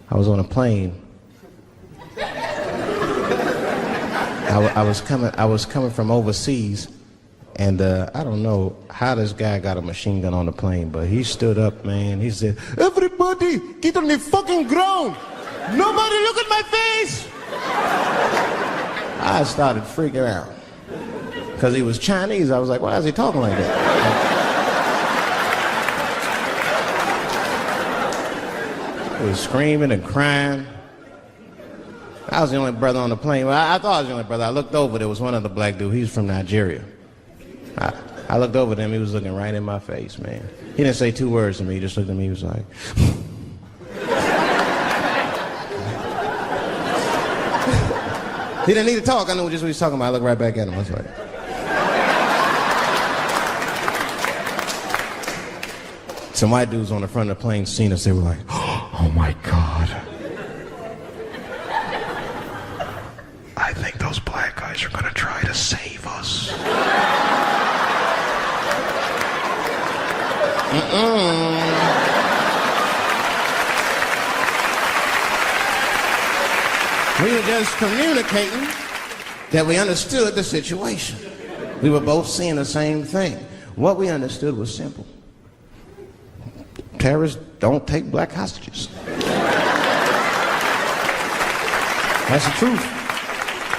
I was on a plane. I was coming from overseas, and I don't know how this guy got a machine gun on the plane, but he stood up, man. He said, "Everybody, get on the fucking ground! Nobody look at my face!" I started freaking out. Because he was Chinese, I was like, why is he talking like that? He was screaming and crying. I was the only brother on the plane. Well, I thought I was the only brother. I looked over, there was one other black dude. He was from Nigeria. I looked over at him, he was looking right in my face, man. He didn't say two words to me, he just looked at me, he was like... He didn't need to talk, I knew just what he was talking about. I looked right back at him, I was like... Some white dudes on the front of the plane seen us, they were like, "Oh my God. I think those black guys are gonna try to save us." We were just communicating that we understood the situation. We were both seeing the same thing. What we understood was simple. Terrorists don't take black hostages. That's the truth.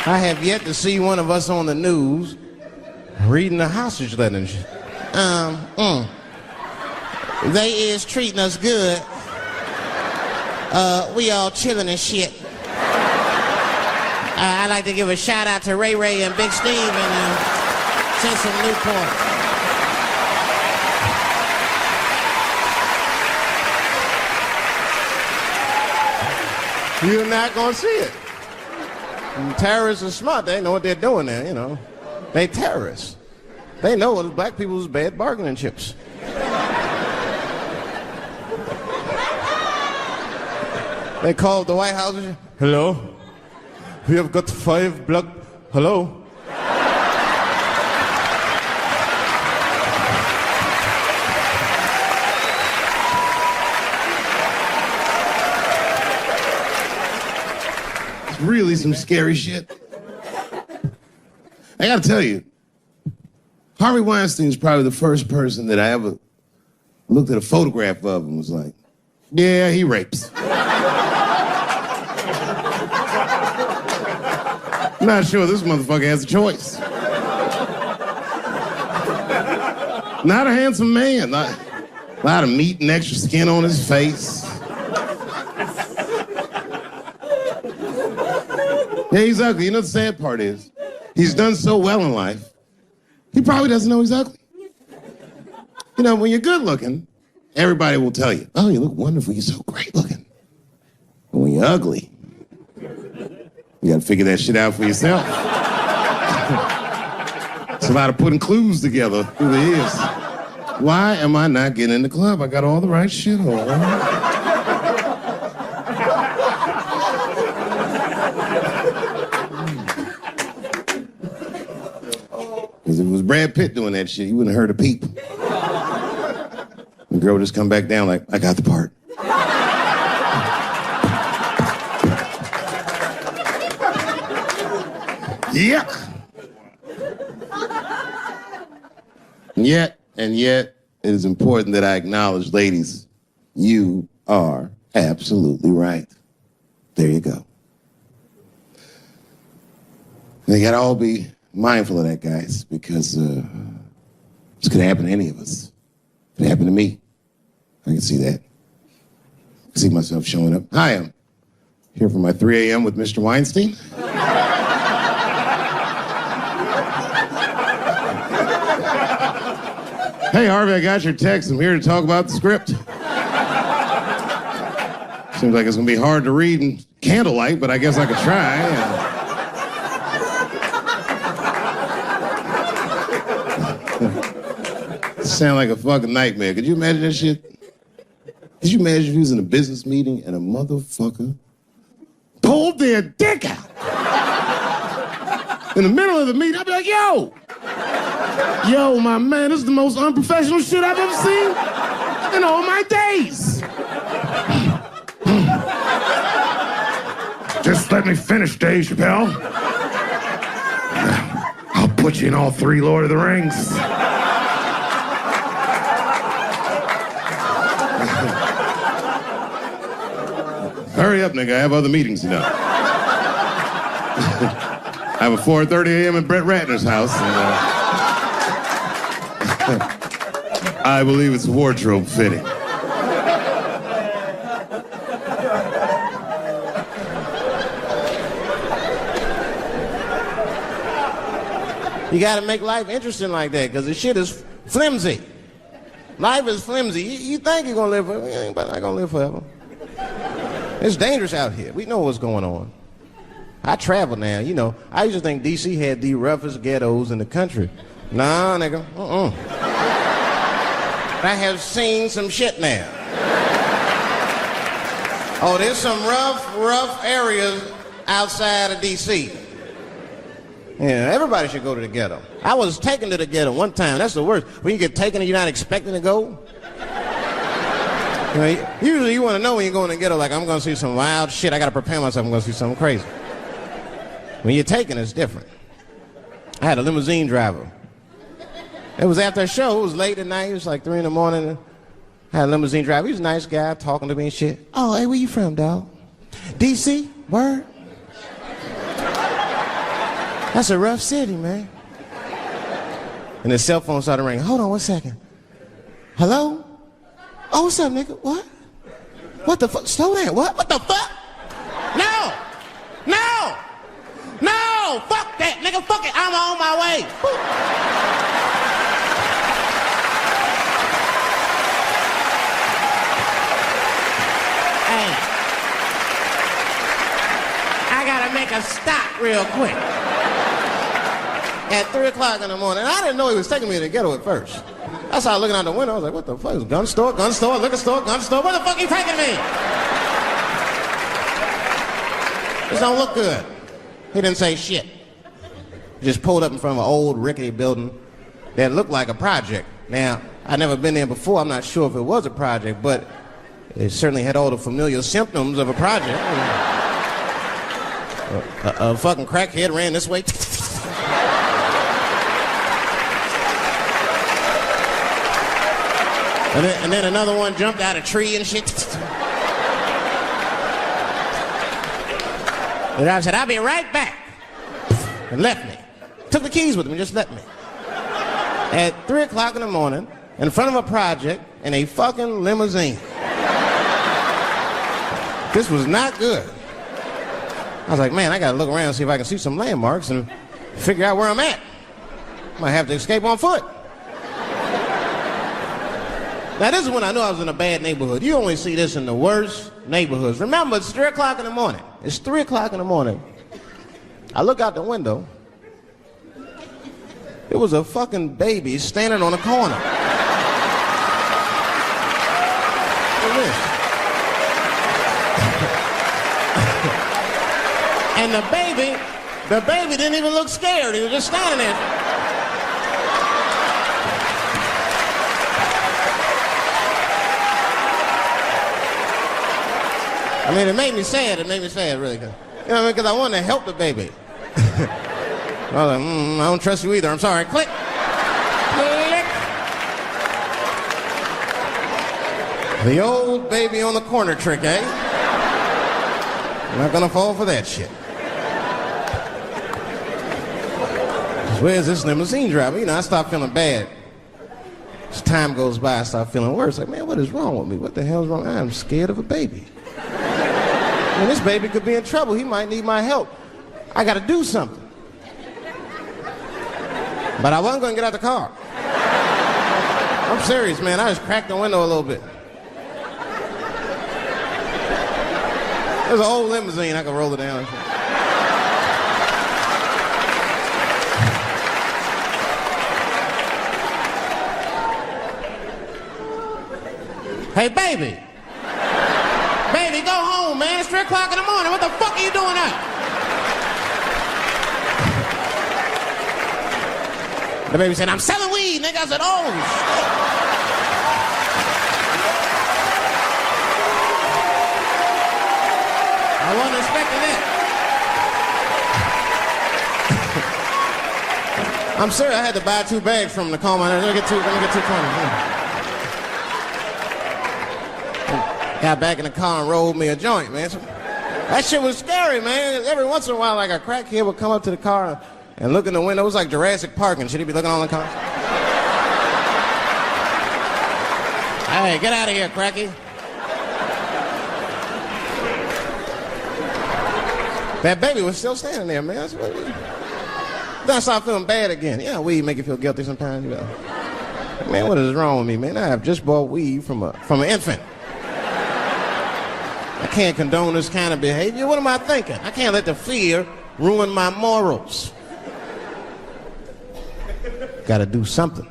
I have yet to see one of us on the news reading a hostage letter and shit. They is treating us good. We all chilling and shit. I'd like to give a shout out to Ray Ray and Big Steve and send some Newport. You're not gonna see it. And terrorists are smart. They know what they're doing there, you know. They terrorists. They know black people's bad bargaining chips. They called the White House. "Hello? We have got 5 black... Hello? Really some scary shit. I gotta tell you, Harvey Weinstein is probably the first person that I ever looked at a photograph of and was like, yeah, he rapes. I'm not sure this motherfucker has a choice. Not a handsome man. A lot of meat and extra skin on his face. Yeah, he's ugly. You know the sad part is, he's done so well in life, he probably doesn't know he's ugly. You know, when you're good looking, everybody will tell you, "Oh, you look wonderful, you're so great looking." But when you're ugly, you gotta figure that shit out for yourself. It's a lot of putting clues together through the years. Why am I not getting in the club? I got all the right shit on. Because if it was Brad Pitt doing that shit, he wouldn't have heard a peep. The girl would just come back down like, "I got the part." Yuck. And yet, it is important that I acknowledge, ladies, you are absolutely right. There you go. They gotta all be mindful of that, guys, because this could happen to any of us. It could happen to me. I can see that. I can see myself showing up. Hi, I'm here for my 3 a.m. with Mr. Weinstein. Hey, Harvey, I got your text. I'm here to talk about the script. Seems like it's gonna be hard to read in candlelight, but I guess I could try. Sound like a fucking nightmare. Could you imagine that shit? Could you imagine if you was in a business meeting and a motherfucker pulled their dick out? In the middle of the meeting, I'd be like, yo, my man, this is the most unprofessional shit I've ever seen in all my days. let me finish, Dave Chappelle. I'll put you in all 3 Lord of the Rings. Hurry up, nigga. I have other meetings tonight. I have a 4:30 a.m. at Brett Ratner's house. And, I believe it's wardrobe fitting. You gotta make life interesting like that, because the shit is flimsy. Life is flimsy. You think you're gonna live forever, you ain't not gonna live forever. It's dangerous out here. We know what's going on. I travel now, you know. I used to think D.C. had the roughest ghettos in the country. Nah, nigga, I have seen some shit now. Oh, there's some rough areas outside of D.C. Yeah, everybody should go to the ghetto. I was taken to the ghetto one time. That's the worst. When you get taken and you're not expecting to go. You know, usually you want to know when you're going to the ghetto, like, I'm going to see some wild shit. I got to prepare myself. I'm going to see something crazy. When you're taken, it's different. I had a limousine driver. It was after a show. It was late at night. It was like 3 in the morning. I had a limousine driver. He was a nice guy talking to me and shit. Oh, hey, where you from, dog? D.C.? Word? That's a rough city, man. And his cell phone started ringing. Hold on 1 second. Hello? Oh, what's up, nigga? What? What the fuck? Slow down. What? What the fuck? No! No! No! Fuck that, nigga. Fuck it. I'm on my way. Hey. I gotta make a stop real quick. At 3 o'clock in the morning. I didn't know he was taking me to the ghetto at first. I started looking out the window. I was like, what the fuck? Is gun store, liquor store, gun store? Where the fuck are you taking me? This don't look good. He didn't say shit. He just pulled up in front of an old rickety building that looked like a project. Now, I'd never been there before. I'm not sure if it was a project, but it certainly had all the familiar symptoms of a project. A fucking crackhead ran this way. And then another one jumped out a tree and shit. And I said, I'll be right back. And left me. Took the keys with him and just left me. At 3 o'clock in the morning, in front of a project, in a fucking limousine. This was not good. I was like, man, I gotta look around and see if I can see some landmarks and figure out where I'm at. Might have to escape on foot. Now, this is when I knew I was in a bad neighborhood. You only see this in the worst neighborhoods. Remember, it's 3 o'clock in the morning. It's 3 o'clock in the morning. I look out the window. There was a fucking baby standing on a corner. Look at this. And the baby didn't even look scared. He was just standing there. I mean, it made me sad. It made me sad, really. You know what I mean? Because I wanted to help the baby. I was like, I don't trust you either. I'm sorry. Click. Click. The old baby on the corner trick, eh? I'm not going to fall for that shit. Where's this limousine driver? You know, I start feeling bad. As time goes by, I start feeling worse. Like, man, what is wrong with me? What the hell's wrong? I'm scared of a baby. And this baby could be in trouble. He might need my help. I got to do something. But I wasn't going to get out the car. I'm serious, man. I just cracked the window a little bit. There's an old limousine. I could roll it down. Hey, baby. Baby, go home, man. It's 3 o'clock in the morning. What the fuck are you doing out? The baby said, I'm selling weed, nigga. I said, oh, shit. I wasn't expecting that. I'm serious. I had to buy 2 bags from him to calm my nerves. Let me get 220. Got back in the car and rolled me a joint, man. That shit was scary, man. Every once in a while, like a crackhead would come up to the car and look in the window. It was like Jurassic Park, and should he be looking on the car? Hey, get out of here, cracky. That baby was still standing there, man. Then I started feeling bad again. Yeah, weed make you feel guilty sometimes, you know. Man, what is wrong with me, man? I have just bought weed from an infant. I can't condone this kind of behavior. What am I thinking? I can't let the fear ruin my morals. Gotta do something.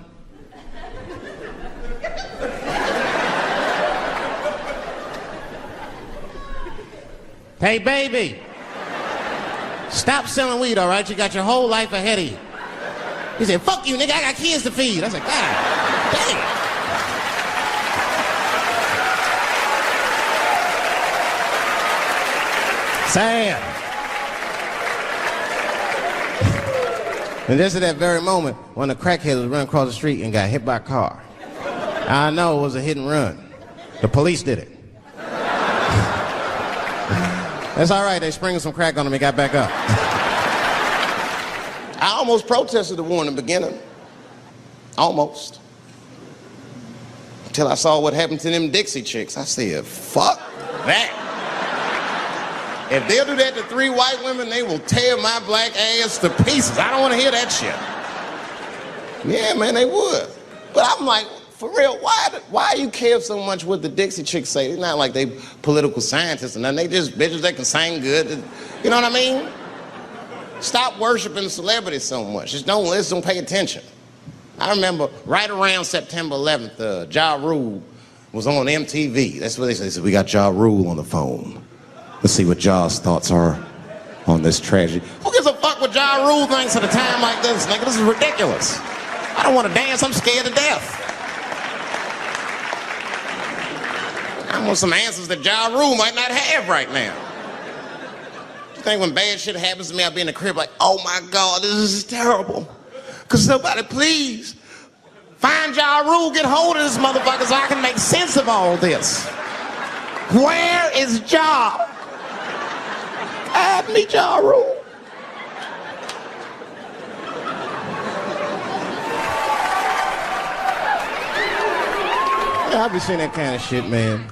Hey, baby. Stop selling weed, all right? You got your whole life ahead of you. He said, fuck you, nigga, I got kids to feed. I said, God damn. Sad. And just at that very moment, one of the crackheads was running across the street and got hit by a car. I know it was a hit and run. The police did it. That's all right, they sprinkled some crack on him and got back up. I almost protested the war in the beginning. Almost. Until I saw what happened to them Dixie chicks. I said, fuck that. If they'll do that to 3 white women, they will tear my black ass to pieces. I don't want to hear that shit. Yeah, man, they would. But I'm like, for real, why you care so much what the Dixie chicks say? It's not like they political scientists or nothing. They just bitches that can sing good. You know what I mean? Stop worshiping celebrities so much. Just don't listen, don't pay attention. I remember right around September 11th, Ja Rule was on MTV. That's what they said. They said, we got Ja Rule on the phone. Let's see what Ja's thoughts are on this tragedy. Who gives a fuck what Ja Rule thinks at a time like this, nigga? This is ridiculous. I don't want to dance. I'm scared to death. I want some answers that Ja Rule might not have right now. You think when bad shit happens to me, I'll be in the crib like, oh my God, this is terrible. Could somebody please find Ja Rule, get hold of this motherfucker so I can make sense of all this. Where is Ja? Add me Ja Rule. Yeah, I'll be seeing that kind of shit, man.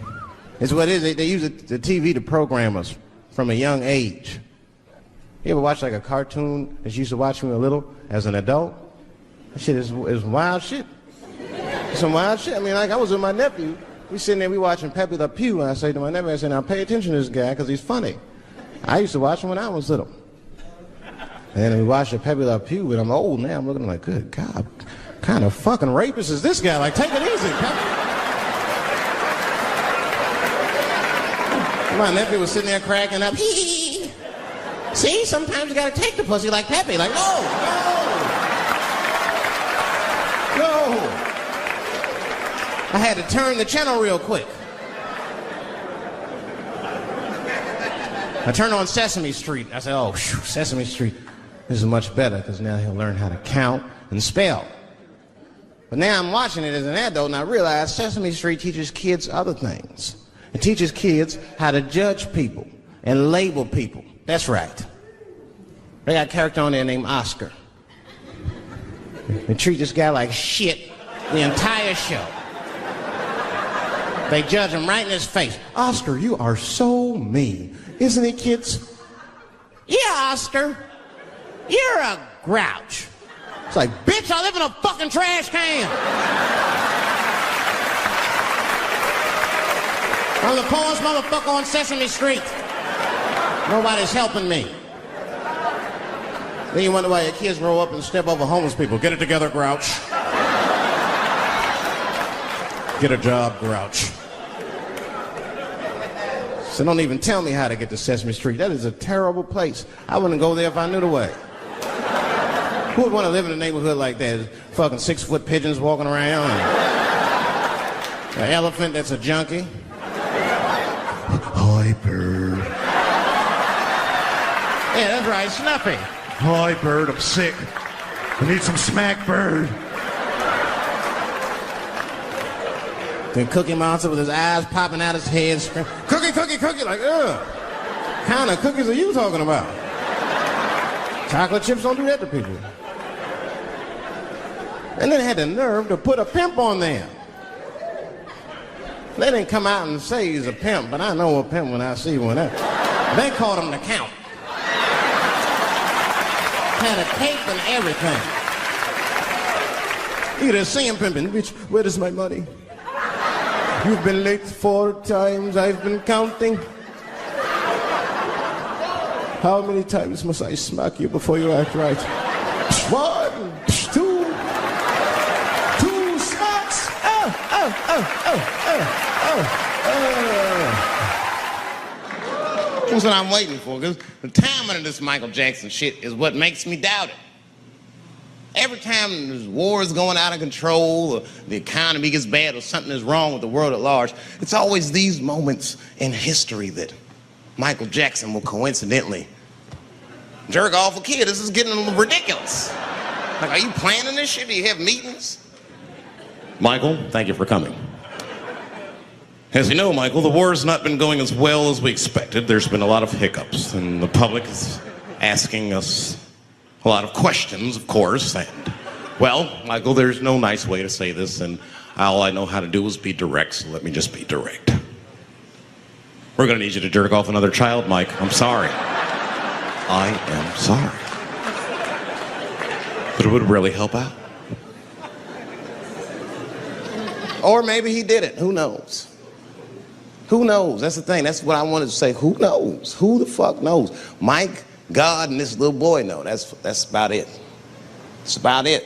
It's what it is. They use the TV to program us from a young age. You ever watch like a cartoon that you used to watch when you were little as an adult? That shit is wild shit. Some wild shit. I mean, like I was with my nephew. We sitting there, we watching Pepe Le Pew, and I say to my nephew, I say, now pay attention to this guy because he's funny. I used to watch him when I was little. And we watched the Pepe Le Pew, but I'm old now. I'm looking like, good God, what kind of fucking rapist is this guy? Like, take it easy, Pepe. My nephew was sitting there cracking up. Hee. See, sometimes you gotta take the pussy like Pepe. Like, no. I had to turn the channel real quick. I turned on Sesame Street. I said, oh, Sesame Street. This is much better because now he'll learn how to count and spell. But now I'm watching it as an adult and I realize Sesame Street teaches kids other things. It teaches kids how to judge people and label people. That's right. They got a character on there named Oscar. They treat this guy like shit the entire show. They judge him right in his face. Oscar, you are so mean. Isn't it, kids? Yeah, Oscar. You're a grouch. It's like, bitch, I live in a fucking trash can. I'm the poorest motherfucker on Sesame Street. Nobody's helping me. Then you wonder why your kids grow up and step over homeless people. Get it together, grouch. Get a job, grouch. So don't even tell me how to get to Sesame Street. That is a terrible place. I wouldn't go there if I knew the way. Who would want to live in a neighborhood like that? Fucking 6-foot pigeons walking around. And an elephant that's a junkie. Hi, bird. Yeah, that's right, Snuffy. Hi, bird, I'm sick. I need some smack bird. Then Cookie Monster with his eyes popping out his head, screaming, "Cookie, cookie, cookie!" Like, ugh. What kind of cookies are you talking about? Chocolate chips don't do that to people. And then they had the nerve to put a pimp on there. They didn't come out and say he's a pimp, but I know a pimp when I see one. They called him the Count. Had a cape and everything. You just see him pimping. Bitch, where is my money? You've been late 4 times, I've been counting. How many times must I smack you before you act right? 1, 2, 2 smacks. That's what I'm waiting for, because the timing of this Michael Jackson shit is what makes me doubt it. Every time there's wars going out of control, or the economy gets bad, or something is wrong with the world at large, it's always these moments in history that Michael Jackson will coincidentally jerk off a kid. This is getting a little ridiculous. Like, are you planning this shit? Do you have meetings? Michael, thank you for coming. As you know, Michael, the war has not been going as well as we expected. There's been a lot of hiccups, and the public is asking us a lot of questions, of course, and, well, Michael, there's no nice way to say this, and all I know how to do is be direct, so let me just be direct. We're gonna need you to jerk off another child, Mike. I'm sorry. I am sorry. But it would really help out. Or maybe he did it. Who knows? Who knows? That's the thing. That's what I wanted to say. Who knows? Who the fuck knows? Mike, God, and this little boy know. That's about it. That's about it.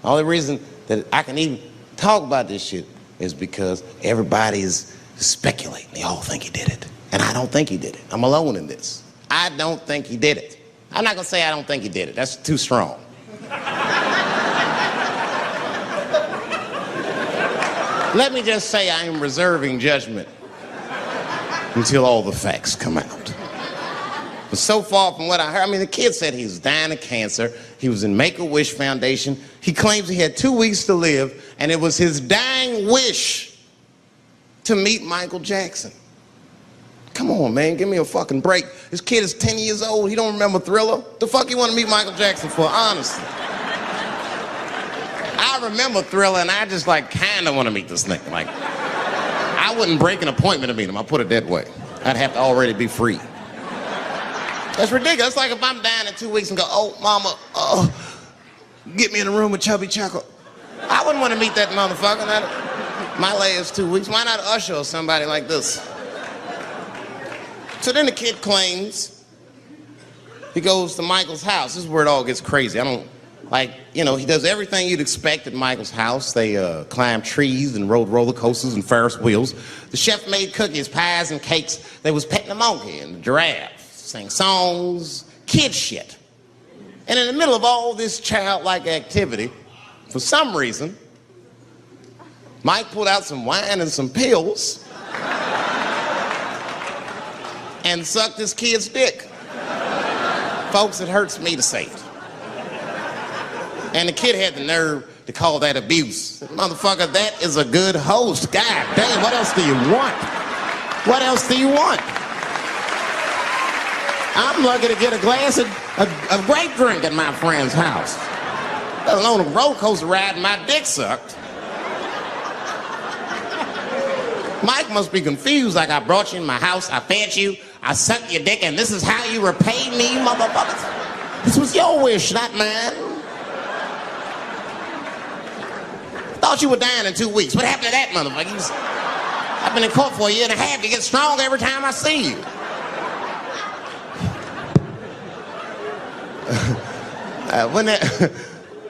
The only reason that I can even talk about this shit is because everybody is speculating. They all think he did it. And I don't think he did it. I'm alone in this. I don't think he did it. I'm not gonna say I don't think he did it. That's too strong. Let me just say I am reserving judgment until all the facts come out. But so far from what I heard, I mean, the kid said he was dying of cancer. He was in Make-A-Wish Foundation. He claims he had 2 weeks to live, and it was his dying wish to meet Michael Jackson. Come on, man, give me a fucking break. This kid is 10 years old. He don't remember Thriller. The fuck you want to meet Michael Jackson for, honestly? I remember Thriller, and I just, like, kind of want to meet this nigga. Like, I wouldn't break an appointment to meet him. I'll put it that way. I'd have to already be free. That's ridiculous. It's like if I'm dying in 2 weeks and go, "Oh, mama, get me in a room with Chubby Chuckle." I wouldn't want to meet that motherfucker. My last 2 weeks. Why not Usher or somebody like this? So then the kid claims he goes to Michael's house. This is where it all gets crazy. I don't, like, you know, he does everything you'd expect at Michael's house. They climbed trees and rode roller coasters and Ferris wheels. The chef made cookies, pies, and cakes. They was petting the monkey and the giraffe. Sang songs, kid shit. And in the middle of all this childlike activity, for some reason, Mike pulled out some wine and some pills and sucked his kid's dick. Folks, it hurts me to say it. And the kid had the nerve to call that abuse. Motherfucker, that is a good host. God damn, what else do you want? What else do you want? I'm lucky to get a glass of grape drink at my friend's house. Let alone a roller coaster ride and my dick sucked. Mike must be confused, like I brought you in my house, I fed you, I sucked your dick, and this is how you repay me, motherfuckers? This was your wish, not mine. Thought you were dying in 2 weeks. What happened to that motherfucker? I've been in court for 1.5 years. You get stronger every time I see you.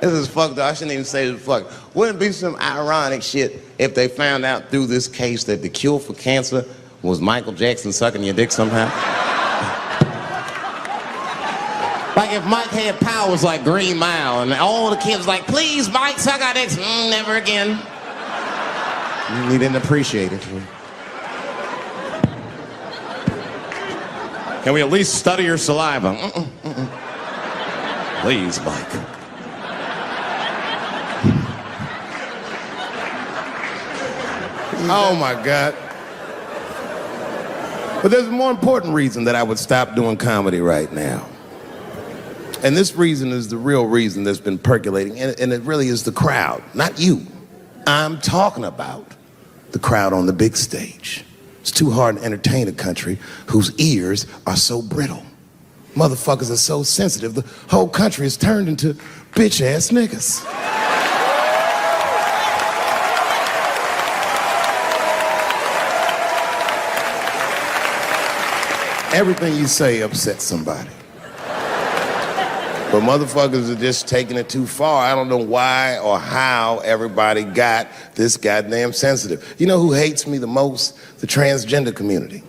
This is fucked up. I shouldn't even say this fuck. Wouldn't it be some ironic shit if they found out through this case that the cure for cancer was Michael Jackson sucking your dick somehow? Like if Mike had powers like Green Mile and all the kids like, "Please, Mike, suck our dicks." Never again. He didn't appreciate it. Can we at least study your saliva? Please, Mike. Oh my God. But there's a more important reason that I would stop doing comedy right now. And this reason is the real reason that's been percolating, and it really is the crowd, not you. I'm talking about the crowd on the big stage. It's too hard to entertain a country whose ears are so brittle. Motherfuckers are so sensitive, the whole country has turned into bitch-ass niggas. Everything you say upsets somebody. But motherfuckers are just taking it too far. I don't know why or how everybody got this goddamn sensitive. You know who hates me the most? The transgender community.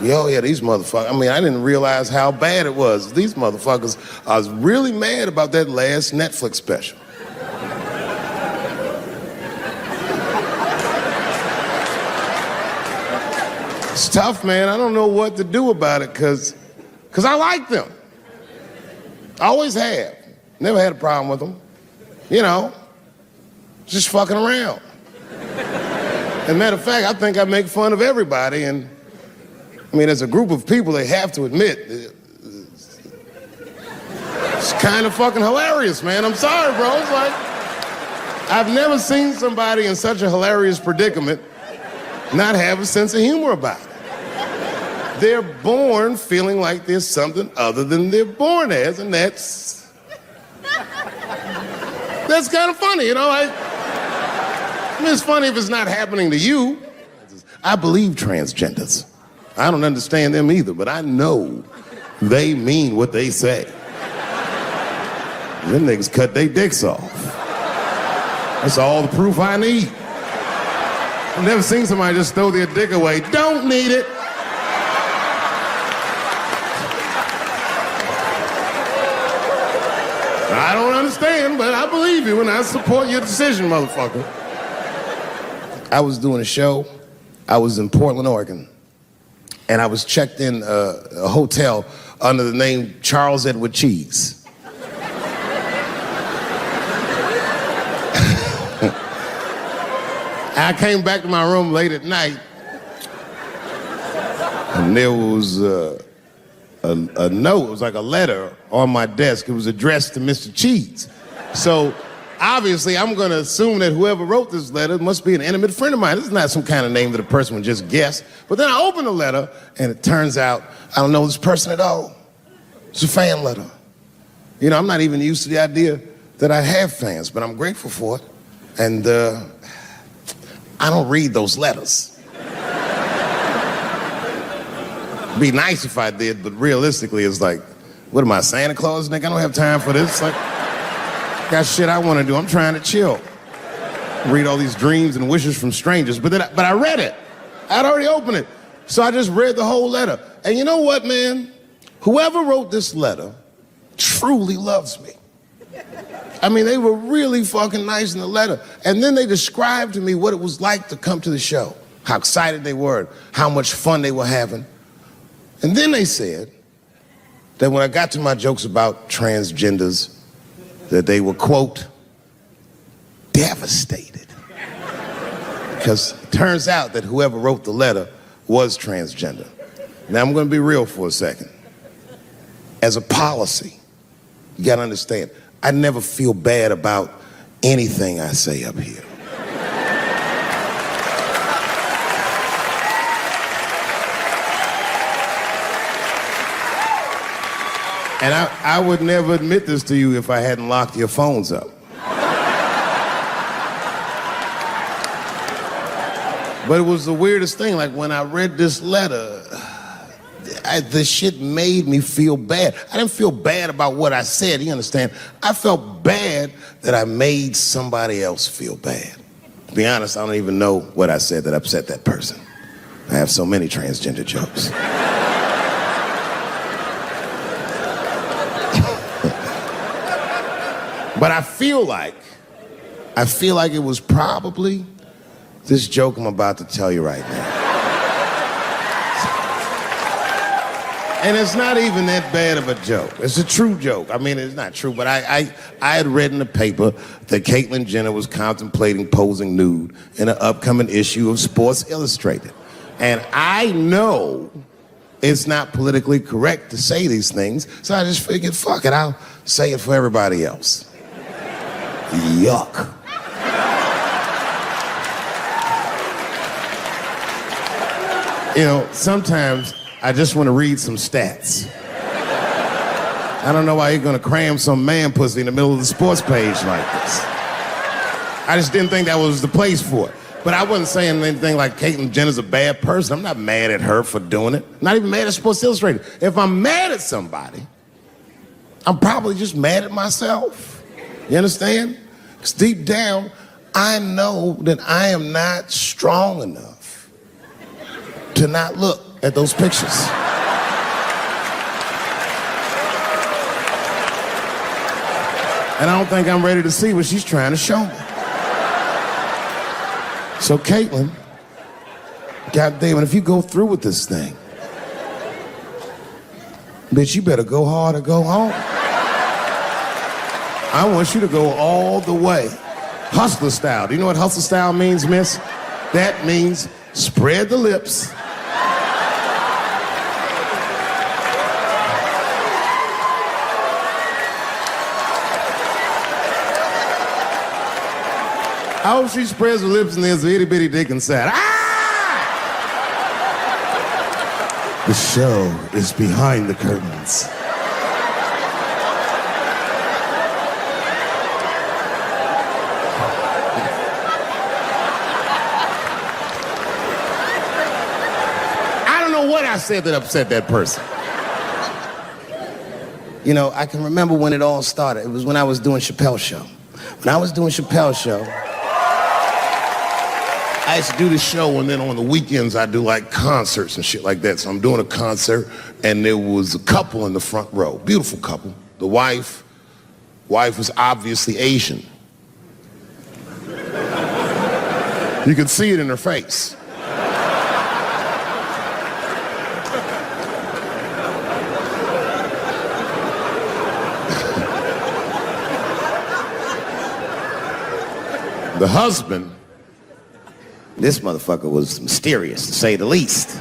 Yo, yeah, these motherfuckers. I mean, I didn't realize how bad it was. These motherfuckers are really mad about that last Netflix special. It's tough, man. I don't know what to do about it because I like them. I always have. Never had a problem with them. You know, just fucking around. As a matter of fact, I think I make fun of everybody, and I mean, as a group of people, they have to admit, it's kind of fucking hilarious, man. I'm sorry, bro. It's like, I've never seen somebody in such a hilarious predicament not have a sense of humor about it. They're born feeling like there's something other than they're born as, and that's kind of funny, you know? I mean, it's funny if it's not happening to you. I believe transgenders. I don't understand them either, but I know they mean what they say. Them niggas cut their dicks off. That's all the proof I need. I've never seen somebody just throw their dick away. Don't need it. I don't understand, but I believe you and I support your decision, motherfucker. I was doing a show. I was in Portland, Oregon. And I was checked in a hotel under the name Charles Edward Cheese. I came back to my room late at night, and there was a note. It was like a letter on my desk. It was addressed to Mr. Cheese. So obviously, I'm going to assume that whoever wrote this letter must be an intimate friend of mine. This is not some kind of name that a person would just guess. But then I open the letter, and it turns out I don't know this person at all. It's a fan letter. You know, I'm not even used to the idea that I have fans, but I'm grateful for it. And I don't read those letters. It'd be nice if I did, but realistically, it's like, what am I, Santa Claus, nigga? I don't have time for this. Like, got shit I want to do. I'm trying to chill. Read all these dreams and wishes from strangers. But I read it. I'd already opened it. So I just read the whole letter. And you know what, man? Whoever wrote this letter truly loves me. I mean, they were really fucking nice in the letter. And then they described to me what it was like to come to the show, how excited they were, how much fun they were having. And then they said that when I got to my jokes about transgenders, that they were, quote, devastated. Because it turns out that whoever wrote the letter was transgender. Now, I'm going to be real for a second. As a policy, you got to understand, I never feel bad about anything I say up here. And I would never admit this to you if I hadn't locked your phones up. But it was the weirdest thing. Like, when I read this letter, the shit made me feel bad. I didn't feel bad about what I said, you understand? I felt bad that I made somebody else feel bad. To be honest, I don't even know what I said that upset that person. I have so many transgender jokes. But I feel like it was probably this joke I'm about to tell you right now. And it's not even that bad of a joke. It's a true joke. I mean, it's not true, but I had read in the paper that Caitlyn Jenner was contemplating posing nude in an upcoming issue of Sports Illustrated. And I know it's not politically correct to say these things, so I just figured, fuck it, I'll say it for everybody else. Yuck. You know, sometimes I just want to read some stats. I don't know why you're gonna cram some man pussy in the middle of the sports page like this. I just didn't think that was the place for it. But I wasn't saying anything like Caitlyn Jenner's a bad person. I'm not mad at her for doing it. Not even mad at Sports Illustrated. If I'm mad at somebody, I'm probably just mad at myself. You understand? Because deep down, I know that I am not strong enough to not look at those pictures. And I don't think I'm ready to see what she's trying to show me. So Caitlyn, goddamn it, if you go through with this thing, bitch, you better go hard or go home. I want you to go all the way. Hustler style. Do you know what hustler style means, miss? That means spread the lips. I hope she spreads her lips and there's an itty bitty dick inside. Ah! The show is behind the curtains. I don't know what I said that upset that person. You know, I can remember when it all started. It was when I was doing Chappelle Show. When I was doing Chappelle Show, I used to do the show, and then on the weekends I do like concerts and shit like that. So I'm doing a concert, and there was a couple in the front row, beautiful couple. The wife was obviously Asian. You could see it in her face. The husband, this motherfucker was mysterious, to say the least.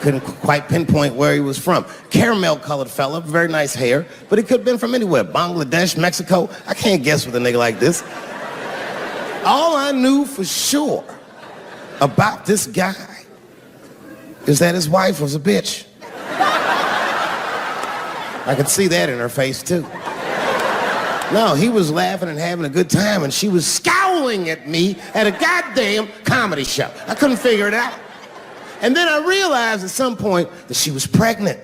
Couldn't quite pinpoint where he was from. Caramel-colored fella, very nice hair, but he could have been from anywhere. Bangladesh, Mexico. I can't guess with a nigga like this. All I knew for sure about this guy is that his wife was a bitch. I could see that in her face, too. No, he was laughing and having a good time, and she was scowling at me at a goddamn comedy show. I couldn't figure it out. And then I realized at some point that she was pregnant,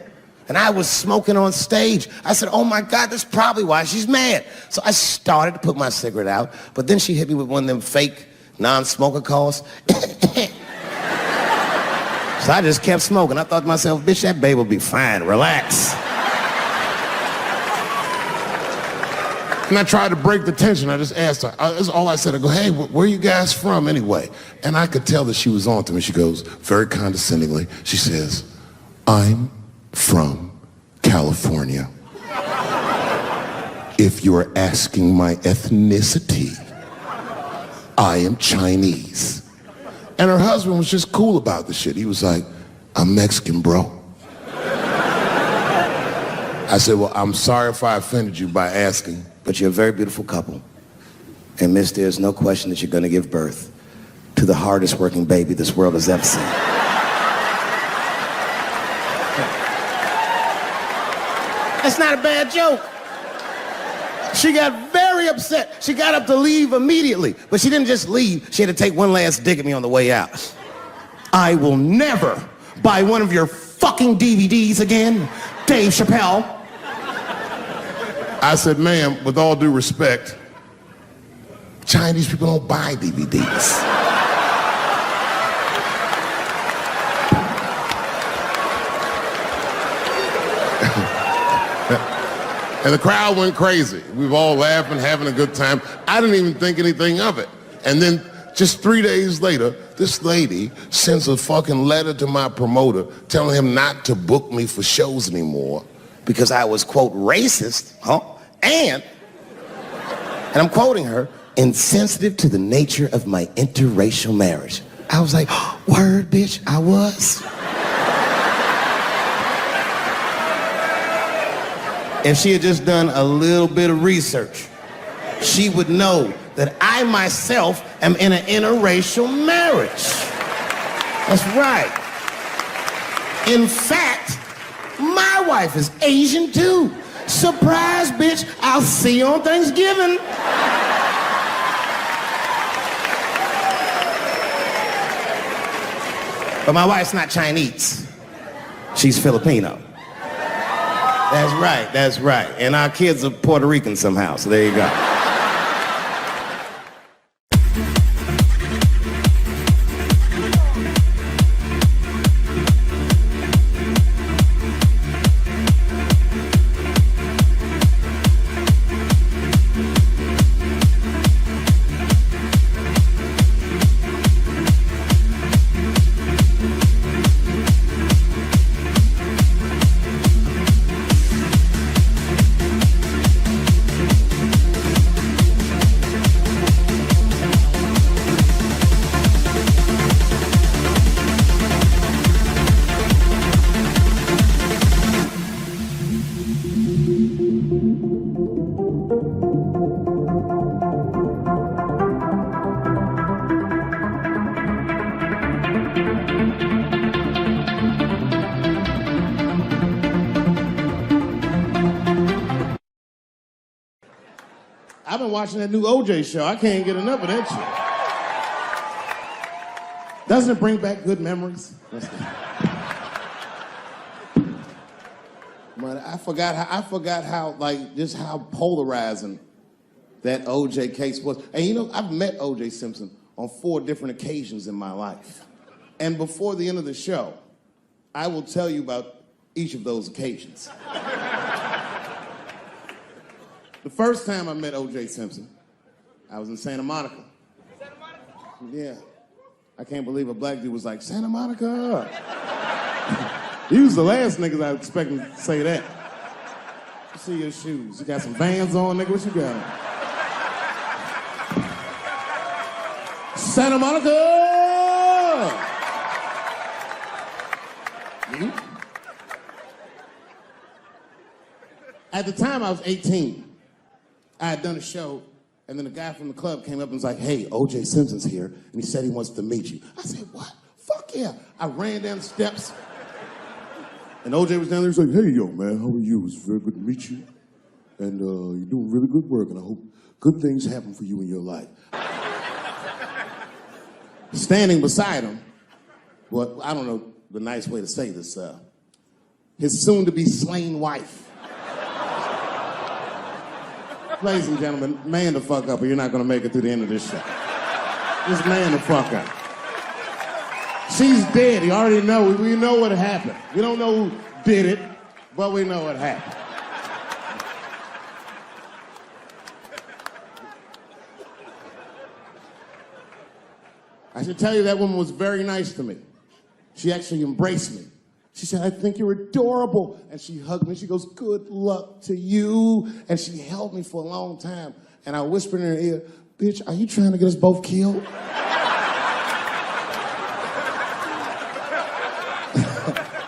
and I was smoking on stage. I said, oh my God, that's probably why she's mad. So I started to put my cigarette out, but then she hit me with one of them fake non-smoker calls. So I just kept smoking. I thought to myself, bitch, that babe will be fine, relax. And I tried to break the tension. I just asked her. That's all I said. I go, hey, where are you guys from anyway? And I could tell that she was on to me. She goes, very condescendingly, she says, I'm from California. If you're asking my ethnicity, I am Chinese. And her husband was just cool about the shit. He was like, I'm Mexican, bro. I said, well, I'm sorry if I offended you by asking, but you're a very beautiful couple. And miss, there's no question that you're gonna give birth to the hardest working baby this world has ever seen. That's not a bad joke. She got very upset. She got up to leave immediately, but she didn't just leave. She had to take one last dig at me on the way out. I will never buy one of your fucking DVDs again, Dave Chappelle. I said, ma'am, with all due respect, Chinese people don't buy DVDs. And the crowd went crazy. We were all laughing, having a good time. I didn't even think anything of it. And then just 3 days later, This lady sends a fucking letter to my promoter telling him not to book me for shows anymore because I was, quote, racist, and I'm quoting her, insensitive to the nature of my interracial marriage. I was like, word, bitch, I was. If she had just done a little bit of research, she would know that I myself am in an interracial marriage. That's right. In fact, my wife is Asian too. Surprise, bitch, I'll see you on Thanksgiving. But my wife's not Chinese. She's Filipino. That's right. And our kids are Puerto Rican somehow, so there you go. I've been watching that new OJ show. I can't get enough of that shit. Doesn't it bring back good memories? But I forgot how like just how polarizing that OJ case was. And you know, I've met OJ Simpson on 4 different occasions in my life. And before the end of the show, I will tell you about each of those occasions. The first time I met O.J. Simpson, I was in Santa Monica. Santa Monica? Yeah. I can't believe a black dude was like, Santa Monica. He was the last niggas I was expecting to say that. Let me see your shoes. You got some Vans on, nigga? What you got? Santa Monica! Mm-hmm. At the time, I was 18. I had done a show, and then a guy from the club came up and was like, hey, O.J. Simpson's here, and he said he wants to meet you. I said, what? Fuck yeah. I ran down the steps, and O.J. was down there. He's like, hey, yo, man, how are you? It's very good to meet you, and you're doing really good work, and I hope good things happen for you in your life. Standing beside him, well, I don't know the nice way to say this, his soon-to-be slain wife. Ladies and gentlemen, man the fuck up or you're not gonna make it through the end of this show. Just man the fuck up. She's dead, you already know, we know what happened. We don't know who did it, but we know what happened. I should tell you that woman was very nice to me. She actually embraced me. She said, I think you're adorable. And she hugged me. She goes, good luck to you. And she held me for a long time. And I whispered in her ear, bitch, are you trying to get us both killed?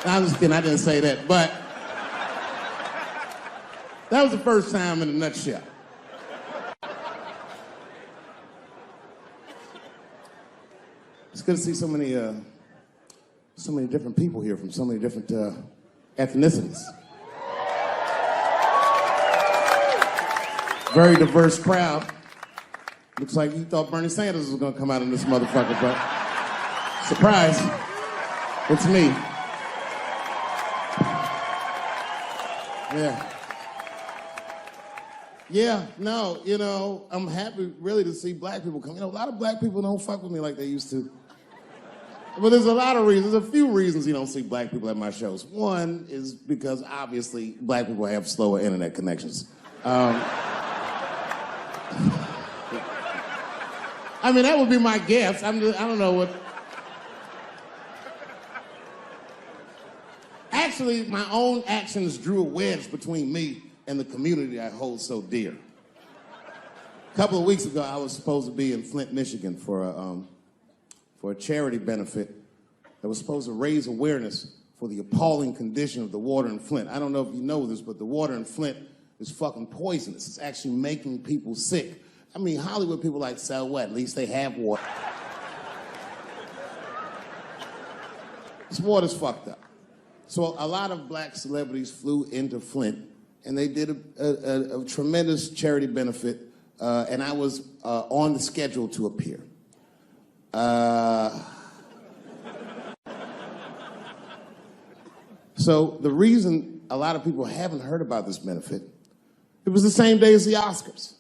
I'm just kidding, I didn't say that. But that was the first time in a nutshell. It's good to see so many different people here from so many different ethnicities. Very diverse crowd. Looks like you thought Bernie Sanders was gonna come out in this motherfucker, but surprise, it's me. Yeah, no, you know, I'm happy really to see black people come. You know, a lot of black people don't fuck with me like they used to. But there's a lot of reasons, there's a few reasons you don't see black people at my shows. One is because obviously black people have slower internet connections. I mean, that would be my guess. I don't know what Actually, my own actions drew a wedge between me and the community I hold so dear. A couple of weeks ago, I was supposed to be in Flint, Michigan for a charity benefit that was supposed to raise awareness for the appalling condition of the water in Flint. I don't know if you know this, but the water in Flint is fucking poisonous. It's actually making people sick. I mean, Hollywood people like, so what? At least they have water. This water's fucked up. So a lot of black celebrities flew into Flint, and they did a tremendous charity benefit, and I was on the schedule to appear. So the reason a lot of people haven't heard about this benefit, it was the same day as the Oscars.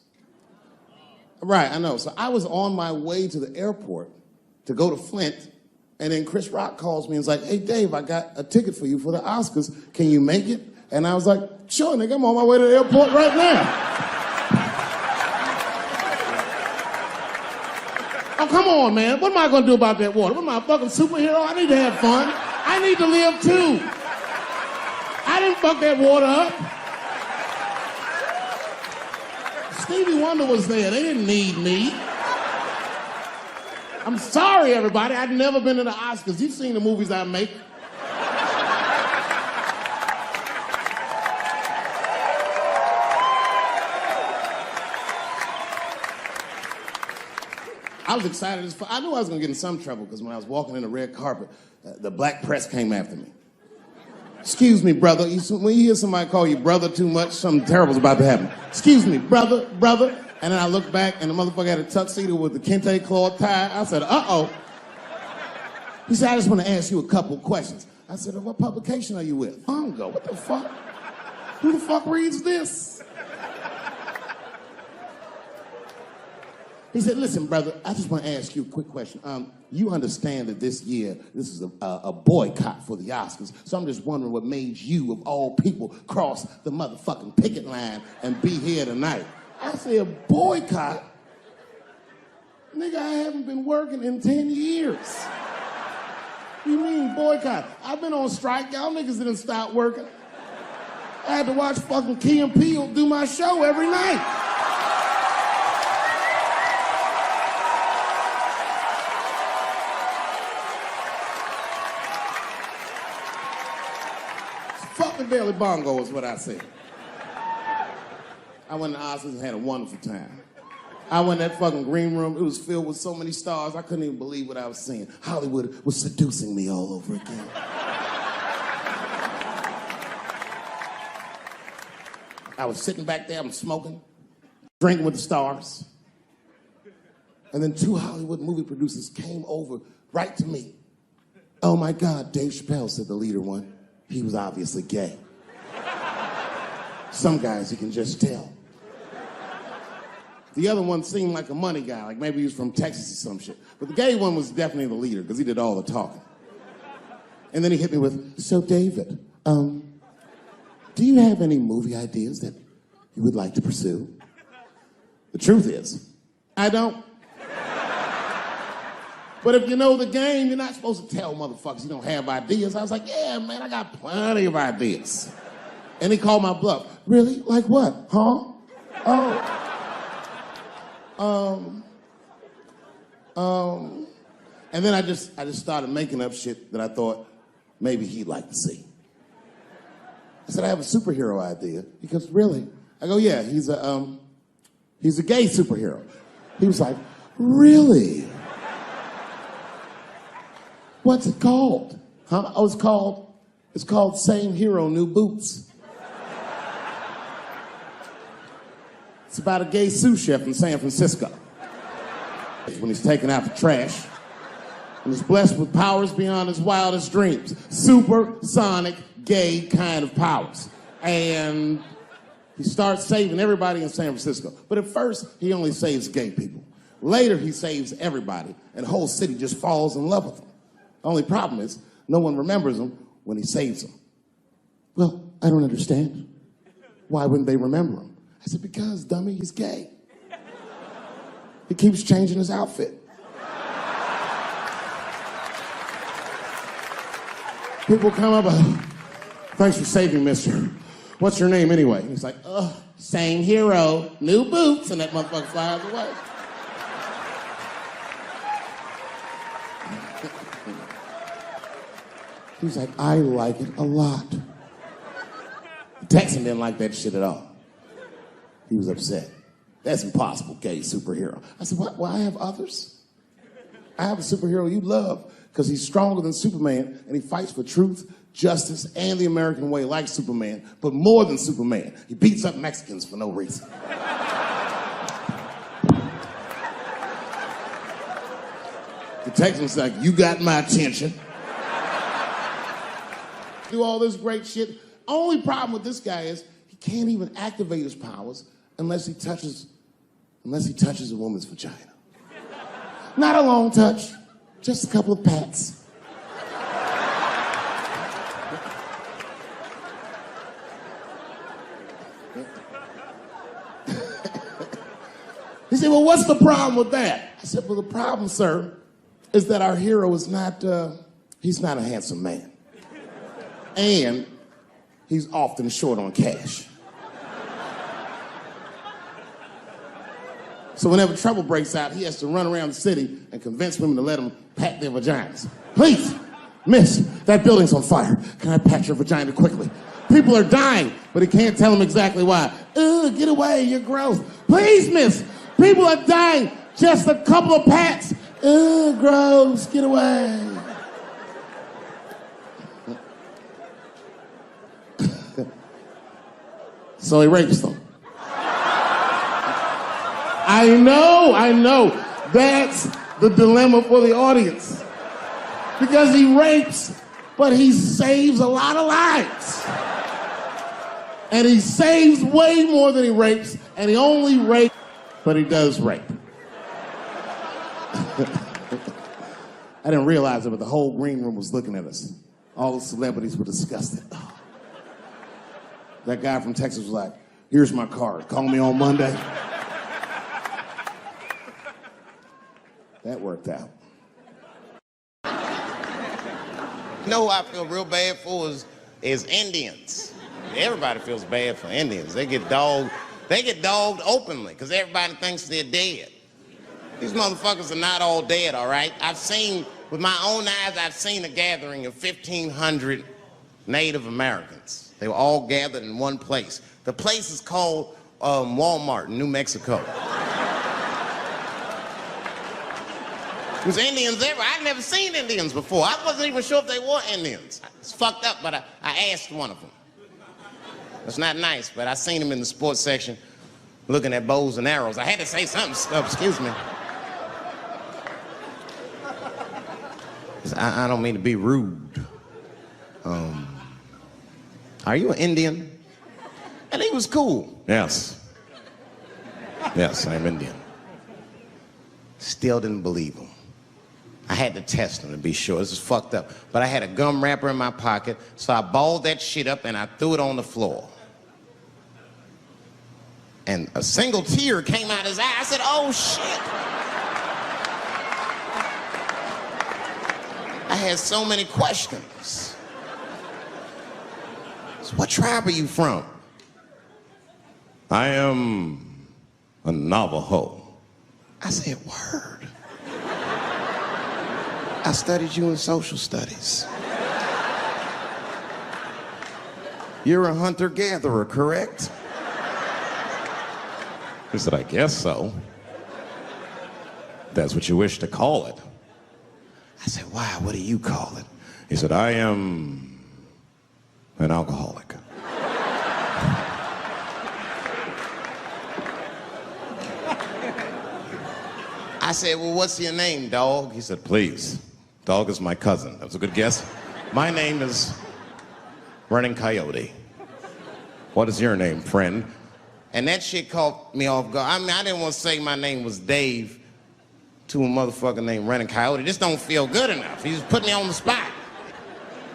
Right, I know. So I was on my way to the airport to go to Flint, and then Chris Rock calls me and is like, hey, Dave, I got a ticket for you for the Oscars. Can you make it? And I was like, sure, nigga, I'm on my way to the airport right now. Oh, come on, man. What am I going to do about that water? What am I, a fucking superhero? I need to have fun. I need to live, too. I didn't fuck that water up. Stevie Wonder was there. They didn't need me. I'm sorry, everybody. I've never been to the Oscars. You've seen the movies I make. I was excited as fuck. I knew I was going to get in some trouble because when I was walking in the red carpet, the black press came after me. Excuse me, brother. When you hear somebody call you brother too much, something terrible's about to happen. Excuse me, brother. And then I looked back, and the motherfucker had a tuxedo with the kente cloth tie. I said, uh-oh. He said, I just want to ask you a couple questions. I said, what publication are you with? Bongo, what the fuck? Who the fuck reads this? He said, listen, brother, I just want to ask you a quick question. You understand that this year, this is a boycott for the Oscars, so I'm just wondering what made you, of all people, cross the motherfucking picket line and be here tonight. I said, boycott? Nigga, I haven't been working in 10 years. What do you mean, boycott? I've been on strike. Y'all niggas didn't stop working. I had to watch fucking Key and Peele do my show every night. Fuck the Daily Bongo is what I said. I went to Oscars and had a wonderful time. I went in that fucking green room. It was filled with so many stars, I couldn't even believe what I was seeing. Hollywood was seducing me all over again. I was sitting back there, I'm smoking, drinking with the stars. And then two Hollywood movie producers came over right to me. Oh my God, Dave Chappelle, said the leader one. He was obviously gay. Some guys you can just tell. The other one seemed like a money guy, like maybe he was from Texas or some shit. But the gay one was definitely the leader because he did all the talking. And then he hit me with, so David, do you have any movie ideas that you would like to pursue? The truth is, I don't. But if you know the game, you're not supposed to tell motherfuckers you don't have ideas. I was like, yeah, man, I got plenty of ideas. And he called my bluff. Really? Like what? Huh? And then I just started making up shit that I thought maybe he'd like to see. I said, I have a superhero idea. He goes, really? I go, yeah, he's a gay superhero. He was like, really? What's it called? Huh? Oh, it's called Same Hero, New Boots. It's about a gay sous chef in San Francisco. When he's taking out the trash, and he's blessed with powers beyond his wildest dreams. Supersonic, gay kind of powers. And he starts saving everybody in San Francisco. But at first, he only saves gay people. Later, he saves everybody, and the whole city just falls in love with him. The only problem is, no one remembers him when he saves them. Well, I don't understand. Why wouldn't they remember him? I said, because, dummy, he's gay. He keeps changing his outfit. People come up, Thanks for saving, mister. What's your name anyway? And he's like, same hero, new boots, and that motherfucker flies away. He's like, I like it a lot. The Texan didn't like that shit at all. He was upset. That's impossible, gay superhero. I said, what? Well, I have others. I have a superhero you love because he's stronger than Superman and he fights for truth, justice, and the American way like Superman, but more than Superman. He beats up Mexicans for no reason. The Texan's like, you got my attention. Do all this great shit. Only problem with this guy is he can't even activate his powers unless he touches a woman's vagina. Not a long touch, just a couple of pats. He said, well, what's the problem with that? I said, well, the problem, sir, is that our hero is not, he's not a handsome man. And he's often short on cash. So whenever trouble breaks out, he has to run around the city and convince women to let him pat their vaginas. Please, miss, that building's on fire. Can I pat your vagina quickly? People are dying, but he can't tell them exactly why. Ugh, get away, you're gross. Please, miss, people are dying. Just a couple of pats. Ugh, gross, get away. So he rapes them. I know. That's the dilemma for the audience. Because he rapes, but he saves a lot of lives. And he saves way more than he rapes, and he only rapes, but he does rape. I didn't realize it, but the whole green room was looking at us. All the celebrities were disgusted. That guy from Texas was like, here's my card. Call me on Monday. That worked out. You know who I feel real bad for is Indians. Everybody feels bad for Indians. They get dogged openly because everybody thinks they're dead. These motherfuckers are not all dead, all right? With my own eyes, I've seen a gathering of 1,500 Native Americans. They were all gathered in one place. The place is called Walmart in New Mexico. There's Indians everywhere. I'd never seen Indians before. I wasn't even sure if they were Indians. It's fucked up, but I asked one of them. It's not nice, but I seen him in the sports section looking at bows and arrows. I had to say something. Excuse me. I don't mean to be rude. Are you an Indian? And he was cool. Yes. Yes, I'm Indian. Still didn't believe him. I had to test him to be sure. This is fucked up. But I had a gum wrapper in my pocket, so I balled that shit up and I threw it on the floor. And a single tear came out his eye. I said, oh shit. I had so many questions. So what tribe are you from? I am a Navajo. I said, word. I studied you in social studies. You're a hunter-gatherer, correct? He said, I guess so. That's what you wish to call it. I said, why? What do you call it? He said, I am an alcoholic. I said, well, what's your name, dog? He said, please. Dog is my cousin. That was a good guess. My name is Running Coyote. What is your name, friend? And that shit caught me off guard. I mean, I didn't want to say my name was Dave to a motherfucker named Running Coyote. This don't feel good enough. He just put me on the spot.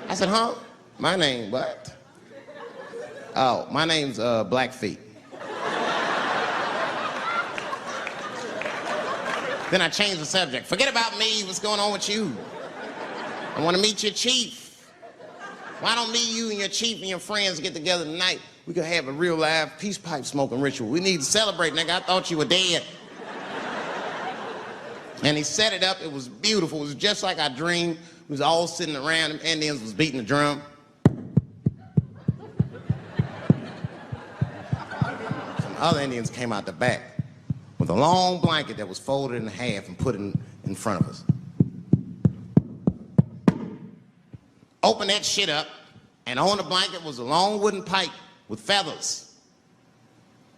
I said, huh? My name, what? Oh, my name's Blackfeet. Then I changed the subject. Forget about me, what's going on with you? I want to meet your chief. Why don't me, you, and your chief and your friends get together tonight? We could have a real live peace pipe smoking ritual. We need to celebrate, nigga. I thought you were dead. And he set it up. It was beautiful. It was just like I dreamed. We was all sitting around. Them Indians was beating the drum. Some other Indians came out the back with a long blanket that was folded in half and put in front of us. Open that shit up, and on the blanket was a long wooden pipe with feathers.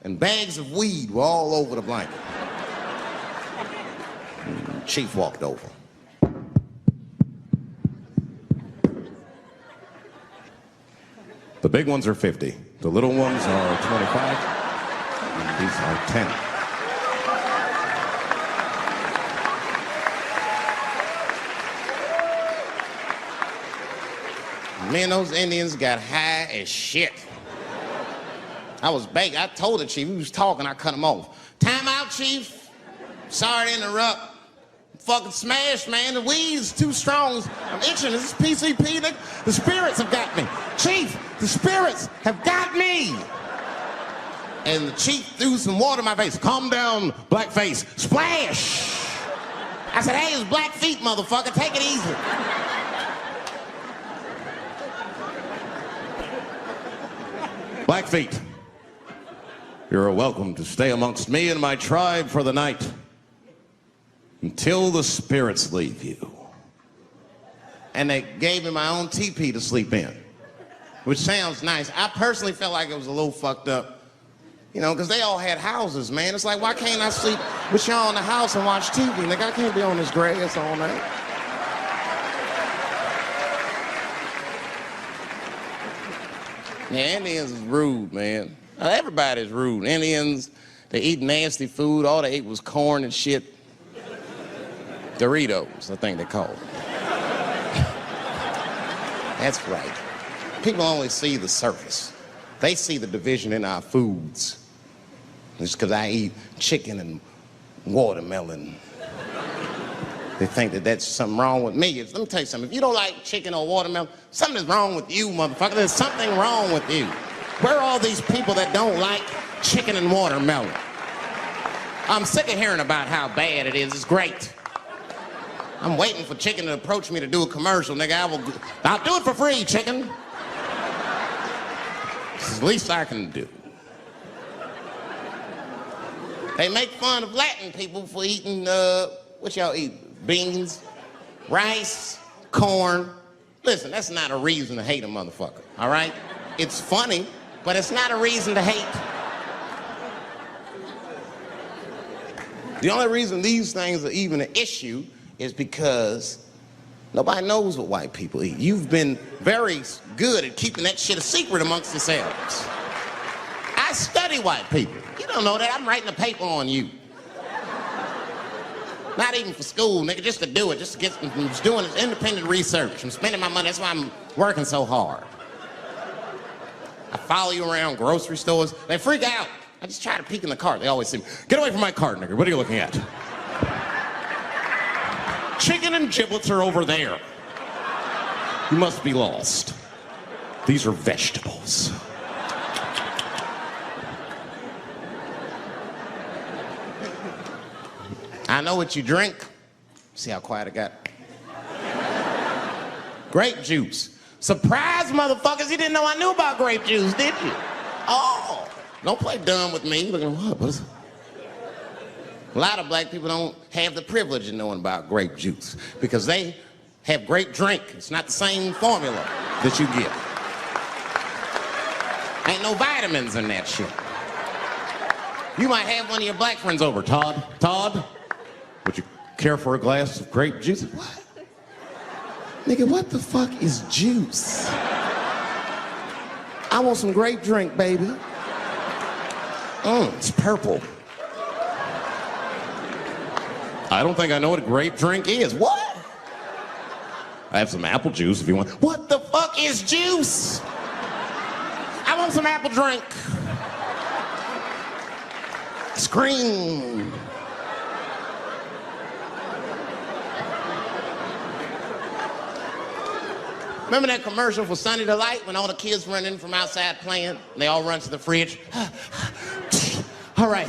And bags of weed were all over the blanket. Chief walked over. The big ones are 50. The little ones are 25. And these are 10. Me and those Indians got high as shit. I was baked. I told the chief, he was talking, I cut him off. Time out, chief. Sorry to interrupt. I'm fucking smashed, man. The weed's too strong. I'm itching. This is PCP, nigga. The spirits have got me. Chief, the spirits have got me. And the chief threw some water in my face. Calm down, blackface. Splash! I said, hey, it's black feet, motherfucker. Take it easy. Blackfeet, you're welcome to stay amongst me and my tribe for the night until the spirits leave you. And they gave me my own teepee to sleep in, which sounds nice. I personally felt like it was a little fucked up, you know, because they all had houses, man. It's like, why can't I sleep with y'all in the house and watch TV? Nigga, I can't be on this grass all night. Yeah, Indians is rude, man. Everybody's rude. Indians, they eat nasty food. All they ate was corn and shit. Doritos, I think they call it. That's right. People only see the surface. They see the division in our foods. Just because I eat chicken and watermelon. They think that that's something wrong with me. Let me tell you something. If you don't like chicken or watermelon, something's wrong with you, motherfucker. There's something wrong with you. Where are all these people that don't like chicken and watermelon? I'm sick of hearing about how bad it is. It's great. I'm waiting for chicken to approach me to do a commercial, nigga. I'll do it for free, chicken. It's the least I can do. They make fun of Latin people for eating, what y'all eat? Beans, rice, corn. Listen, that's not a reason to hate a motherfucker, all right? It's funny, but it's not a reason to hate. The only reason these things are even an issue is because nobody knows what white people eat. You've been very good at keeping that shit a secret amongst yourselves. I study white people. You don't know that. I'm writing a paper on you. Not even for school, nigga, just to do it, just to get, I'm just doing independent research. I'm spending my money, that's why I'm working so hard. I follow you around grocery stores. They freak out. I just try to peek in the cart. They always say, get away from my cart, nigga. What are you looking at? Chicken and giblets are over there. You must be lost. These are vegetables. I know what you drink. See how quiet it got? Grape juice. Surprise, motherfuckers, you didn't know I knew about grape juice, did you? Oh, don't play dumb with me. Looking what? What is it? A lot of black people don't have the privilege of knowing about grape juice because they have grape drink. It's not the same formula that you get. Ain't no vitamins in that shit. You might have one of your black friends over, Todd. Todd, would you care for a glass of grape juice? What? Nigga, what the fuck is juice? I want some grape drink, baby. It's purple. I don't think I know what a grape drink is. What? I have some apple juice if you want. What the fuck is juice? I want some apple drink. Scream. Remember that commercial for Sunny Delight when all the kids run in from outside playing? And they all run to the fridge. All right,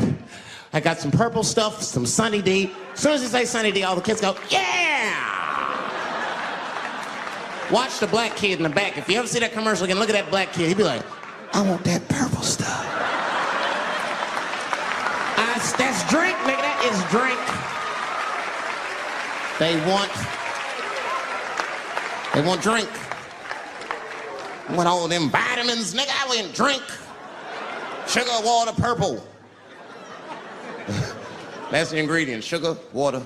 I got some purple stuff, some Sunny D. As soon as you say Sunny D, all the kids go, yeah! Watch the black kid in the back. If you ever see that commercial again, look at that black kid. He'd be like, I want that purple stuff. That's drink, nigga. That is drink. They want drink. I want all them vitamins, nigga. I want drink. Sugar, water, purple. That's the ingredient. Sugar, water,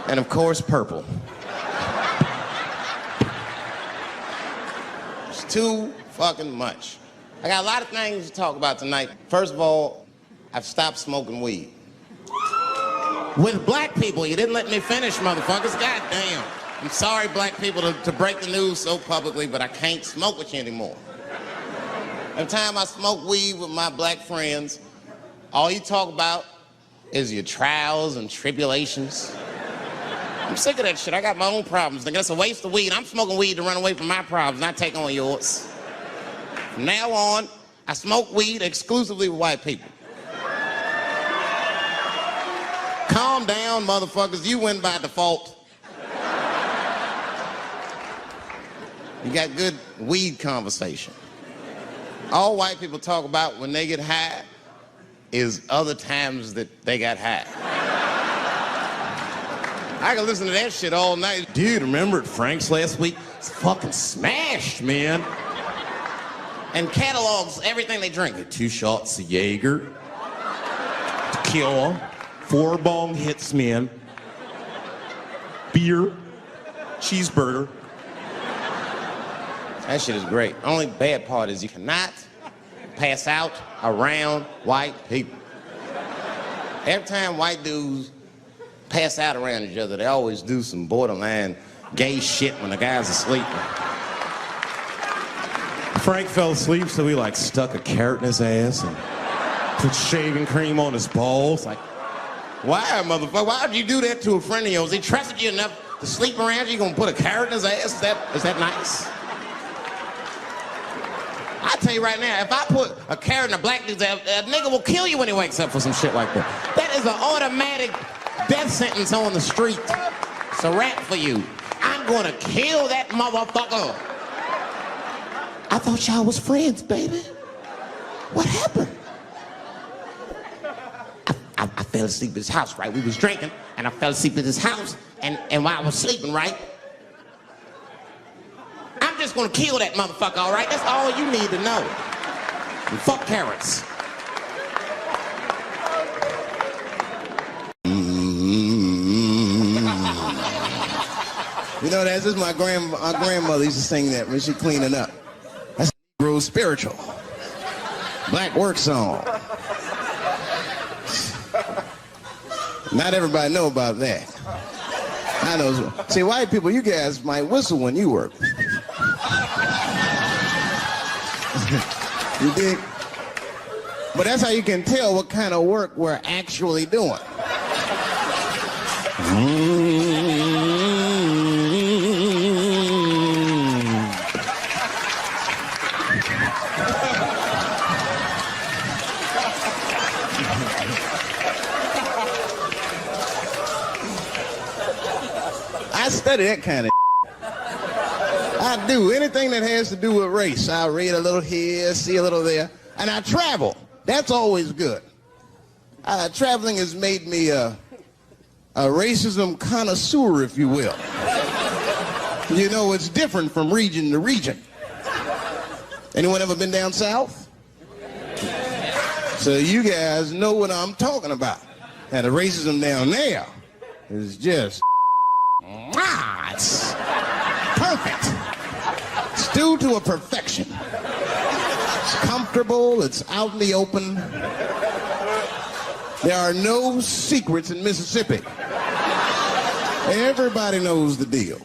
and of course, purple. It's too fucking much. I got a lot of things to talk about tonight. First of all, I've stopped smoking weed. With black people, you didn't let me finish, motherfuckers. God damn. I'm sorry, black people, to break the news so publicly, but I can't smoke with you anymore. Every time I smoke weed with my black friends, all you talk about is your trials and tribulations. I'm sick of that shit. I got my own problems. Nigga, that's a waste of weed. I'm smoking weed to run away from my problems, not take on yours. From now on, I smoke weed exclusively with white people. Calm down, motherfuckers. You win by default. You got good weed conversation. All white people talk about when they get high is other times that they got high. I can listen to that shit all night. Dude, remember at Frank's last week? It's fucking smashed, man. And catalogs everything they drink. 2 shots of Jaeger, tequila, 4 bong hits, man, beer, cheeseburger. That shit is great. Only bad part is you cannot pass out around white people. Every time white dudes pass out around each other, they always do some borderline gay shit when the guy's asleep. Frank fell asleep, so he like stuck a carrot in his ass and put shaving cream on his balls. Like, why, motherfucker? Why would you do that to a friend of yours? He trusted you enough to sleep around you. You gonna put a carrot in his ass? Is that nice? I tell you right now, if I put a carrot in a black dude's ass, a nigga will kill you when he wakes up for some shit like that. That is an automatic death sentence on the street. It's a rap for you. I'm gonna kill that motherfucker. I thought y'all was friends, baby. What happened? I fell asleep at his house, right? We was drinking, and I fell asleep at his house, and while I was sleeping, right? I'm just gonna kill that motherfucker, all right? That's all you need to know. And fuck carrots. You know, that's just my grandmother used to sing that when she cleaning up. That's real spiritual. Black work song. Not everybody know about that. I know. See, white people, you guys might whistle when you work. You dig? But that's how you can tell what kind of work we're actually doing. I study that kind of I do. Anything that has to do with race. I read a little here, see a little there. And I travel. That's always good. Traveling has made me a racism connoisseur, if you will. You know, it's different from region to region. Anyone ever been down south? So you guys know what I'm talking about. And the racism down there is just... it's perfect. It's due to a perfection. It's comfortable, it's out in the open. There are no secrets in Mississippi. Everybody knows the deal.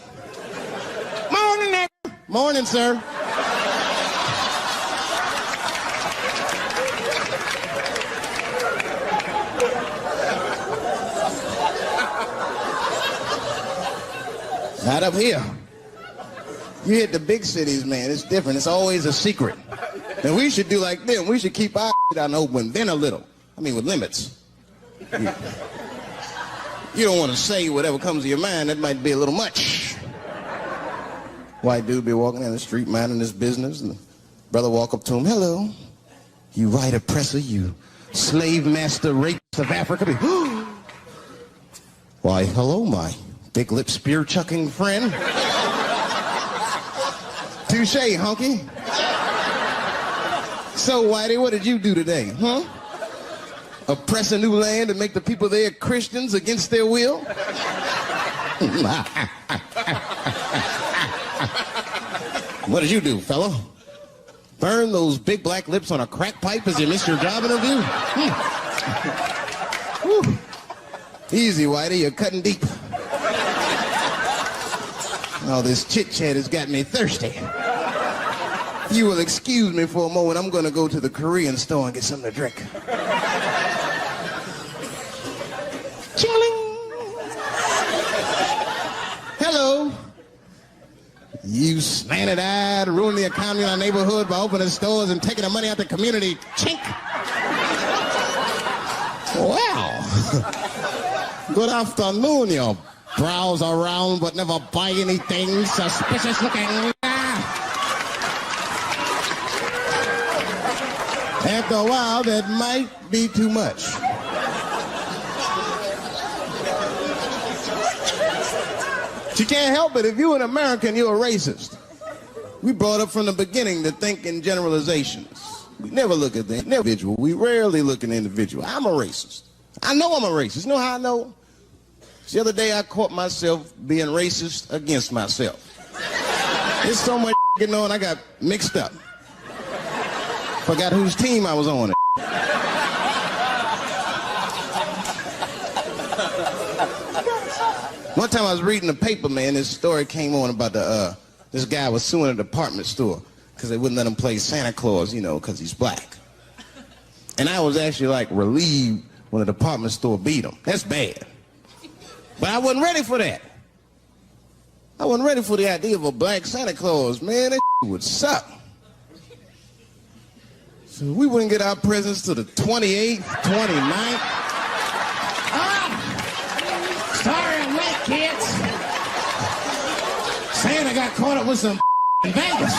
Morning, nigga. Morning, sir. Not up here. You hit the big cities, man, it's different. It's always a secret. And we should do like them. We should keep our shit out in the open, then a little. I mean, with limits. You don't want to say whatever comes to your mind. That might be a little much. White dude be walking down the street minding his business, and the brother walk up to him, hello, you white oppressor, you slave master rapist of Africa. Why, hello, my big lip spear chucking friend. Touche, hunky. So, Whitey, what did you do today, huh? Oppress a new land and make the people there Christians against their will? What did you do, fella? Burn those big black lips on a crack pipe as you missed your job interview? Easy, Whitey, you're cutting deep. All this chit-chat has got me thirsty. You will excuse me for a moment. I'm going to go to the Korean store and get something to drink. Chilling. Hello. You slanted-eyed, ruining the economy in our neighborhood by opening stores and taking the money out the community. Chink. Well, good afternoon, you browse around but never buy anything suspicious looking. After a while, that might be too much. You can't help it. If you're an American, you're a racist. We brought up from the beginning to think in generalizations. We never look at the individual. We rarely look at the individual. I'm a racist. I know I'm a racist. You know how I know? The other day I caught myself being racist against myself. There's so much going on, I got mixed up. Forgot whose team I was on. One time I was reading the paper, man, this story came on about this guy was suing a department store because they wouldn't let him play Santa Claus, you know, because he's black. And I was actually like relieved when the department store beat him. That's bad. But I wasn't ready for that. I wasn't ready for the idea of a black Santa Claus, man. That would suck. So we wouldn't get our presents till the 28th, 29th. Sorry I'm late, kids. Santa got caught up with some in Vegas.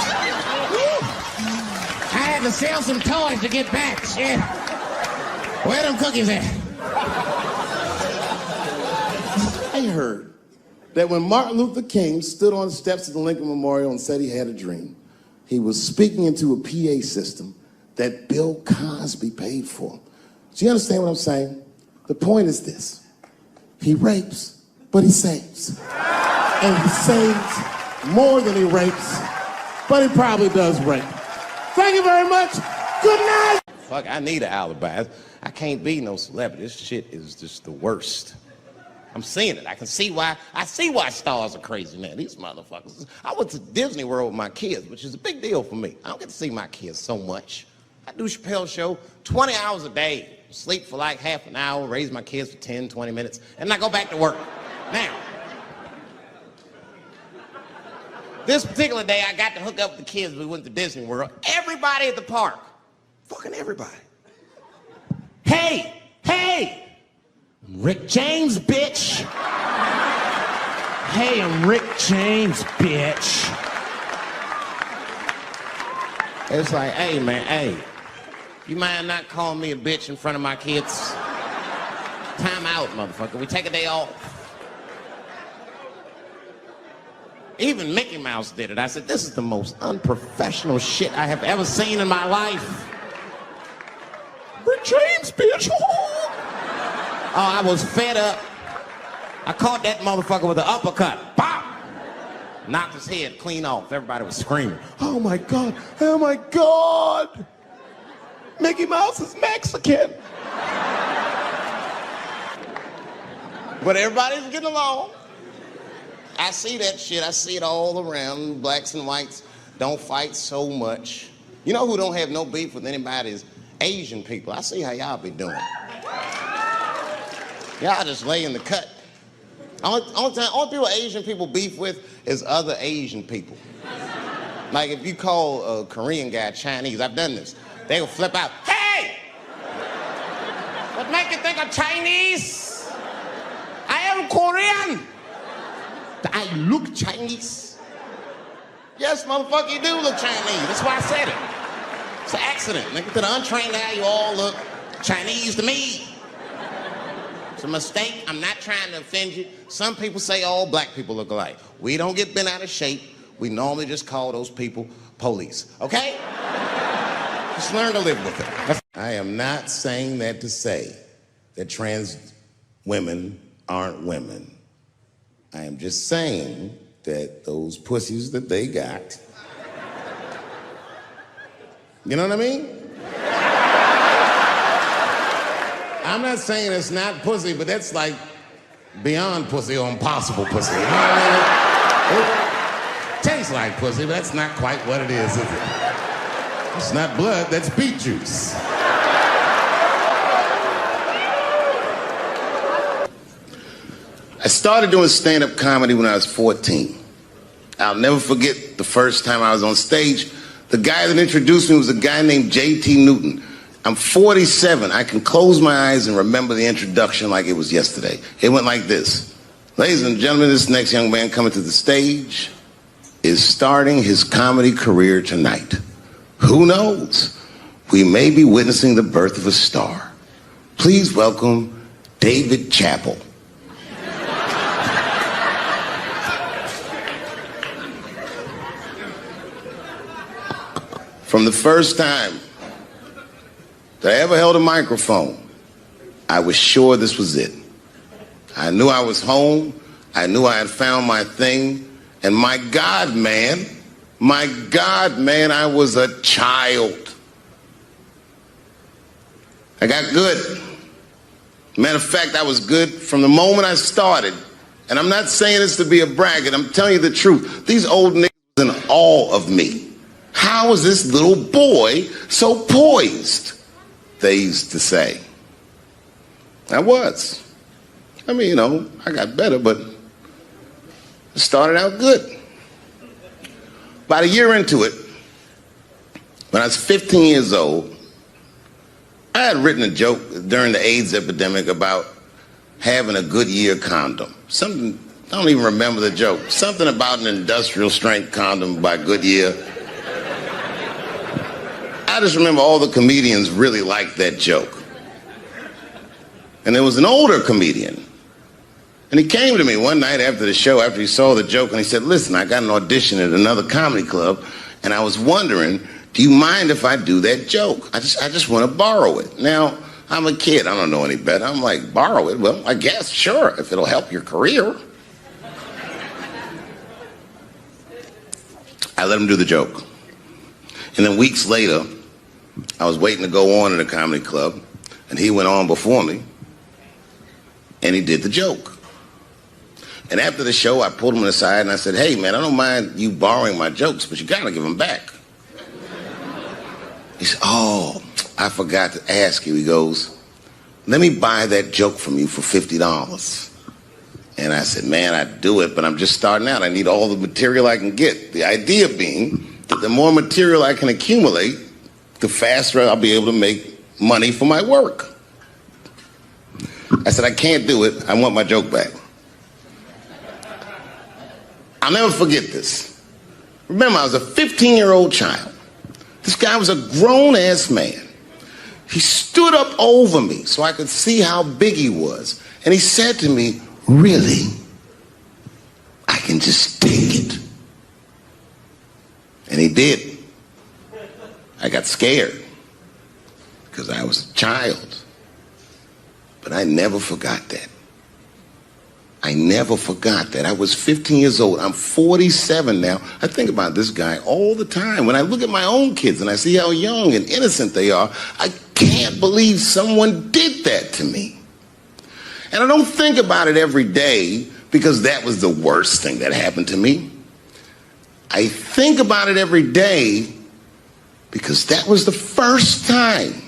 I had to sell some toys to get back, shit. Where them cookies at? I heard that when Martin Luther King stood on the steps of the Lincoln Memorial and said he had a dream, he was speaking into a PA system that Bill Cosby paid for. Do you understand what I'm saying? The point is this. He rapes, but he saves. And he saves more than he rapes, but he probably does rape. Thank you very much. Good night. Fuck, I need an alibi. I can't be no celebrity. This shit is just the worst. I'm seeing it. I see why stars are crazy, man. These motherfuckers. I went to Disney World with my kids, which is a big deal for me. I don't get to see my kids so much. I do Chappelle show 20 hours a day, sleep for like half an hour, raise my kids for 10, 20 minutes, and I go back to work. Now, this particular day, I got to hook up with the kids. We went to Disney World. Everybody at the park, fucking everybody. Hey, Rick James, bitch. Hey, I'm Rick James, bitch. It's like, hey, man, hey. You mind not calling me a bitch in front of my kids? Time out, motherfucker. We take a day off. Even Mickey Mouse did it. I said, this is the most unprofessional shit I have ever seen in my life. Rick James, bitch. Oh, I was fed up. I caught that motherfucker with an uppercut. Bop! Knocked his head clean off. Everybody was screaming. Oh my God, oh my God! Mickey Mouse is Mexican. But everybody's getting along. I see that shit. I see it all around. Blacks and whites don't fight so much. You know who don't have no beef with anybody is Asian people. I see how y'all be doing. Y'all just lay in the cut. Only people Asian people beef with is other Asian people. Like if you call a Korean guy Chinese, I've done this. They will flip out, hey! What make you think I'm Chinese? I am Korean. I look Chinese. Yes, motherfucker, you do look Chinese. That's why I said it. It's an accident. Nigga, to the untrained eye, you all look Chinese to me. It's a mistake. I'm not trying to offend you. Some people say all black people look alike. We don't get bent out of shape. We normally just call those people police, okay? Just learn to live with it. I am not saying that to say that trans women aren't women. I am just saying that those pussies that they got, you know what I mean? I'm not saying it's not pussy, but that's like beyond pussy or impossible pussy. You know what I mean? It tastes like pussy, but that's not quite what it is it? It's not blood, that's beet juice. I started doing stand-up comedy when I was 14. I'll never forget the first time I was on stage. The guy that introduced me was a guy named J.T. Newton. I'm 47. I can close my eyes and remember the introduction like it was yesterday. It went like this. Ladies and gentlemen, this next young man coming to the stage is starting his comedy career tonight. Who knows? We may be witnessing the birth of a star. Please welcome David Chappelle. From the first time that I ever held a microphone, I was sure this was it. I knew I was home. I knew I had found my thing. And my God, man, I was a child. I got good. Matter of fact, I was good from the moment I started. And I'm not saying this to be a braggart. I'm telling you the truth. These old niggas in awe of me. How is this little boy so poised? They used to say. I was. I mean, you know, I got better, but it started out good. About a year into it, when I was 15 years old, I had written a joke during the AIDS epidemic about having a Goodyear condom. Something, I don't even remember the joke. Something about an industrial strength condom by Goodyear. I just remember all the comedians really liked that joke. And there was an older comedian. And he came to me one night after the show, after he saw the joke, and he said, listen, I got an audition at another comedy club, and I was wondering, do you mind if I do that joke? I just want to borrow it. Now, I'm a kid. I don't know any better. I'm like, borrow it? Well, I guess, sure, if it'll help your career. I let him do the joke. And then weeks later, I was waiting to go on in a comedy club, and he went on before me, and he did the joke. And after the show, I pulled him aside and I said, hey, man, I don't mind you borrowing my jokes, but you gotta give them back. He said, oh, I forgot to ask you. He goes, let me buy that joke from you for $50. And I said, man, I'd do it, but I'm just starting out. I need all the material I can get. The idea being that the more material I can accumulate, the faster I'll be able to make money for my work. I said, I can't do it. I want my joke back. I'll never forget this. Remember, I was a 15-year-old child. This guy was a grown-ass man. He stood up over me so I could see how big he was. And he said to me, really? I can just take it. And he did. I got scared because I was a child. But I never forgot that. I never forgot that. I was 15 years old. I'm 47 now. I think about this guy all the time. When I look at my own kids and I see how young and innocent they are, I can't believe someone did that to me. And I don't think about it every day because that was the worst thing that happened to me. I think about it every day because that was the first time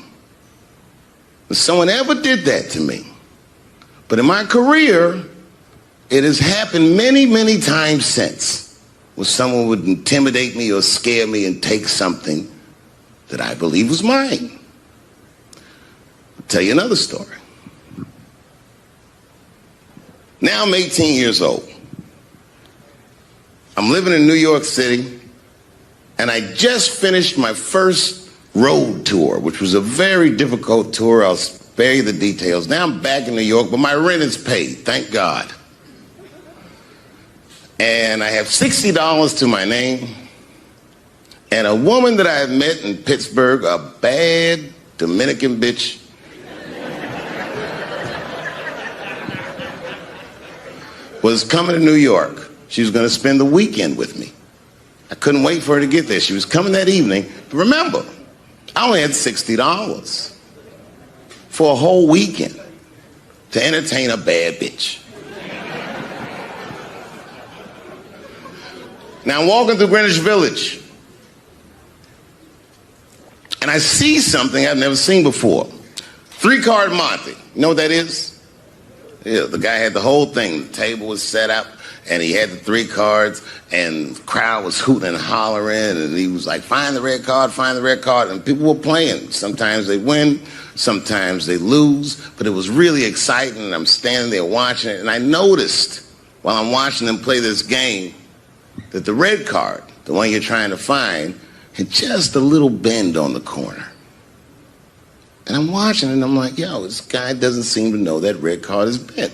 that someone ever did that to me. But in my career, it has happened many, many times since. was someone would intimidate me or scare me and take something that I believe was mine. I'll tell you another story. Now I'm 18 years old. I'm living in New York City, and I just finished my first road tour, which was a very difficult tour. I'll spare you the details. Now I'm back in New York, but my rent is paid, thank God. And I have $60 to my name, and a woman that I had met in Pittsburgh, a bad Dominican bitch, was coming to New York. She was going to spend the weekend with me. I couldn't wait for her to get there. She was coming that evening. But remember, I only had $60 for a whole weekend to entertain a bad bitch. Now I'm walking through Greenwich Village, and I see something I've never seen before. 3-card Monte. You know what that is? Yeah, the guy had the whole thing. The table was set up, and he had the 3 cards, and the crowd was hooting and hollering, and he was like, find the red card, find the red card, and people were playing. Sometimes they win, sometimes they lose, but it was really exciting, and I'm standing there watching it, and I noticed while I'm watching them play this game that the red card, the one you're trying to find, had just a little bend on the corner. And I'm watching it, and I'm like, yo, this guy doesn't seem to know that red card is bent.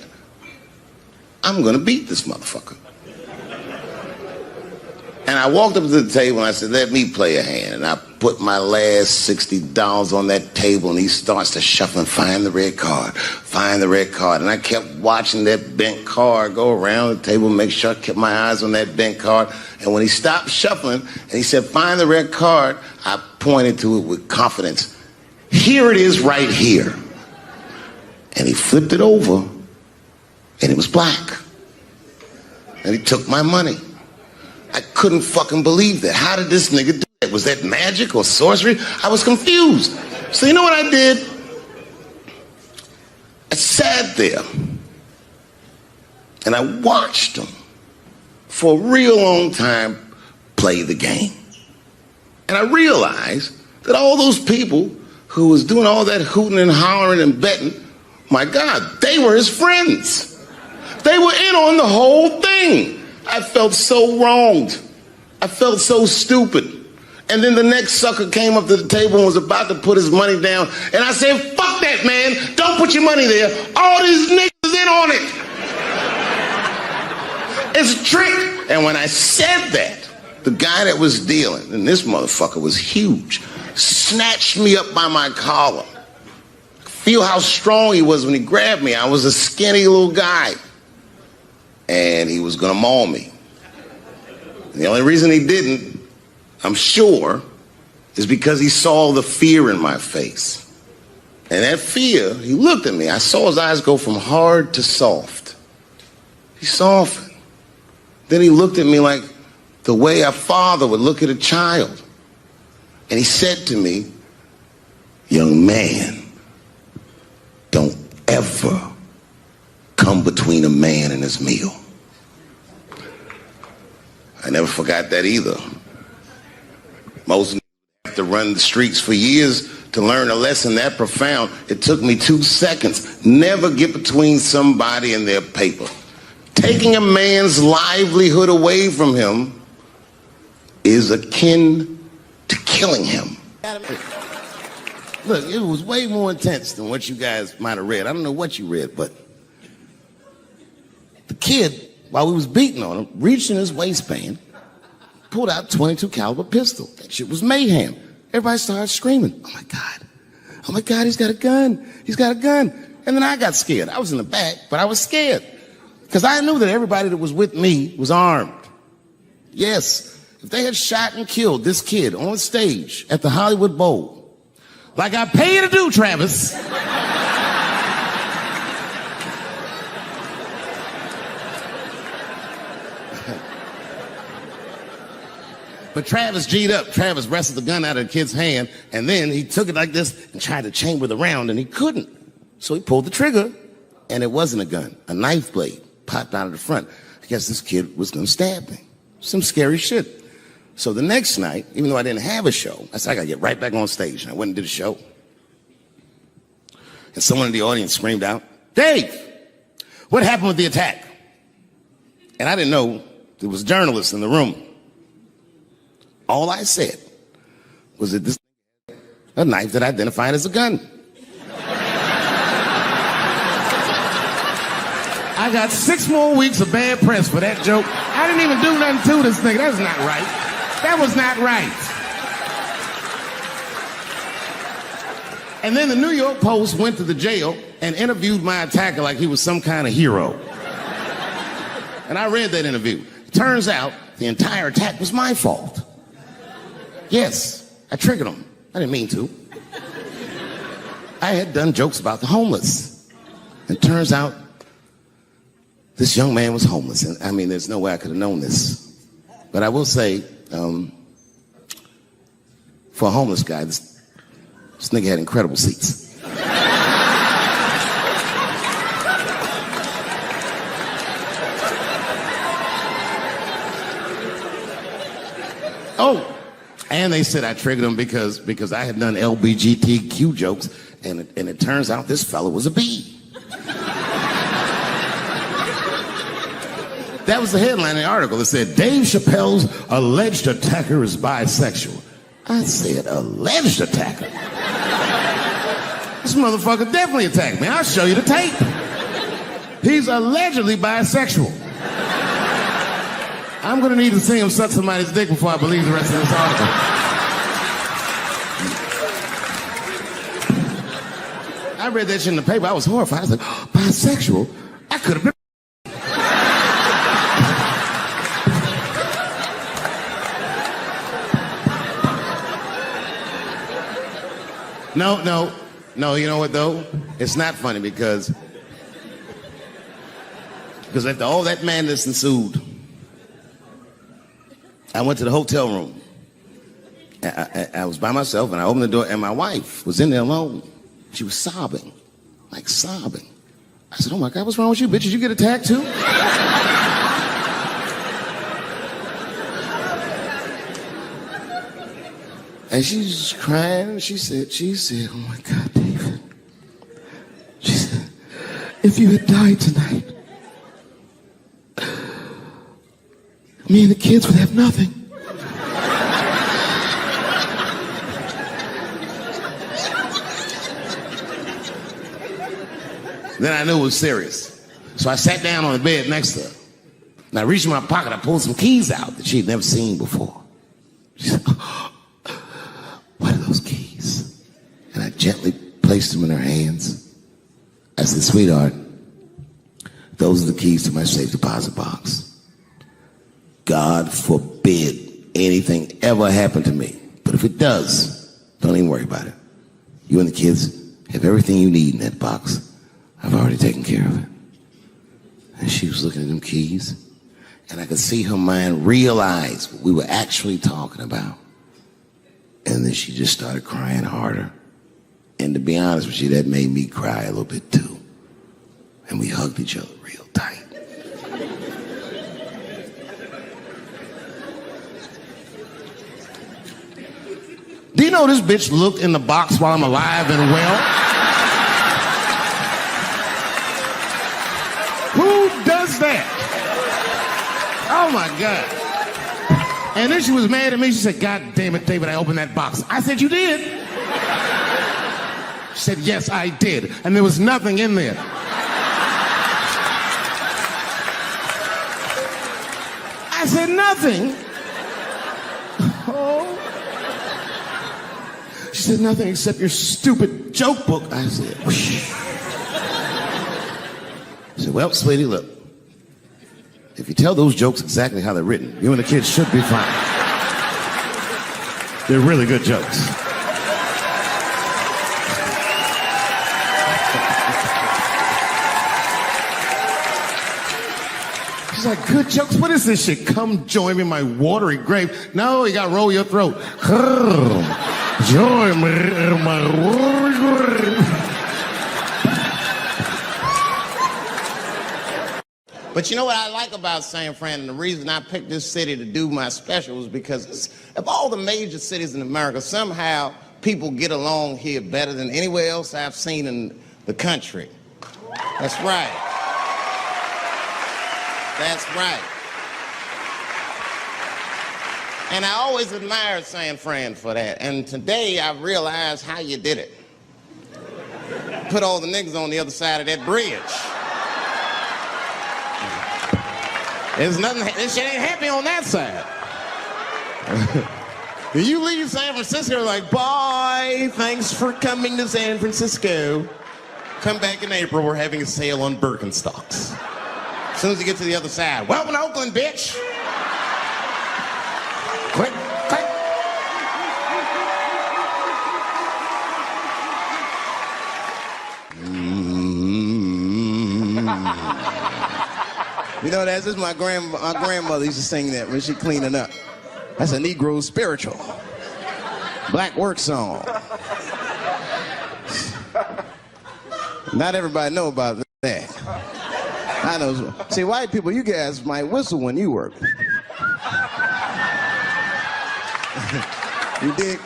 I'm gonna beat this motherfucker. And I walked up to the table and I said, let me play a hand. And I put my last $60 on that table, and he starts to shuffle and find the red card, find the red card. And I kept watching that bent card go around the table, make sure I kept my eyes on that bent card. And when he stopped shuffling and he said, find the red card, I pointed to it with confidence. Here it is right here. And he flipped it over, and it was black. And he took my money. I couldn't fucking believe that. How did this nigga do that? Was that magic or sorcery? I was confused. So you know what I did? I sat there and I watched him for a real long time play the game. And I realized that all those people who was doing all that hooting and hollering and betting, my God, they were his friends. They were in on the whole thing. I felt so wronged. I felt so stupid. And then the next sucker came up to the table and was about to put his money down. And I said, fuck that, man. Don't put your money there. All these niggas in on it. It's a trick. And when I said that, the guy that was dealing, and this motherfucker was huge, snatched me up by my collar. Feel how strong he was when he grabbed me. I was a skinny little guy. And he was gonna maul me. And the only reason he didn't, I'm sure, is because he saw the fear in my face. And that fear, he looked at me. I saw his eyes go from hard to soft. He softened. Then he looked at me like the way a father would look at a child. And he said to me, young man, don't ever come between a man and his meal. I never forgot that either. Most have to run the streets for years to learn a lesson that profound. It took me 2 seconds. Never get between somebody and their paper. Taking a man's livelihood away from him is akin to killing him. Look, it was way more intense than what you guys might have read. I don't know what you read, but the kid, while we was beating on him, reached in his waistband, pulled out a .22 caliber pistol. That shit was mayhem. Everybody started screaming, oh my God. Oh my God, he's got a gun. He's got a gun. And then I got scared. I was in the back, but I was scared. Because I knew that everybody that was with me was armed. Yes, if they had shot and killed this kid on stage at the Hollywood Bowl, like I pay you to do, Travis, but Travis G'd up. Travis wrestled the gun out of the kid's hand, and then he took it like this and tried to chamber the round, and he couldn't. So he pulled the trigger, and it wasn't a gun. A knife blade popped out of the front. I guess this kid was going to stab me. Some scary shit. So the next night, even though I didn't have a show, I said, I gotta get right back on stage. And I went and did a show. And someone in the audience screamed out, Dave, what happened with the attack? And I didn't know there was journalists in the room. All I said was that this a knife that identified as a gun. I got 6 more weeks of bad press for that joke. I didn't even do nothing to this thing. That's not right. That was not right. And then the New York Post went to the jail and interviewed my attacker like he was some kind of hero. And I read that interview. Turns out the entire attack was my fault. Yes, I triggered him. I didn't mean to. I had done jokes about the homeless. And turns out this young man was homeless. And I mean, there's no way I could have known this. But I will say, for a homeless guy, this nigga had incredible seats. Oh, and they said I triggered him because I had done LBGTQ jokes, and it turns out this fellow was a bee. That was the headline in the article. It said, Dave Chappelle's alleged attacker is bisexual. I said, alleged attacker? This motherfucker definitely attacked me. I'll show you the tape. He's allegedly bisexual. I'm gonna need to see him suck somebody's dick before I believe the rest of this article. I read that shit in the paper. I was horrified. I was like, oh, bisexual? I could have been. No, you know what though? It's not funny because after all that madness ensued, I went to the hotel room. I was by myself and I opened the door and my wife was in there alone. She was sobbing, like sobbing. I said, oh my God, what's wrong with you, bitch? Did you get attacked too? And she's crying. She said, oh my God, David. She said, if you had died tonight, me and the kids would have nothing. Then I knew it was serious. So I sat down on the bed next to her. And I reached in my pocket, I pulled some keys out that she had never seen before. She said, what are those keys? And I gently placed them in her hands. I said, sweetheart, those are the keys to my safe deposit box. God forbid anything ever happen to me. But if it does, don't even worry about it. You and the kids have everything you need in that box. I've already taken care of it. And she was looking at them keys, and I could see her mind realize what we were actually talking about. And then she just started crying harder. And to be honest with you, that made me cry a little bit too. And we hugged each other real tight. Do you know this bitch looked in the box while I'm alive and well? Who does that? Oh my God. And then she was mad at me. She said, God damn it, David, I opened that box. I said, you did? She said, yes, I did. And there was nothing in there. I said, nothing? Oh. She said, nothing except your stupid joke book. I said, whoosh. I said, well, sweetie, look. If you tell those jokes exactly how they're written, you and the kids should be fine. They're really good jokes. She's like, good jokes? What is this shit? Come join me in my watery grave. No, you gotta roll your throat. Join me in my watery grave. But you know what I like about San Fran, and the reason I picked this city to do my special was because of all the major cities in America, somehow people get along here better than anywhere else I've seen in the country. That's right. That's right. And I always admired San Fran for that. And today I realized how you did it. Put all the niggas on the other side of that bridge. There's nothing, this shit ain't happy on that side. You leave San Francisco like, bye, thanks for coming to San Francisco. Come back in April, we're having a sale on Birkenstocks. As soon as you get to the other side, welcome to Oakland, bitch. Quick, quick. You know, that's just my grandmother used to sing that when she cleaning up. That's a Negro spiritual. Black work song. Not everybody know about that. I know. See, white people, you guys might whistle when you work. You dig?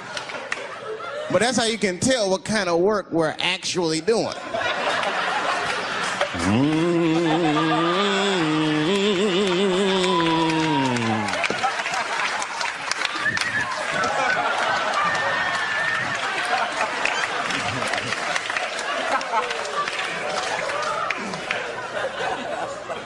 But that's how you can tell what kind of work we're actually doing.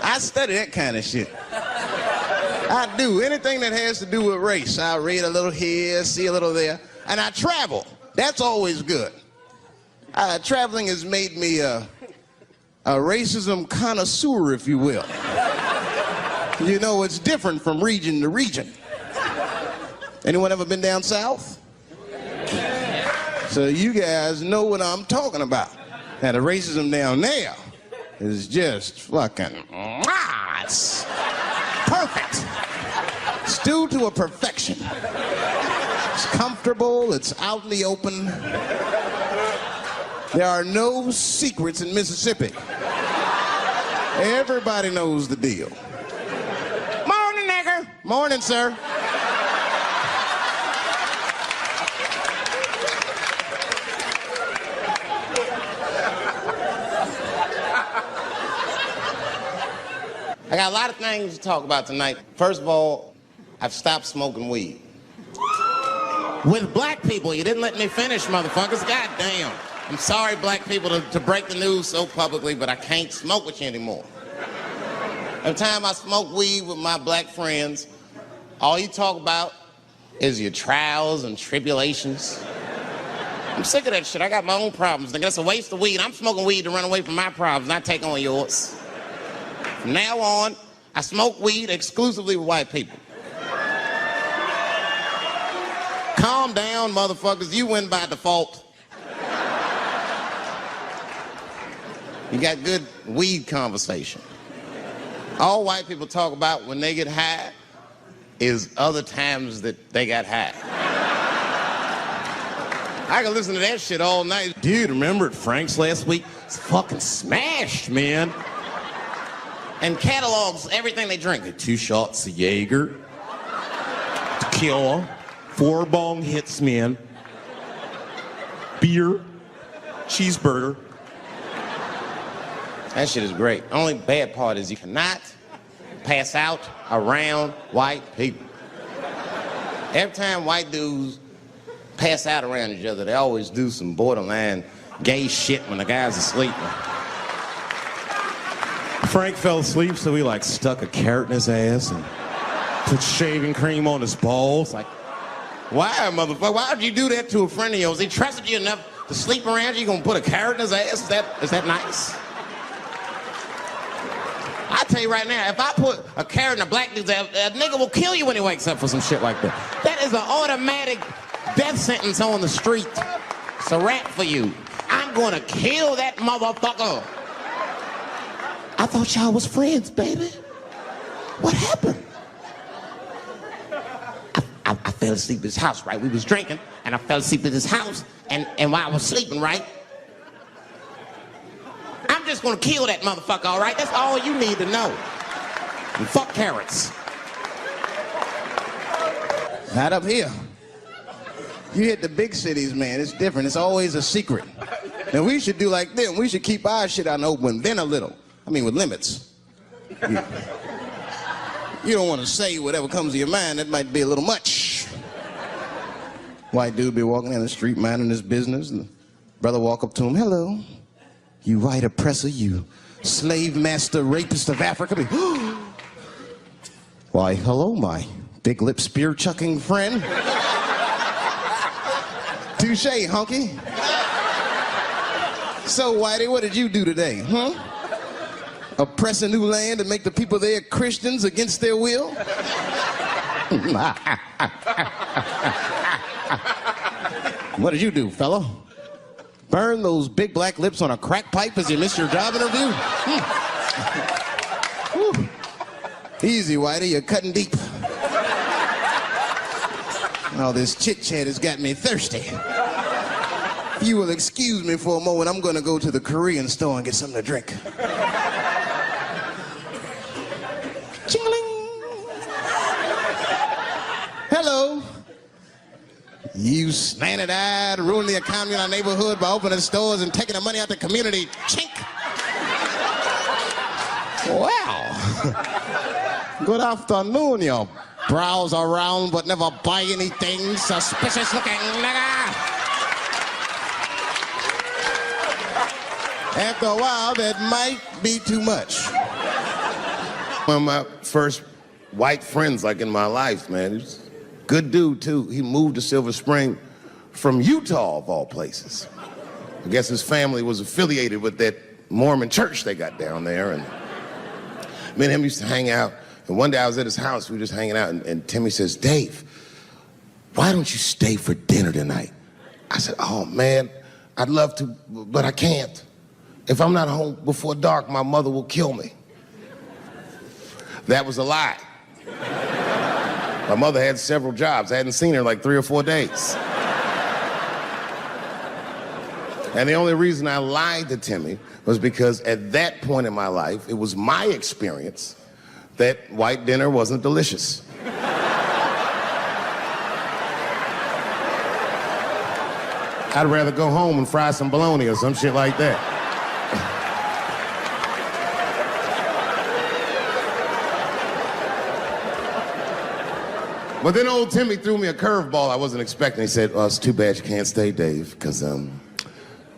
I study that kind of shit. I do. Anything that has to do with race. I read a little here, see a little there. And I travel. That's always good. Traveling has made me a racism connoisseur, if you will. You know, it's different from region to region. Anyone ever been down south? So you guys know what I'm talking about. Now, the racism down there is just fucking, it's perfect. It's due to a perfection. It's comfortable, it's out in the open. There are no secrets in Mississippi. Everybody knows the deal. Morning, nigger. Morning, sir. I got a lot of things to talk about tonight. First of all, I've stopped smoking weed. With black people, you didn't let me finish, motherfuckers. God damn. I'm sorry, black people, to break the news so publicly, but I can't smoke with you anymore. Every time I smoke weed with my black friends, all you talk about is your trials and tribulations. I'm sick of that shit. I got my own problems. Nigga, that's a waste of weed. I'm smoking weed to run away from my problems, not take on yours. From now on, I smoke weed exclusively with white people. Calm down, motherfuckers. You win by default. You got good weed conversation. All white people talk about when they get high is other times that they got high. I can listen to that shit all night. Dude, remember at Frank's last week? It's fucking smashed, man. And catalogs everything they drink. 2 shots of Jaeger, tequila, 4 bong hits, man, beer, cheeseburger. That shit is great. Only bad part is you cannot pass out around white people. Every time white dudes pass out around each other, they always do some borderline gay shit when the guy's asleep. Frank fell asleep, so we like stuck a carrot in his ass and put shaving cream on his balls. Like, why, motherfucker? Why would you do that to a friend of yours? He trusted you enough to sleep around you. You gonna put a carrot in his ass? Is that nice? I tell you right now, if I put a carrot in a black dude's ass, a nigga will kill you when he wakes up for some shit like that. That is an automatic death sentence on the street. It's a rap for you. I'm gonna kill that motherfucker. I thought y'all was friends, baby. What happened? I fell asleep at his house, right? We was drinking, and I fell asleep at his house, and while I was sleeping, right? I'm just gonna kill that motherfucker, all right? That's all you need to know. And fuck carrots. Not up here. You hit the big cities, man, it's different. It's always a secret. And we should do like them. We should keep our shit out in the open, then a little. I mean, with limits. You don't want to say whatever comes to your mind. That might be a little much. White dude be walking down the street minding his business, and the brother walk up to him, hello, you white oppressor, you slave master rapist of Africa. Why, hello, my big lip spear chucking friend. Touche, hunky. So, Whitey, what did you do today, huh? Oppress a new land and make the people there Christians against their will? What did you do, fella? Burn those big black lips on a crack pipe as you missed your job interview? Easy, Whitey, you're cutting deep. All this chit-chat has got me thirsty. If you will excuse me for a moment, I'm gonna go to the Korean store and get something to drink. Ching-a-ling. Hello. You slanted-eyed, ruining the economy in our neighborhood by opening stores and taking the money out the community. Chink. Wow. Good afternoon, you browse around but never buy anything. Suspicious looking nigga. After a while, that might be too much. One of my first white friends, like, in my life, man. He was a good dude, too. He moved to Silver Spring from Utah, of all places. I guess his family was affiliated with that Mormon church they got down there, and me and him used to hang out. And one day I was at his house, we were just hanging out, and Timmy says, Dave, why don't you stay for dinner tonight? I said, oh, man, I'd love to, but I can't. If I'm not home before dark, my mother will kill me. That was a lie. My mother had several jobs. I hadn't seen her in like 3 or 4 days. And the only reason I lied to Timmy was because at that point in my life, it was my experience that white dinner wasn't delicious. I'd rather go home and fry some bologna or some shit like that. But then old Timmy threw me a curveball I wasn't expecting. He said, it's too bad you can't stay, Dave, because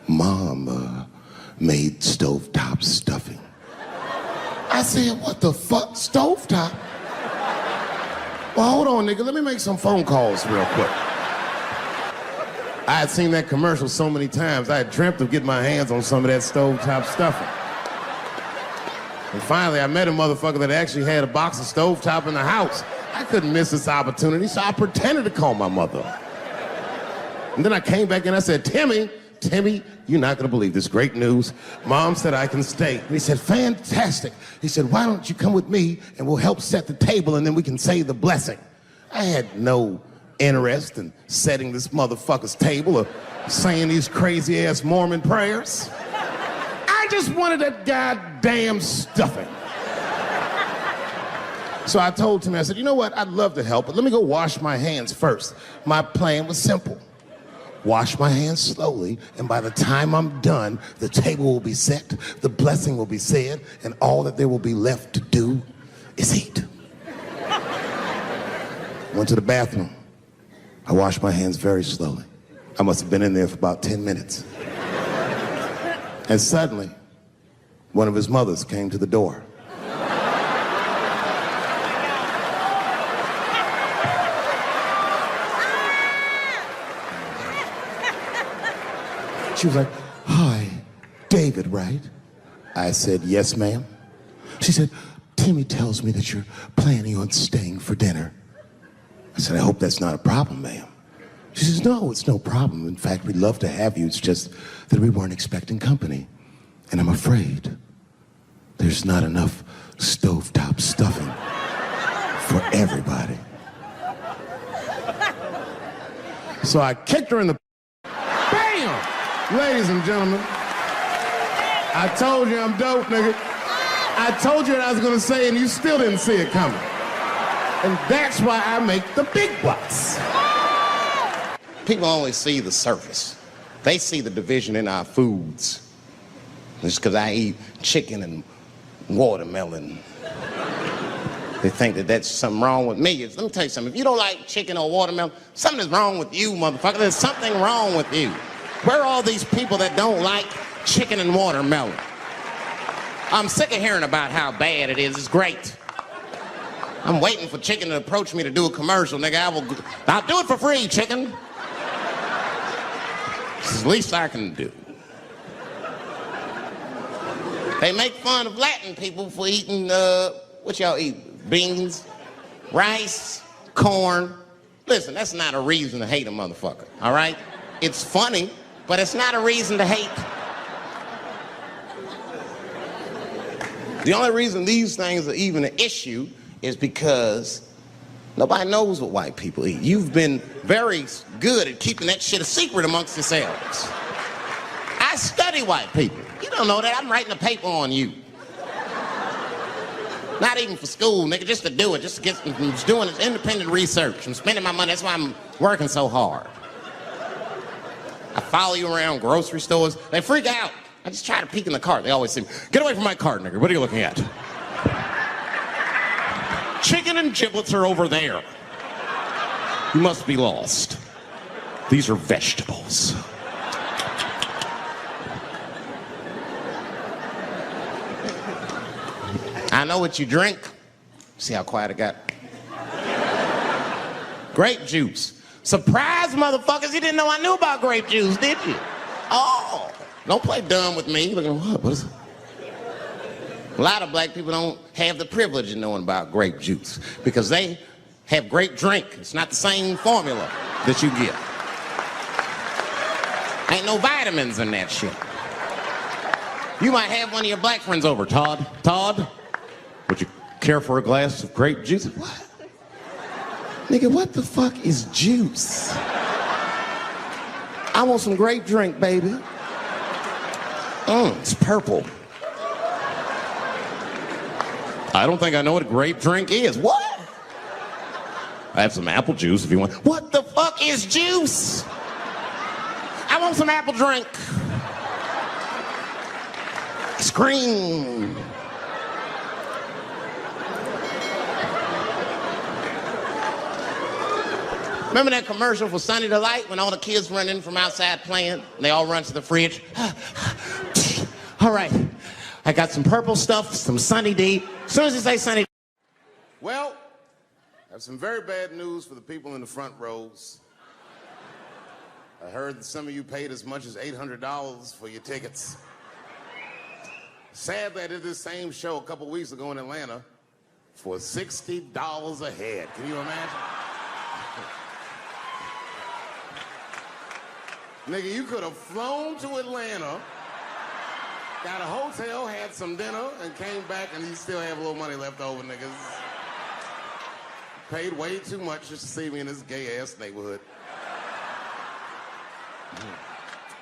Mom made stovetop stuffing. I said, what the fuck, stovetop? Well, hold on, nigga, let me make some phone calls real quick. I had seen that commercial so many times, I had dreamt of getting my hands on some of that stovetop stuffing. And finally, I met a motherfucker that actually had a box of stovetop in the house. I couldn't miss this opportunity, so I pretended to call my mother. And then I came back and I said, Timmy, you're not gonna believe this great news. Mom said I can stay. And he said, fantastic. He said, why don't you come with me and we'll help set the table and then we can say the blessing. I had no interest in setting this motherfucker's table or saying these crazy ass Mormon prayers. I just wanted that goddamn stuffing. So I told Timmy, I said, you know what, I'd love to help, but let me go wash my hands first. My plan was simple. Wash my hands slowly, and by the time I'm done, the table will be set, the blessing will be said, and all that there will be left to do is eat. Went to the bathroom. I washed my hands very slowly. I must have been in there for about 10 minutes. And suddenly, one of his mothers came to the door. She was like, hi, David, right? I said, yes, ma'am. She said, Timmy tells me that you're planning on staying for dinner. I said, I hope that's not a problem, ma'am. She says, no, it's no problem. In fact, we'd love to have you. It's just that we weren't expecting company. And I'm afraid there's not enough stovetop stuffing for everybody. So I kicked her in the Bam! Ladies and gentlemen, I told you I'm dope, nigga. I told you what I was gonna say and you still didn't see it coming. And that's why I make the big bucks. People only see the surface. They see the division in our foods. Just because I eat chicken and watermelon, they think that that's something wrong with me. Let me tell you something. If you don't like chicken or watermelon, something is wrong with you, motherfucker. There's something wrong with you. Where are all these people that don't like chicken and watermelon? I'm sick of hearing about how bad it is. It's great. I'm waiting for chicken to approach me to do a commercial, nigga. I'll do it for free, chicken. It's the least I can do. They make fun of Latin people for eating, what y'all eat? Beans, rice, corn. Listen, that's not a reason to hate a motherfucker, all right? It's funny, but it's not a reason to hate. The only reason these things are even an issue is because nobody knows what white people eat. You've been very good at keeping that shit a secret amongst yourselves. I study white people. You don't know that. I'm writing a paper on you. Not even for school, nigga, just to do it, just to get, I'm just doing this independent research. I'm spending my money, that's why I'm working so hard. I follow you around grocery stores. They freak out. I just try to peek in the cart. They always say, get away from my cart, nigga. What are you looking at? Chicken and giblets are over there. You must be lost. These are vegetables. I know what you drink. See how quiet it got? Grape juice. Surprise, motherfuckers, you didn't know I knew about grape juice, did you? Oh, don't play dumb with me. Look at what is it? A lot of black people don't have the privilege of knowing about grape juice because they have grape drink. It's not the same formula that you get. Ain't no vitamins in that shit. You might have one of your black friends over. Todd, would you care for a glass of grape juice? What? Nigga, what the fuck is juice? I want some grape drink, baby. It's purple. I don't think I know what a grape drink is. What? I have some apple juice if you want. What the fuck is juice? I want some apple drink. Scream. Remember that commercial for Sunny Delight when all the kids run in from outside playing and they all run to the fridge? All right, I got some purple stuff, some Sunny D. As soon as you say Sunny. Well, I have some very bad news for the people in the front rows. I heard that some of you paid as much as $800 for your tickets. Sadly, I did this same show a couple weeks ago in Atlanta for $60 a head. Can you imagine? Nigga, you could have flown to Atlanta, got a hotel, had some dinner, and came back and you still have a little money left over, niggas. Paid way too much just to see me in this gay-ass neighborhood.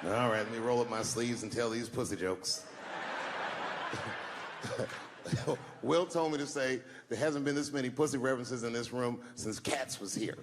All right, let me roll up my sleeves and tell these pussy jokes. Will told me to say there hasn't been this many pussy references in this room since Cats was here.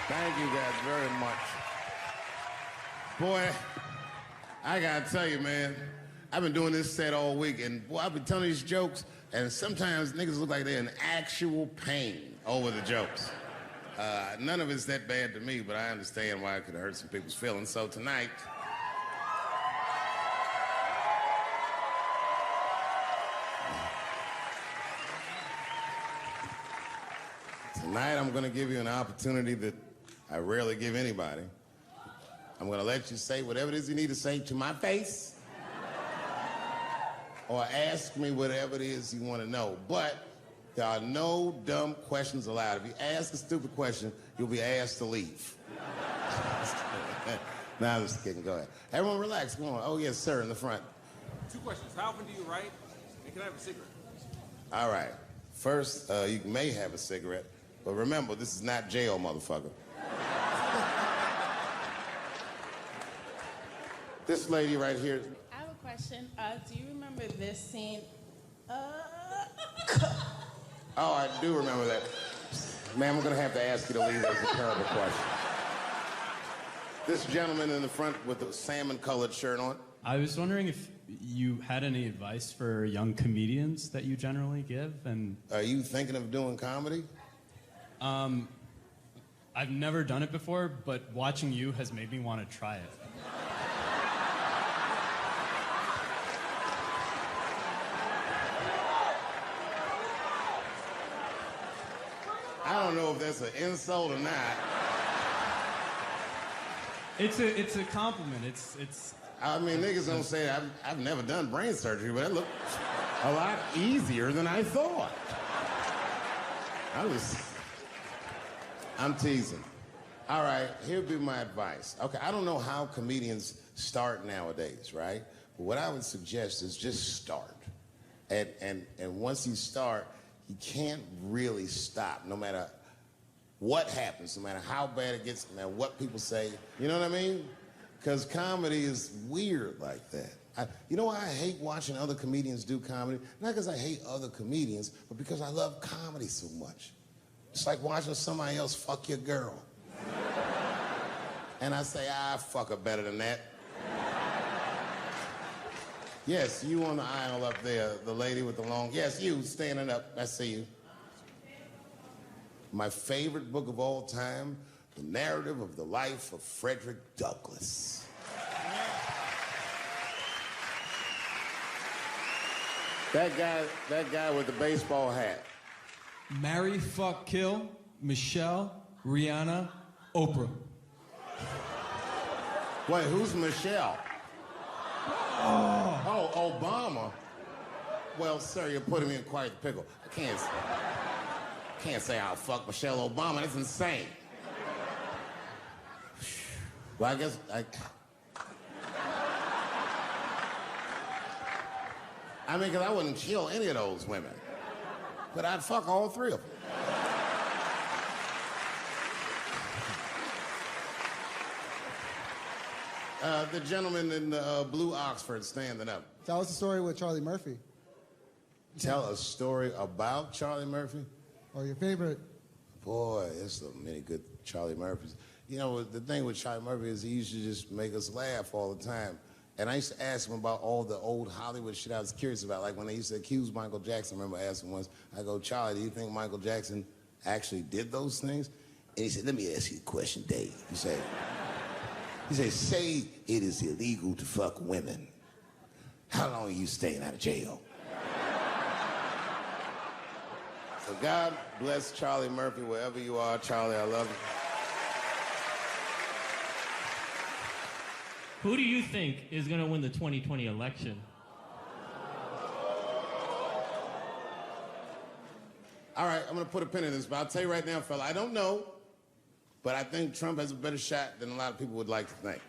Thank you guys very much. Boy, I gotta tell you, man, I've been doing this set all week, and boy, I've been telling these jokes, and sometimes niggas look like they're in actual pain over the jokes. None of it's that bad to me, but I understand why it could hurt some people's feelings. So tonight, Tonight I'm going to give you an opportunity that I rarely give anybody. I'm going to let you say whatever it is you need to say to my face, or ask me whatever it is you want to know. But there are no dumb questions allowed. If you ask a stupid question, you'll be asked to leave. Nah, I'm just kidding. Go ahead. Everyone relax. Come on. Oh, yes, sir, in the front. 2 questions. How often do you write? And can I have a cigarette? All right. First, you may have a cigarette, but remember, this is not jail, motherfucker. This lady right here. I have a question. Do you remember this scene? Oh, I do remember that. Ma'am, I'm going to have to ask you to leave. That's a terrible question. This gentleman in the front with the salmon-colored shirt on. I was wondering if you had any advice for young comedians that you generally give, and Are you thinking of doing comedy? I've never done it before, but watching you has made me want to try it. I don't know if that's an insult or not. It's a compliment. It's. I mean, niggas don't say I've never done brain surgery, but it looked a lot easier than I thought. I'm teasing. All right, here'd be my advice. Okay, I don't know how comedians start nowadays, right? But what I would suggest is just start. And once you start, you can't really stop, no matter what happens, no matter how bad it gets, no matter what people say. You know what I mean? Because comedy is weird like that. You know why I hate watching other comedians do comedy? Not because I hate other comedians, but because I love comedy so much. It's like watching somebody else fuck your girl. And I say, fuck her better than that. Yes, you on the aisle up there, the lady with the long... Yes, you, standing up. I see you. My favorite book of all time, The Narrative of the Life of Frederick Douglass. That guy with the baseball hat. Marry, fuck, kill, Michelle, Rihanna, Oprah. Wait, who's Michelle? Oh, Obama. Well, sir, you're putting me in quite the pickle. I can't say I'll fuck Michelle Obama. That's insane. Well, I guess I mean, because I wouldn't kill any of those women. But I'd fuck all three of them. The gentleman in the blue Oxford standing up. Tell us a story with Charlie Murphy. Tell a story about Charlie Murphy? Or your favorite. Boy, there's so many good Charlie Murphys. You know, the thing with Charlie Murphy is he used to just make us laugh all the time. And I used to ask him about all the old Hollywood shit I was curious about. Like when they used to accuse Michael Jackson, I remember asking once, I go, Charlie, do you think Michael Jackson actually did those things? And he said, let me ask you a question, Dave. He said, say it is illegal to fuck women. How long are you staying out of jail? So God bless Charlie Murphy, wherever you are. Charlie, I love you. Who do you think is going to win the 2020 election? All right, I'm going to put a pin in this, but I'll tell you right now, fella, I don't know, but I think Trump has a better shot than a lot of people would like to think.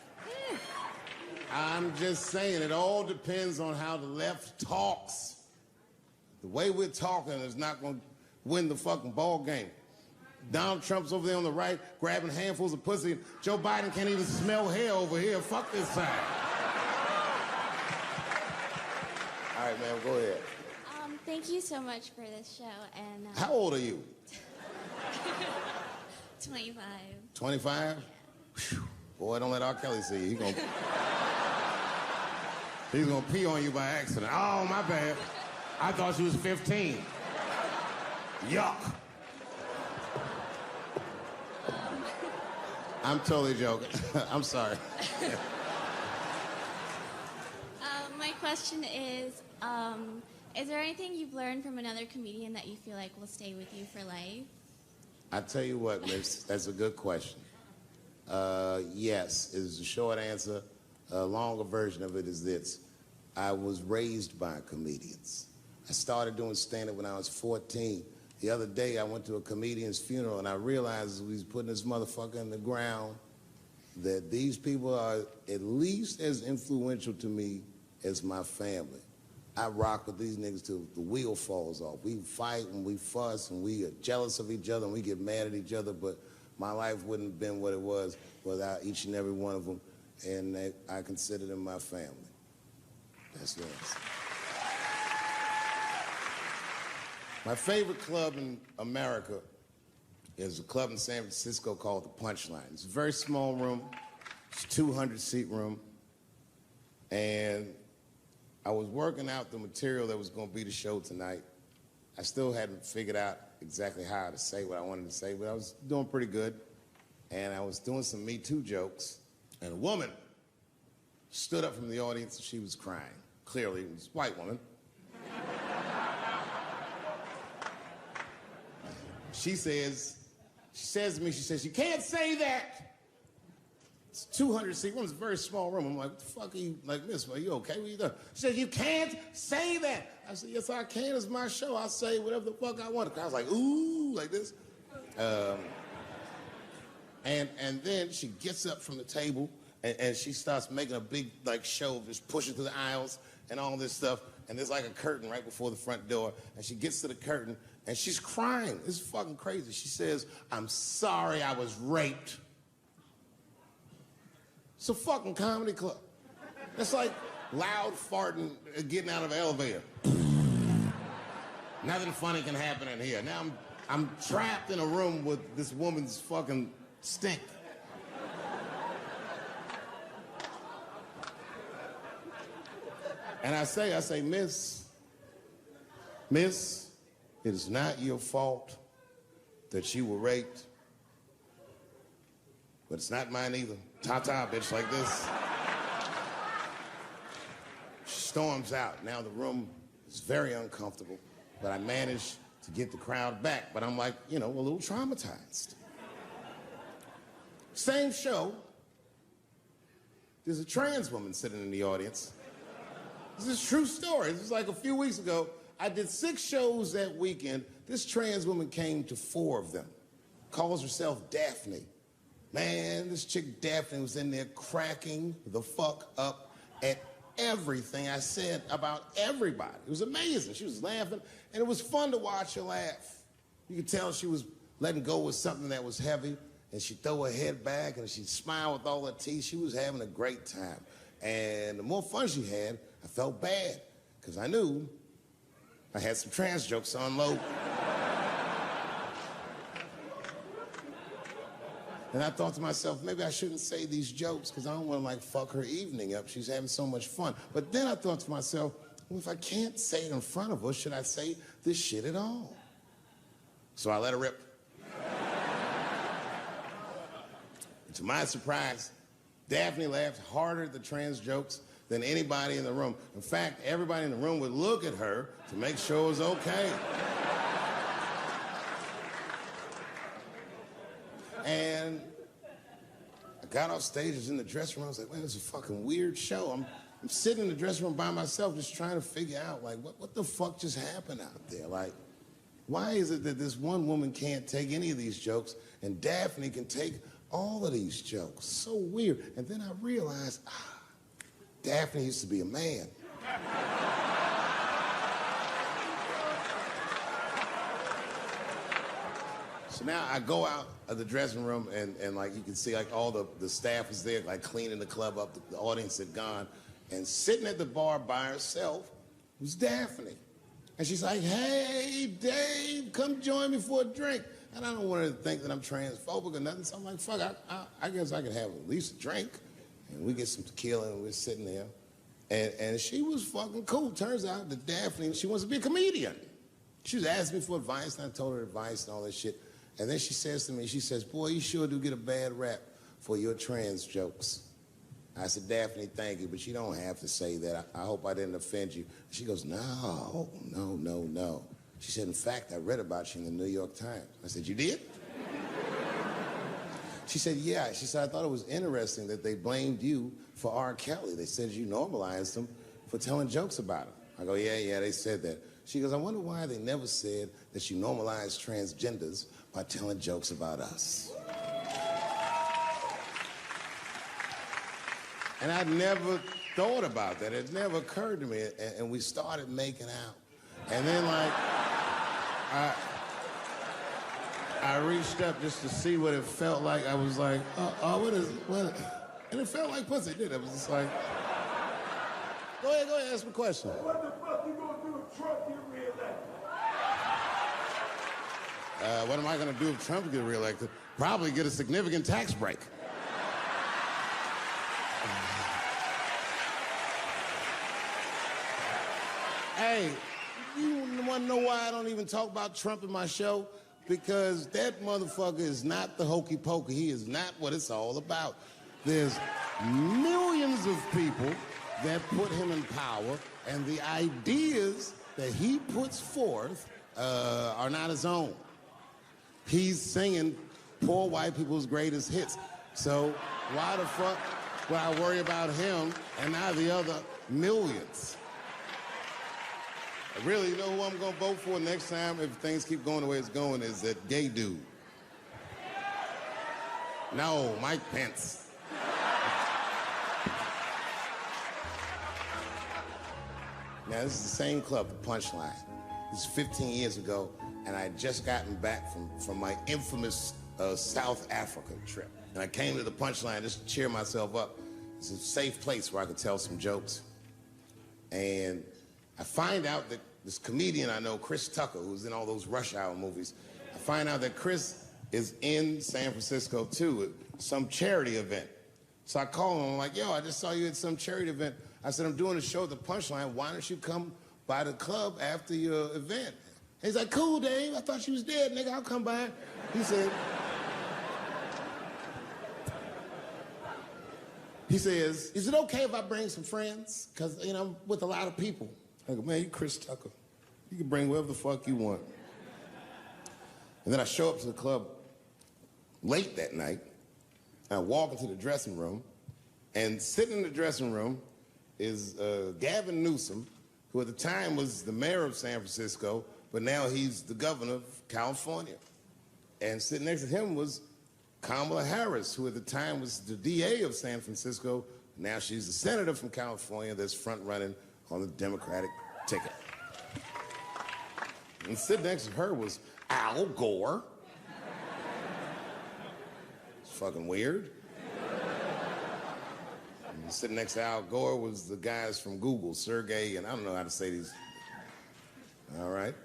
I'm just saying, it all depends on how the left talks. The way we're talking is not going to win the fucking ball game. Donald Trump's over there on the right, grabbing handfuls of pussy. Joe Biden can't even smell hair over here. Fuck this side. All right, man, go ahead. Thank you so much for this show. And How old are you? 25. 25? Yeah. Boy, don't let R. Kelly see you. He's gonna pee on you by accident. Oh, my bad. I thought she was 15. Yuck. I'm totally joking. I'm sorry. My question is there anything you've learned from another comedian that you feel like will stay with you for life? I tell you what, miss, that's a good question. Yes, is the short answer. A longer version of it is this. I was raised by comedians. I started doing stand-up when I was 14. The other day, I went to a comedian's funeral, and I realized as we was putting this motherfucker in the ground that these people are at least as influential to me as my family. I rock with these niggas till the wheel falls off. We fight and we fuss and we are jealous of each other and we get mad at each other, but my life wouldn't have been what it was without each and every one of them, and I consider them my family. That's the answer. My favorite club in America is a club in San Francisco called the Punchlines. It's a very small room. It's a 200-seat room. And I was working out the material that was going to be the show tonight. I still hadn't figured out exactly how to say what I wanted to say, but I was doing pretty good. And I was doing some Me Too jokes. And a woman stood up from the audience and she was crying. Clearly, it was a white woman. She says to me, you can't say that. It's a 200-seat room, it's a very small room. I'm like, what the fuck are you, like, miss, are you okay? What are you doing? She says, you can't say that. I said, yes, I can, it's my show. I'll say whatever the fuck I want. The crowd's like, ooh, like this. And then she gets up from the table and she starts making a big, like, show of just pushing through the aisles and all this stuff. And there's like a curtain right before the front door. And she gets to the curtain and she's crying. It's fucking crazy. She says, I'm sorry I was raped. It's a fucking comedy club. It's like loud farting getting out of an elevator. Nothing funny can happen in here. Now I'm trapped in a room with this woman's fucking stink. And I say, miss, it is not your fault that you were raped, but it's not mine either. Ta-ta, bitch, like this. She storms out. Now the room is very uncomfortable, but I managed to get the crowd back, but I'm like, a little traumatized. Same show, there's a trans woman sitting in the audience. This is a true story. This was like a few weeks ago. I did 6 shows that weekend. This trans woman came to 4 of them. Calls herself Daphne. Man, this chick Daphne was in there cracking the fuck up at everything I said about everybody. It was amazing. She was laughing, and it was fun to watch her laugh. You could tell she was letting go with something that was heavy, and she'd throw her head back, and she'd smile with all her teeth. She was having a great time. And the more fun she had, I felt bad, because I knew I had some trans jokes to unload. And I thought to myself, maybe I shouldn't say these jokes, because I don't want to, like, fuck her evening up. She's having so much fun. But then I thought to myself, well, if I can't say it in front of her, should I say this shit at all? So I let her rip. To my surprise, Daphne laughed harder at the trans jokes than anybody in the room. In fact, everybody in the room would look at her to make sure it was okay. And I got off stage, I was in the dressing room, I was like, man, this is a fucking weird show. I'm sitting in the dressing room by myself just trying to figure out, like, what the fuck just happened out there? Like, why is it that this one woman can't take any of these jokes and Daphne can take all of these jokes? So weird. And then I realized, Daphne used to be a man. So now I go out of the dressing room and like you can see like all the staff is there like cleaning the club up, the audience had gone, and sitting at the bar by herself was Daphne. And she's like, hey, Dave, come join me for a drink. And I don't want her to think that I'm transphobic or nothing, so I'm like, fuck, I guess I could have at least a drink. And we get some tequila and we're sitting there. And she was fucking cool. Turns out that Daphne, she wants to be a comedian. She was asking me for advice, and I told her advice and all that shit. And then she says to me, she says, boy, you sure do get a bad rap for your trans jokes. I said, Daphne, thank you, but you don't have to say that. I hope I didn't offend you. She goes, no. She said, in fact, I read about you in the New York Times. I said, you did? She said, yeah. She said, I thought it was interesting that they blamed you for R. Kelly. They said you normalized him for telling jokes about him. I go, yeah, they said that. She goes, I wonder why they never said that you normalized transgenders by telling jokes about us. And I'd never thought about that. It never occurred to me. And we started making out. And then, like, I reached up just to see what it felt like. I was like, what? And it felt like pussy, didn't it? It was just like, go ahead, ask me a question. What the fuck you gonna do if Trump get reelected? What am I gonna do if Trump gets reelected? Probably get a significant tax break. Hey, you wanna know why I don't even talk about Trump in my show? Because that motherfucker is not the hokey pokey. He is not what it's all about. There's millions of people that put him in power, and the ideas that he puts forth are not his own. He's singing poor white people's greatest hits. So why the fuck would I worry about him and not the other millions? Really, you know who I'm gonna vote for next time if things keep going the way it's going is that gay dude. No, Mike Pence. Now, this is the same club, the Punchline. This is 15 years ago, and I had just gotten back from my infamous South Africa trip. And I came to the Punchline just to cheer myself up. It's a safe place where I could tell some jokes. And I find out that this comedian I know, Chris Tucker, who's in all those Rush Hour movies, I find out that Chris is in San Francisco too at some charity event. So I call him, I'm like, yo, I just saw you at some charity event. I said, I'm doing a show at the Punchline. Why don't you come by the club after your event? He's like, cool, Dave. I thought you was dead, nigga. I'll come by. He says, is it okay if I bring some friends? Because, you know, I'm with a lot of people. I go, man, you Chris Tucker. You can bring whoever the fuck you want. And then I show up to the club late that night. And I walk into the dressing room. And sitting in the dressing room is Gavin Newsom, who at the time was the mayor of San Francisco, but now he's the governor of California. And sitting next to him was Kamala Harris, who at the time was the DA of San Francisco. Now she's the senator from California that's front-running on the Democratic ticket. And sitting next to her was Al Gore. It's fucking weird. And sitting next to Al Gore was the guys from Google, Sergey, and I don't know how to say these. All right.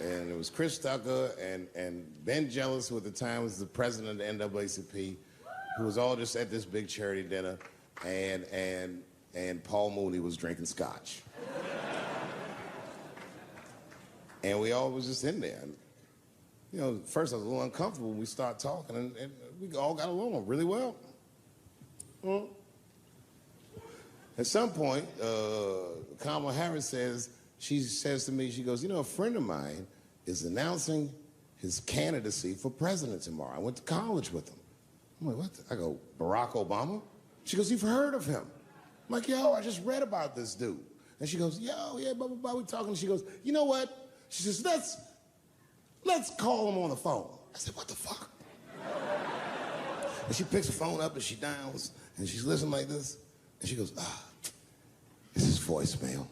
And it was Chris Tucker and Ben Jealous, who at the time was the president of the NAACP, who was all just at this big charity dinner, and Paul Mooney was drinking scotch. And we all was just in there. And, you know, first I was a little uncomfortable when we started talking, and we all got along really well. At some point, Kamala Harris she says to me, she goes, you know, a friend of mine is announcing his candidacy for president tomorrow. I went to college with him. I'm like, what? I go, Barack Obama? She goes, you've heard of him? I'm like, yo, I just read about this dude. And she goes, yo, yeah, blah, blah, blah, we talking. She goes, you know what? She says, let's call him on the phone. I said, what the fuck? And she picks the phone up and she dials and she's listening like this. And she goes, it's his voicemail.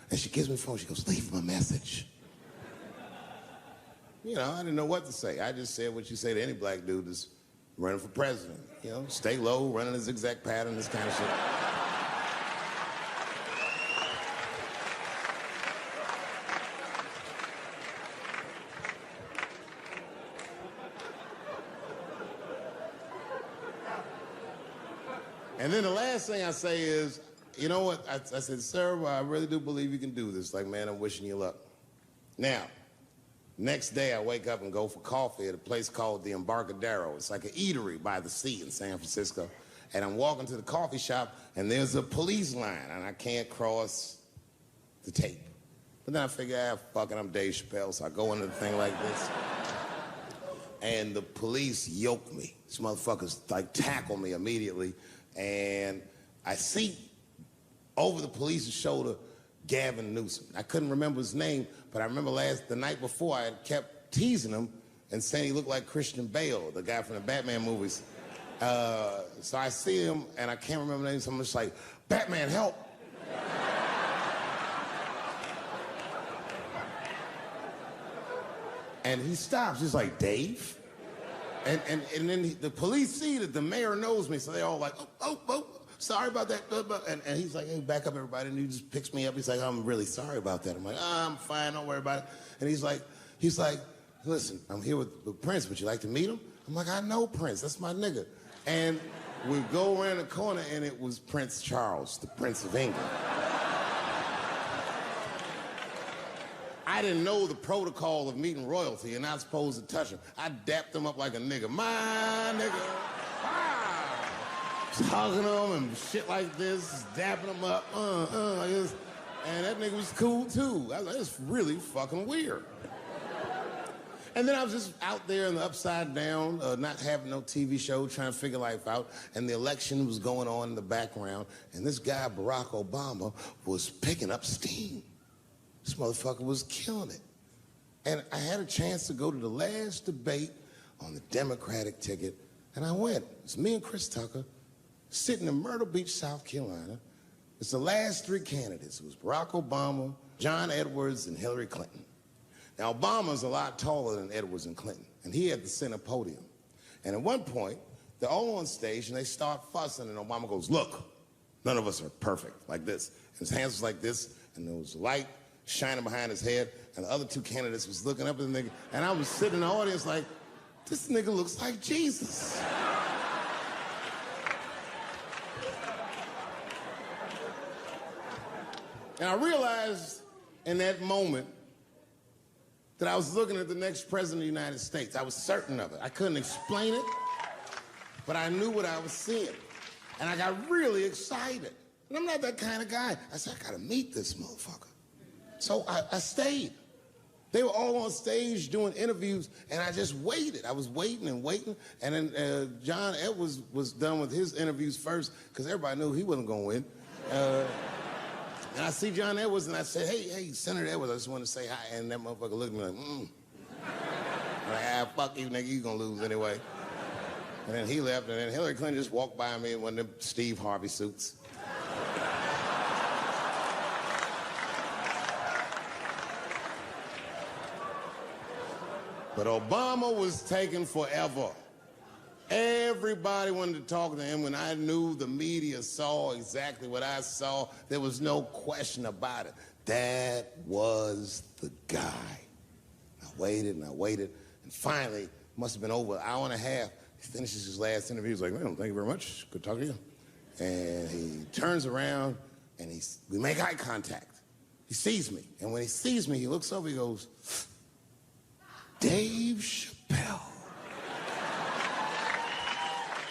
And she gives me the phone, she goes, leave him a message. You know, I didn't know what to say. I just said what you say to any black dude that's running for president. You know, stay low, running a zigzag pattern, this kind of shit. And then the last thing I say is, you know what? I said, sir, well, I really do believe you can do this. Like, man, I'm wishing you luck. Now, next day I wake up and go for coffee at a place called the Embarcadero. It's like an eatery by the sea in San Francisco. And I'm walking to the coffee shop and there's a police line and I can't cross the tape. But then I figure, fuck it, I'm Dave Chappelle, so I go into the thing like this. and the police yoked me. These motherfuckers like tackle me immediately, and I see over the police's shoulder Gavin Newsom. I couldn't remember his name, but I remember the night before I had kept teasing him and saying he looked like Christian Bale, the guy from the Batman movies. So I see him, and I can't remember the name, so I'm just like, Batman, help. And he stops. He's like, Dave? And then the police see that the mayor knows me, so they're all like, oh, sorry about that. And he's like, hey, back up, everybody. And he just picks me up. He's like, I'm really sorry about that. I'm like, I'm fine, don't worry about it. And he's like, listen, I'm here with Prince. Would you like to meet him? I'm like, I know Prince. That's my nigga. And we go around the corner, and it was Prince Charles, the Prince of England. I didn't know the protocol of meeting royalty. You're not supposed to touch him. I dapped him up like a nigga. My nigga. Just hugging him and shit like this, dapping him up, like this. And that nigga was cool too. I was like, it's really fucking weird. And then I was just out there in the upside down, not having no TV show, trying to figure life out. And the election was going on in the background. And this guy, Barack Obama, was picking up steam. This motherfucker was killing it. And I had a chance to go to the last debate on the Democratic ticket, and I went. It's me and Chris Tucker sitting in Myrtle Beach, South Carolina. It's the last three candidates. It was Barack Obama, John Edwards, and Hillary Clinton. Now, Obama's a lot taller than Edwards and Clinton, and he had the center podium. And at one point, they're all on stage, and they start fussing, and Obama goes, look, none of us are perfect, like this. And his hands was like this, and there was light shining behind his head, and the other two candidates was looking up at the nigga, and I was sitting in the audience like, this nigga looks like Jesus. And I realized in that moment that I was looking at the next president of the United States. I was certain of it. I couldn't explain it, but I knew what I was seeing. And I got really excited. And I'm not that kind of guy. I said, I gotta meet this motherfucker. So I stayed. They were all on stage doing interviews, and I just waited. I was waiting and waiting, and then John Edwards was done with his interviews first, because everybody knew he wasn't gonna win. And I see John Edwards, and I said, hey, Senator Edwards, I just want to say hi. And that motherfucker looked at me like, I'm like, fuck you, nigga, you gonna lose anyway. And then he left, and then Hillary Clinton just walked by me in one of them Steve Harvey suits. But Obama was taking forever. Everybody wanted to talk to him. When I knew the media saw exactly what I saw, there was no question about it. That was the guy. I waited and I waited, and finally, it must have been over an hour and a half, he finishes his last interview. He's like, well, thank you very much. Good talking to you. And he turns around, and we make eye contact. He sees me, and when he sees me, he looks over, he goes, Dave Chappelle.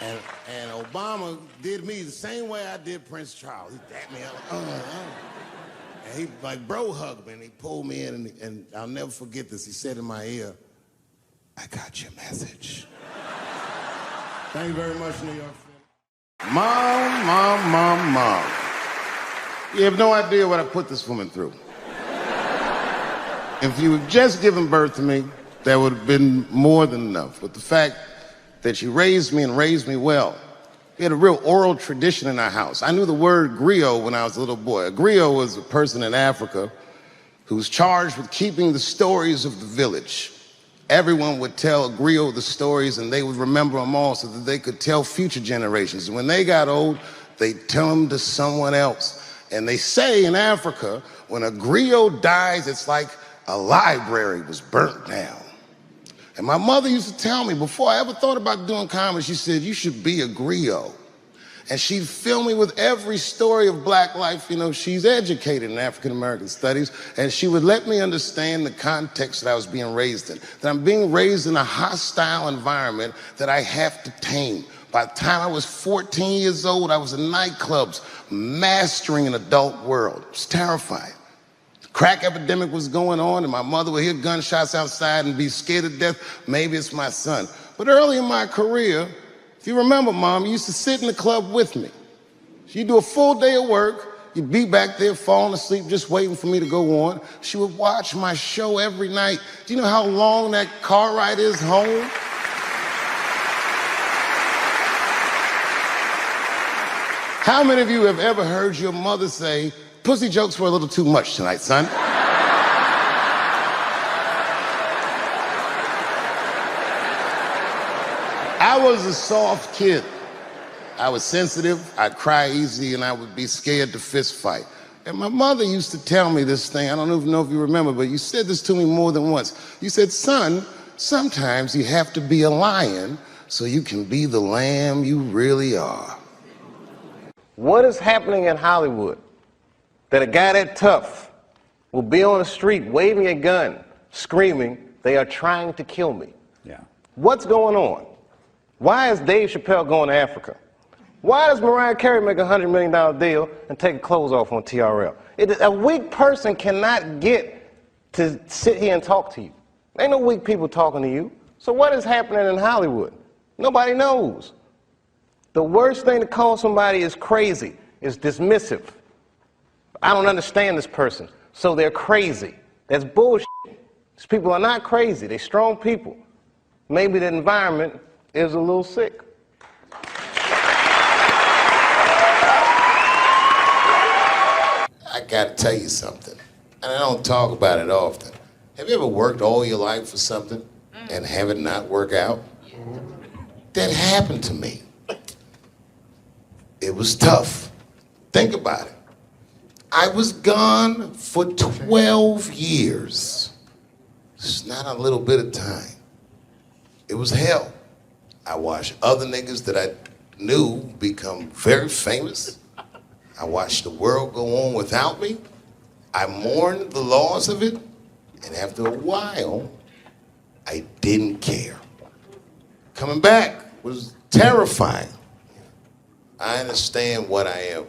And Obama did me the same way I did Prince Charles. He dapped me up, and he like bro hugged me, and he pulled me in, and I'll never forget this. He said in my ear, I got your message. Thank you very much, New York City. Mom. You have no idea what I put this woman through. If you had just given birth to me, that would have been more than enough. But the fact that she raised me and raised me well. We had a real oral tradition in our house. I knew the word griot when I was a little boy. A griot was a person in Africa who was charged with keeping the stories of the village. Everyone would tell a griot the stories, and they would remember them all so that they could tell future generations. And when they got old, they'd tell them to someone else. And they say in Africa, when a griot dies, it's like a library was burnt down. And my mother used to tell me, before I ever thought about doing comedy, she said, you should be a griot. And she'd fill me with every story of black life. You know, she's educated in African-American studies, and she would let me understand the context that I was being raised in, that I'm being raised in a hostile environment that I have to tame. By the time I was 14 years old, I was in nightclubs, mastering an adult world. It was terrifying. Crack epidemic was going on, and my mother would hear gunshots outside and be scared to death. Maybe it's my son. But early in my career, if you remember, Mom, you used to sit in the club with me. She'd do a full day of work. You'd be back there falling asleep, just waiting for me to go on. She would watch my show every night. Do you know how long that car ride is home? How many of you have ever heard your mother say, pussy jokes were a little too much tonight, son? I was a soft kid. I was sensitive, I'd cry easy, and I would be scared to fist fight. And my mother used to tell me this thing, I don't even know if you remember, but you said this to me more than once. You said, son, sometimes you have to be a lion so you can be the lamb you really are. What is happening in Hollywood that a guy that tough will be on the street waving a gun, screaming, they are trying to kill me? Yeah. What's going on? Why is Dave Chappelle going to Africa? Why does Mariah Carey make a $100 million deal and take her clothes off on TRL? A weak person cannot get to sit here and talk to you. Ain't no weak people talking to you. So what is happening in Hollywood? Nobody knows. The worst thing to call somebody is crazy, is dismissive. I don't understand this person, so they're crazy. That's bullshit. These people are not crazy. They're strong people. Maybe the environment is a little sick. I gotta tell you something, and I don't talk about it often. Have you ever worked all your life for something and have it not work out? That happened to me. It was tough. Think about it. I was gone for 12 years. It's not a little bit of time. It was hell. I watched other niggas that I knew become very famous. I watched the world go on without me. I mourned the loss of it, and after a while, I didn't care. Coming back was terrifying. I understand what I am.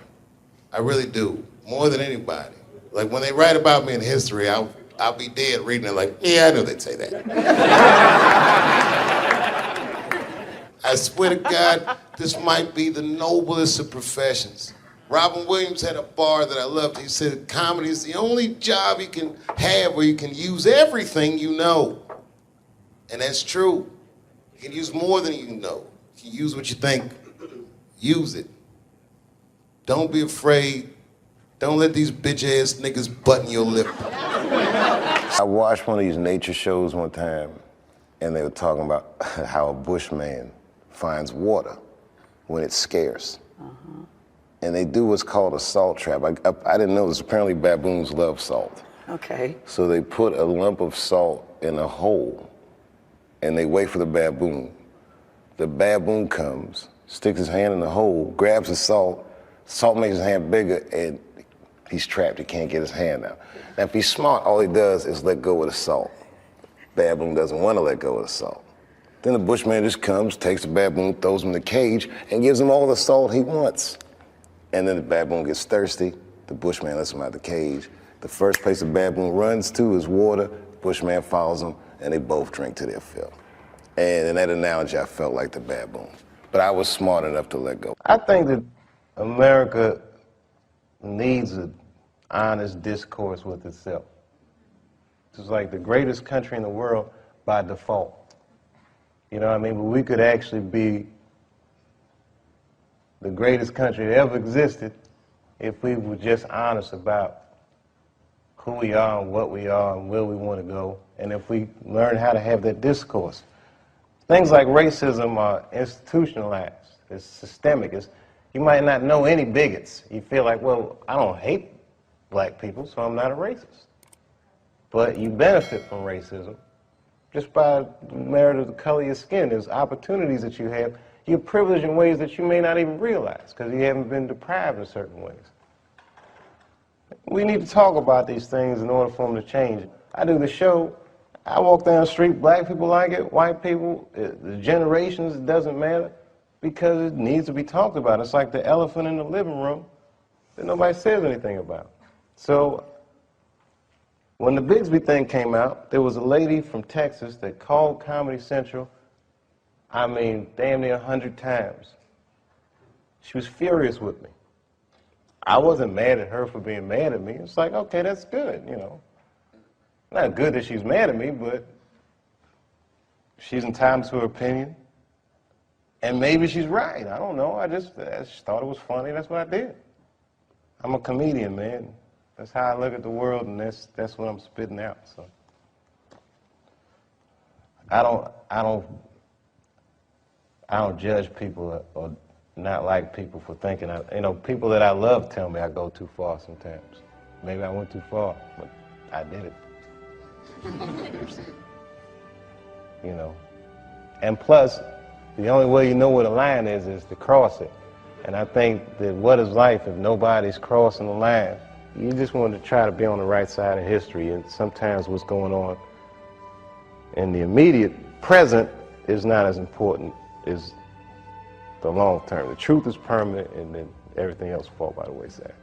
I really do, more than anybody. Like when they write about me in history, I'll be dead reading it like, yeah, I knew they'd say that. I swear to God, this might be the noblest of professions. Robin Williams had a bar that I loved. He said, comedy is the only job you can have where you can use everything you know. And that's true. You can use more than you know. You can use what you think. Use it. Don't be afraid. Don't let these bitch-ass niggas button your lip. I watched one of these nature shows one time, and they were talking about how a bushman finds water when it's scarce. And they do what's called a salt trap. I didn't know this. Apparently baboons love salt. Okay. So they put a lump of salt in a hole, and they wait for the baboon. The baboon comes, sticks his hand in the hole, grabs the salt makes his hand bigger, and he's trapped. He can't get his hand out. Now, if he's smart, all he does is let go of the salt. Baboon doesn't want to let go of the salt. Then the bushman just comes, takes the baboon, throws him in the cage, and gives him all the salt he wants. And then the baboon gets thirsty. The bushman lets him out of the cage. The first place the baboon runs to is water. The bushman follows him, and they both drink to their fill. And in that analogy, I felt like the baboon. But I was smart enough to let go. I think that America needs an honest discourse with itself. It's like the greatest country in the world by default. You know what I mean? But we could actually be the greatest country that ever existed if we were just honest about who we are and what we are and where we want to go, and if we learn how to have that discourse. Things like racism are institutionalized. It's systemic. You might not know any bigots. You feel like, well, I don't hate black people, so I'm not a racist. But you benefit from racism just by merit of the color of your skin. There's opportunities that you have. You're privileged in ways that you may not even realize because you haven't been deprived in certain ways. We need to talk about these things in order for them to change. I do the show. I walk down the street, black people like it, white people, the generations, it doesn't matter, because it needs to be talked about. It's like the elephant in the living room that nobody says anything about. So When the Bigsby thing came out, there was a lady from Texas that called Comedy Central, I mean, damn near 100 times. She was furious with me. I wasn't mad at her for being mad at me. It's like, okay, that's good, you know. Not good that she's mad at me, but she's entitled to her opinion. And maybe she's right. I don't know. I just thought it was funny. That's what I did. I'm a comedian, man. That's how I look at the world, and that's what I'm spitting out. So I don't judge people or not like people for thinking. People that I love tell me I go too far sometimes. Maybe I went too far, but I did it. You know. And plus, the only way you know where the line is to cross it. And I think that what is life if nobody's crossing the line? You just want to try to be on the right side of history, and sometimes what's going on in the immediate present is not as important as the long term. The truth is permanent, and then everything else falls by the wayside.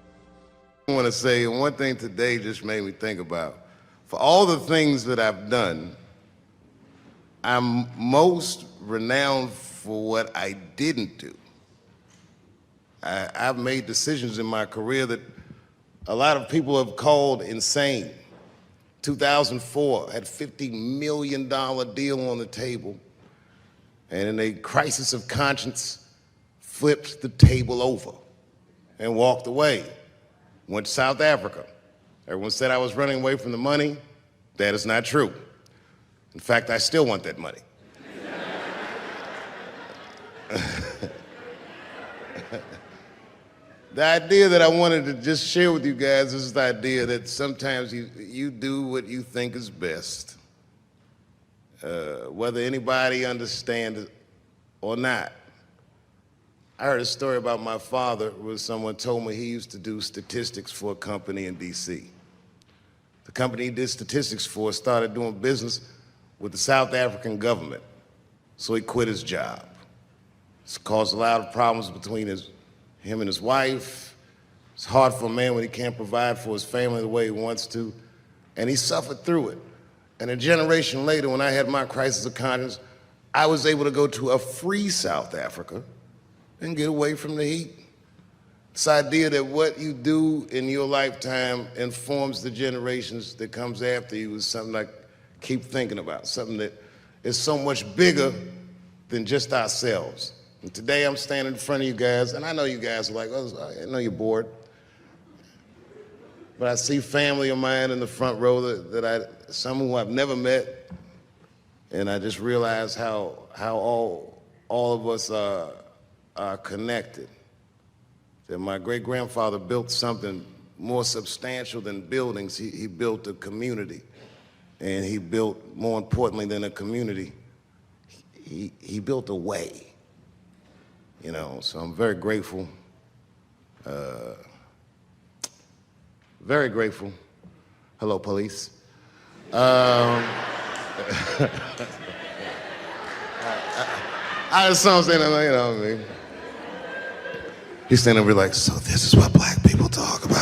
I want to say one thing today just made me think about. For all the things that I've done, I'm most renowned for what I didn't do. I've made decisions in my career that a lot of people have called insane. 2004, had a $50 million deal on the table, and in a crisis of conscience, flipped the table over and walked away. Went to South Africa. Everyone said I was running away from the money. That is not true. In fact, I still want that money. The idea that I wanted to just share with you guys is the idea that sometimes you do what you think is best, whether anybody understands it or not. I heard a story about my father where someone told me he used to do statistics for a company in D.C. The company he did statistics for started doing business with the South African government, so he quit his job. It's caused a lot of problems between him and his wife. It's hard for a man when he can't provide for his family the way he wants to, and he suffered through it. And a generation later, when I had my crisis of conscience, I was able to go to a free South Africa and get away from the heat. This idea that what you do in your lifetime informs the generations that comes after you is something I keep thinking about, something that is so much bigger than just ourselves. And today I'm standing in front of you guys, and I know you guys are like, oh, I know you're bored. But I see family of mine in the front row some who I've never met, and I just realize how all of us are connected. That my great-grandfather built something more substantial than buildings. He built a community, and he built, more importantly than a community, he built a way. You know, so I'm very grateful. Very grateful. Hello, police. I just saw him saying, you know what I mean? He's standing over like, so this is what black people talk about.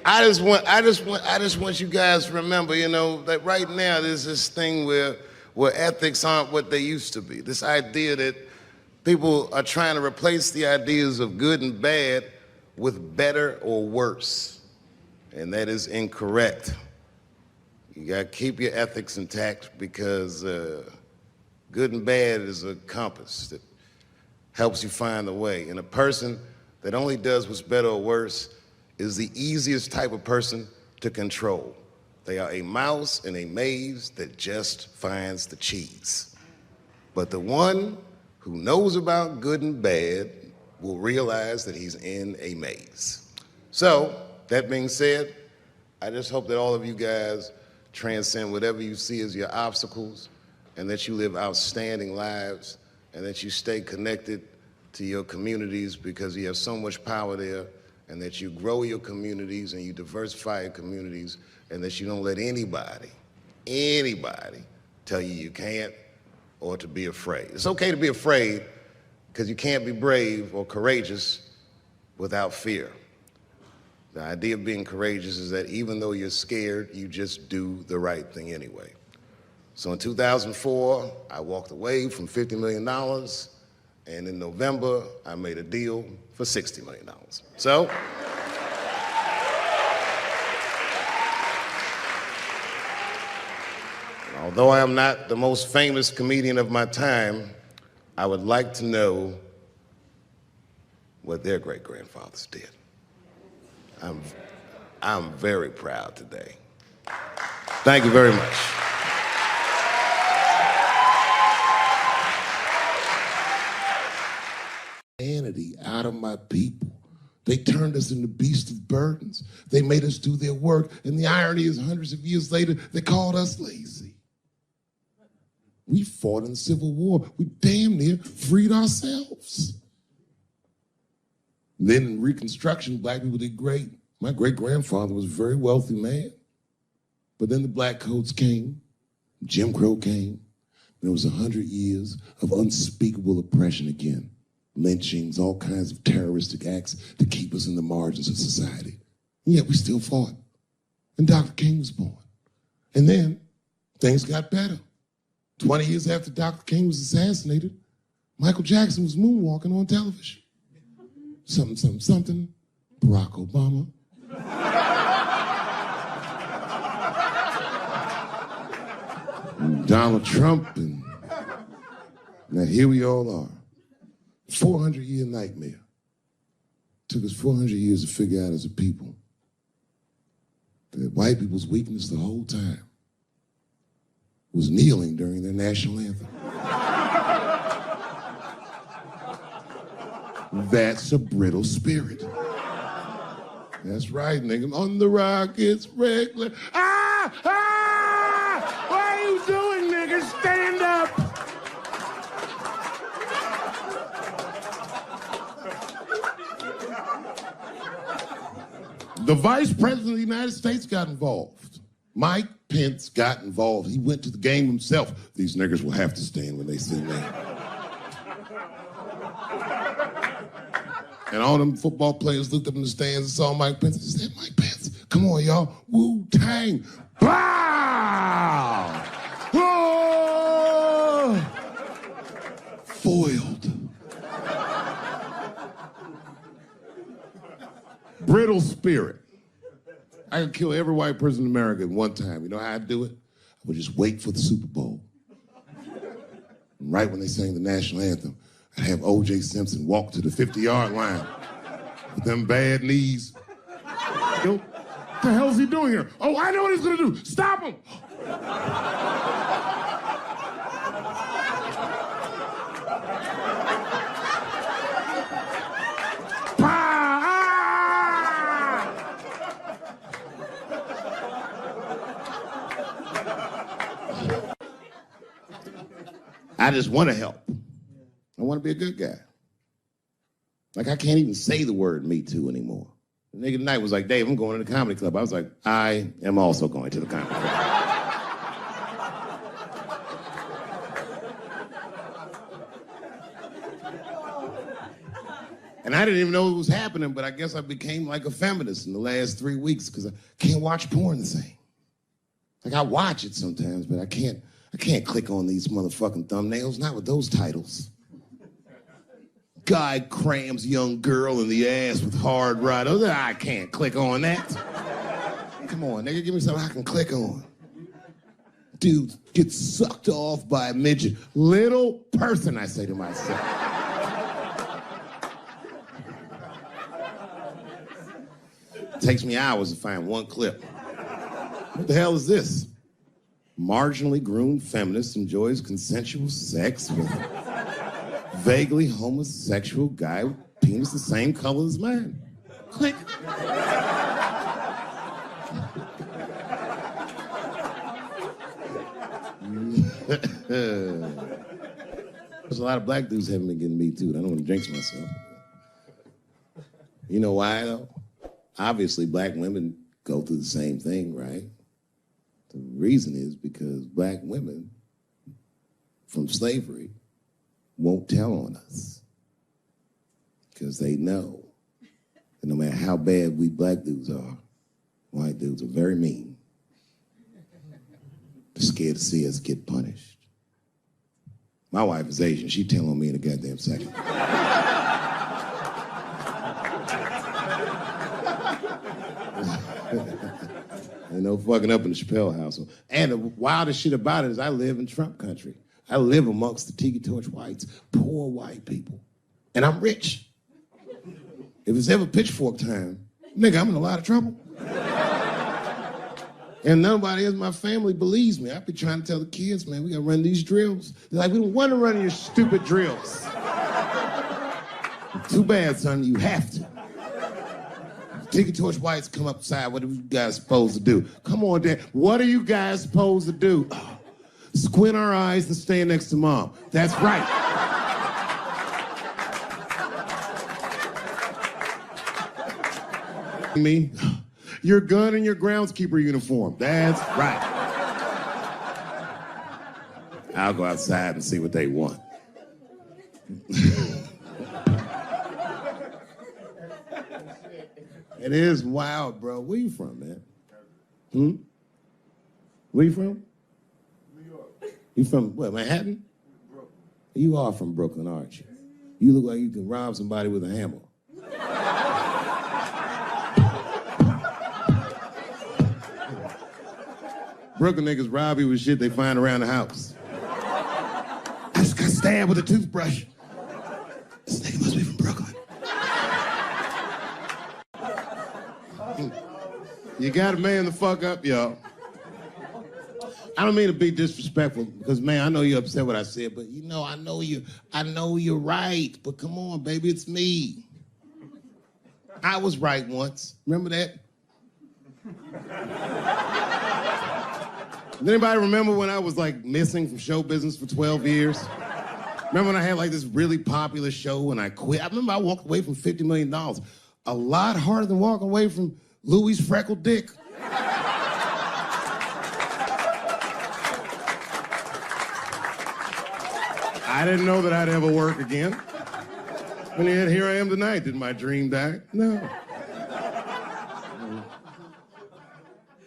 I just want you guys to remember, you know, that right now there's this thing where ethics aren't what they used to be. This idea that people are trying to replace the ideas of good and bad with better or worse. And that is incorrect. You gotta keep your ethics intact because good and bad is a compass that helps you find the way. And a person that only does what's better or worse is the easiest type of person to control. They are a mouse in a maze that just finds the cheese. But the one who knows about good and bad will realize that he's in a maze. So, that being said, I just hope that all of you guys transcend whatever you see as your obstacles, and that you live outstanding lives, and that you stay connected to your communities because you have so much power there, and that you grow your communities and you diversify your communities, and that you don't let anybody tell you you can't or to be afraid. It's okay to be afraid because you can't be brave or courageous without fear. The idea of being courageous is that even though you're scared, you just do the right thing anyway. So in 2004, I walked away from $50 million, and in November, I made a deal for $60 million. So, although I am not the most famous comedian of my time, I would like to know what their great-grandfathers did. I'm very proud today. Thank you very much. Humanity out of my people. They turned us into beasts of burdens. They made us do their work, and the irony is hundreds of years later, they called us lazy. We fought in the Civil War. We damn near freed ourselves. Then in Reconstruction, black people did great. My great-grandfather was a very wealthy man. But then the black codes came, Jim Crow came, and there was 100 years of unspeakable oppression again. Lynchings, all kinds of terroristic acts to keep us in the margins of society. And yet we still fought. And Dr. King was born. And then things got better. 20 years after Dr. King was assassinated, Michael Jackson was moonwalking on television. Something, something, something, Barack Obama. And Donald Trump, and now here we all are. 400-year nightmare. Took us 400 years to figure out as a people that white people's weakness the whole time was kneeling during their national anthem. That's a brittle spirit. That's right, nigga. On the rock, it's regular. Ah! Ah! What are you doing, nigga? Stand up! The Vice President of the United States got involved. Mike Pence got involved. He went to the game himself. These niggers will have to stand when they see me. And all them football players looked up in the stands and saw Mike Pence and said, Mike Pence, come on, y'all. Wu-Tang. Bow! Oh! Foiled. Brittle spirit. I could kill every white person in America at one time. You know how I'd do it? I would just wait for the Super Bowl. And right when they sang the national anthem, I'd have O.J. Simpson walk to the 50-yard line with them bad knees. What the hell's he doing here? Oh, I know what he's gonna do. Stop him! I just want to help. I want to be a good guy. Like, I can't even say the word Me Too anymore. The nigga tonight was like, Dave, I'm going to the comedy club. I was like, I am also going to the comedy club. And I didn't even know it was happening, but I guess I became like a feminist in the last 3 weeks because I can't watch porn the same. Like, I watch it sometimes, but I can't click on these motherfucking thumbnails, not with those titles. Guy crams young girl in the ass with hard right. I can't click on that. Come on, nigga, give me something I can click on. Dude gets sucked off by a midget. Little person, I say to myself. It takes me hours to find one clip. What the hell is this? Marginally groomed feminist enjoys consensual sex with vaguely homosexual guy with penis the same color as mine. Click. There's a lot of black dudes haven't been getting Me Too. I don't want to jinx myself. You know why, though? Obviously, black women go through the same thing, right? The reason is because black women from slavery won't tell on us because they know that no matter how bad we black dudes are, white dudes are very mean. They're scared to see us get punished. My wife is Asian. She'd tell on me in a goddamn second. Ain't no fucking up in the Chappelle household. And the wildest shit about it is I live in Trump country. I live amongst the tiki torch whites, poor white people. And I'm rich. If it's ever pitchfork time, nigga, I'm in a lot of trouble. And nobody in my family believes me. I be trying to tell the kids, man, we gotta run these drills. They're like, we don't want to run your stupid drills. Too bad, son, you have to. Tiki torch whites come upside, what are you guys supposed to do? Come on, Dad, what are you guys supposed to do? Oh, squint our eyes and stand next to Mom. That's right. Me, your gun and your groundskeeper uniform. That's right. I'll go outside and see what they want. It is wild, bro. Where you from, man? Where you from? New York. You from, what, Manhattan? Brooklyn. You are from Brooklyn, aren't you? You look like you can rob somebody with a hammer. Brooklyn niggas rob you with shit they find around the house. I just got stabbed with a toothbrush. This nigga must be from Brooklyn. You gotta man the fuck up, y'all. I don't mean to be disrespectful, because man, I know you're upset what I said, but you know, I know you're right, but come on, baby, it's me. I was right once. Remember that? Does anybody remember when I was like missing from show business for 12 years? Remember when I had like this really popular show and I quit? I remember I walked away from $50 million. A lot harder than walking away from Louis' freckled dick. I didn't know that I'd ever work again. And yet here I am tonight. Did my dream die? No.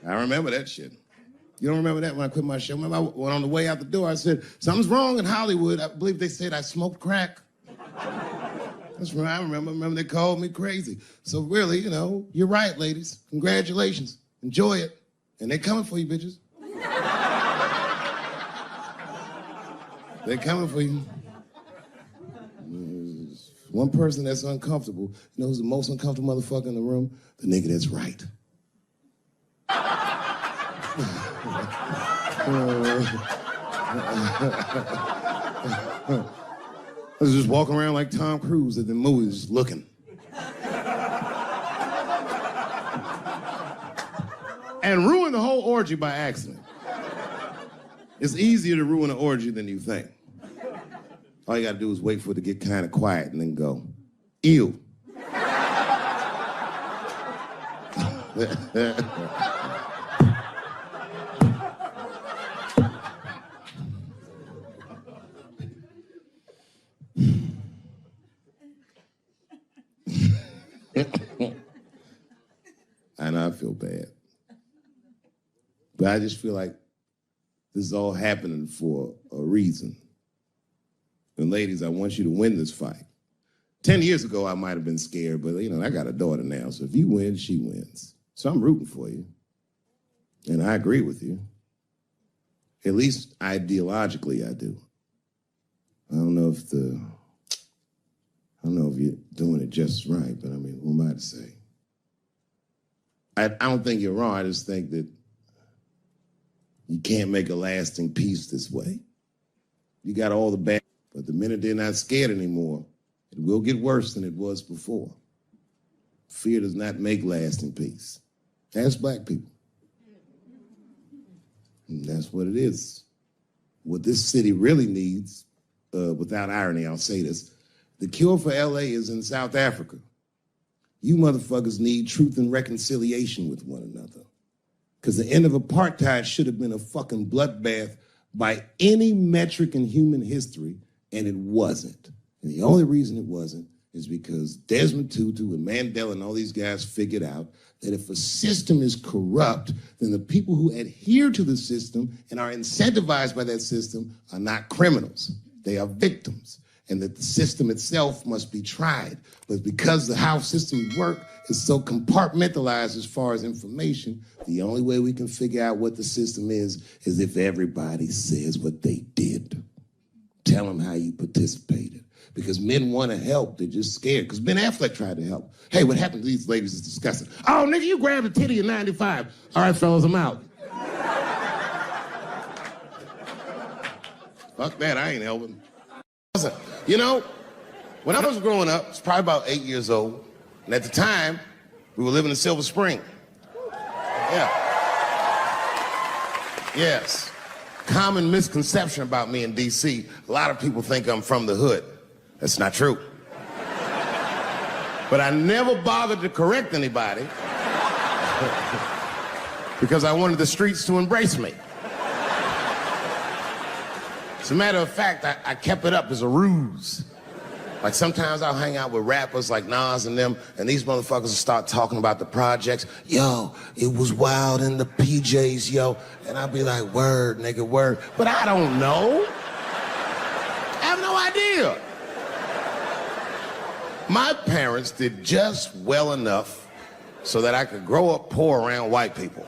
I remember that shit. You don't remember that when I quit my show? Remember I went on the way out the door, I said, something's wrong in Hollywood. I believe they said I smoked crack. That's right, I remember. They called me crazy. So really, you know, you're right, ladies. Congratulations. Enjoy it. And they're coming for you, bitches. They're coming for you. There's one person that's uncomfortable. You know who's the most uncomfortable motherfucker in the room? The nigga that's right. I was just walking around like Tom Cruise at the movies, just looking. And ruin the whole orgy by accident. It's easier to ruin an orgy than you think. All you gotta do is wait for it to get kind of quiet and then go, ew. I know I feel bad. But I just feel like this is all happening for a reason. And ladies, I want you to win this fight. 10 years ago, I might have been scared, but you know, I got a daughter now, so if you win, she wins. So I'm rooting for you. And I agree with you. At least ideologically, I do. I don't know if you're doing it just right, but I mean, who am I to say? I don't think you're wrong. I just think that you can't make a lasting peace this way. You got all the bad, but the minute they're not scared anymore, it will get worse than it was before. Fear does not make lasting peace. Ask black people. And that's what it is. What this city really needs, without irony, I'll say this, the cure for LA is in South Africa. You motherfuckers need truth and reconciliation with one another. Because the end of apartheid should have been a fucking bloodbath by any metric in human history, and it wasn't. And the only reason it wasn't is because Desmond Tutu and Mandela and all these guys figured out that if a system is corrupt, then the people who adhere to the system and are incentivized by that system are not criminals. They are victims, and that the system itself must be tried. But because the how systems work is so compartmentalized as far as information, the only way we can figure out what the system is if everybody says what they did. Tell them how you participated. Because men want to help, they're just scared. Because Ben Affleck tried to help. Hey, what happened to these ladies is disgusting. Oh, nigga, you grabbed a titty in 95. All right, fellas, I'm out. Fuck that, I ain't helping. You know, when I was growing up, I was probably about 8 years old, and at the time, we were living in Silver Spring. Yeah. Yes. Common misconception about me in D.C., a lot of people think I'm from the hood. That's not true. But I never bothered to correct anybody because I wanted the streets to embrace me. As a matter of fact, I kept it up as a ruse. Like sometimes I'll hang out with rappers like Nas and them, and these motherfuckers will start talking about the projects. Yo, it was wild in the PJs, yo. And I'll be like, word, nigga, word. But I don't know. I have no idea. My parents did just well enough so that I could grow up poor around white people.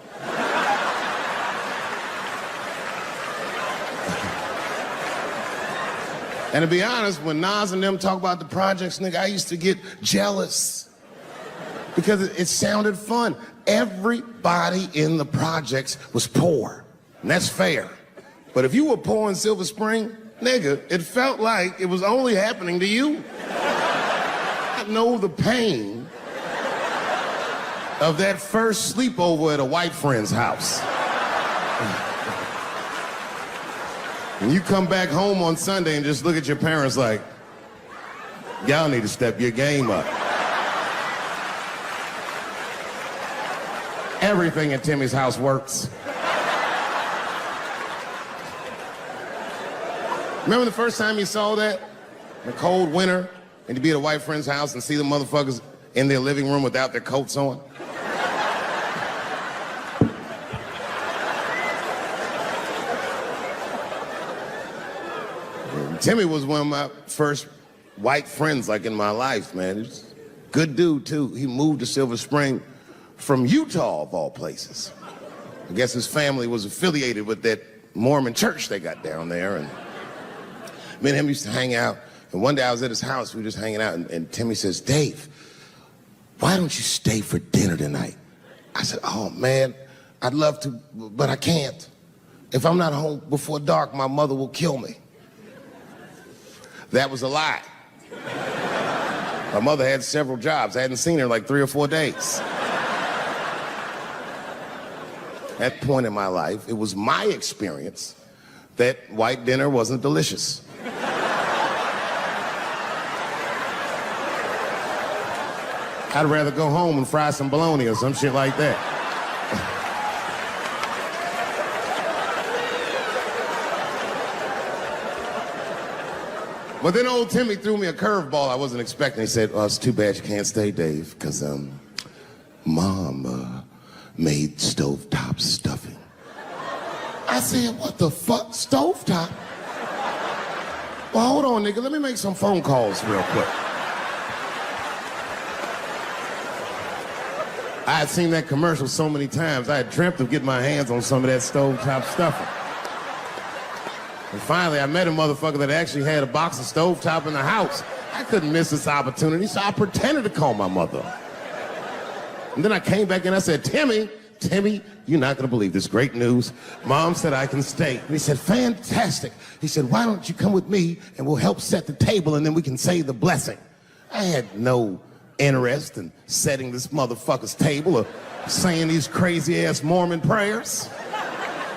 And to be honest, when Nas and them talk about the projects, nigga, I used to get jealous because it sounded fun. Everybody in the projects was poor, and that's fair. But if you were poor in Silver Spring, nigga, it felt like it was only happening to you. I know the pain of that first sleepover at a white friend's house. And you come back home on Sunday and just look at your parents like, y'all need to step your game up. Everything at Timmy's house works. Remember the first time you saw that? In a cold winter, and you'd be at a white friend's house and see the motherfuckers in their living room without their coats on? Timmy was one of my first white friends, like, in my life, man. He's a good dude, too. He moved to Silver Spring from Utah, of all places. I guess his family was affiliated with that Mormon church they got down there, and me and him used to hang out. And one day I was at his house, we were just hanging out, and Timmy says, Dave, why don't you stay for dinner tonight? I said, oh, man, I'd love to, but I can't. If I'm not home before dark, my mother will kill me. That was a lie. My mother had several jobs. I hadn't seen her in like 3 or 4 days. At that point in my life, it was my experience that white dinner wasn't delicious. I'd rather go home and fry some bologna or some shit like that. But then old Timmy threw me a curveball I wasn't expecting. He said, well, it's too bad you can't stay, Dave, because Mom made stovetop stuffing. I said, what the fuck, stovetop? Well, hold on, nigga, let me make some phone calls real quick. I had seen that commercial so many times, I had dreamt of getting my hands on some of that stovetop stuffing. And finally, I met a motherfucker that actually had a box of stovetop in the house. I couldn't miss this opportunity, so I pretended to call my mother. And then I came back and I said, Timmy, you're not gonna believe this great news. Mom said I can stay. And he said, fantastic. He said, why don't you come with me and we'll help set the table and then we can say the blessing. I had no interest in setting this motherfucker's table or saying these crazy ass Mormon prayers.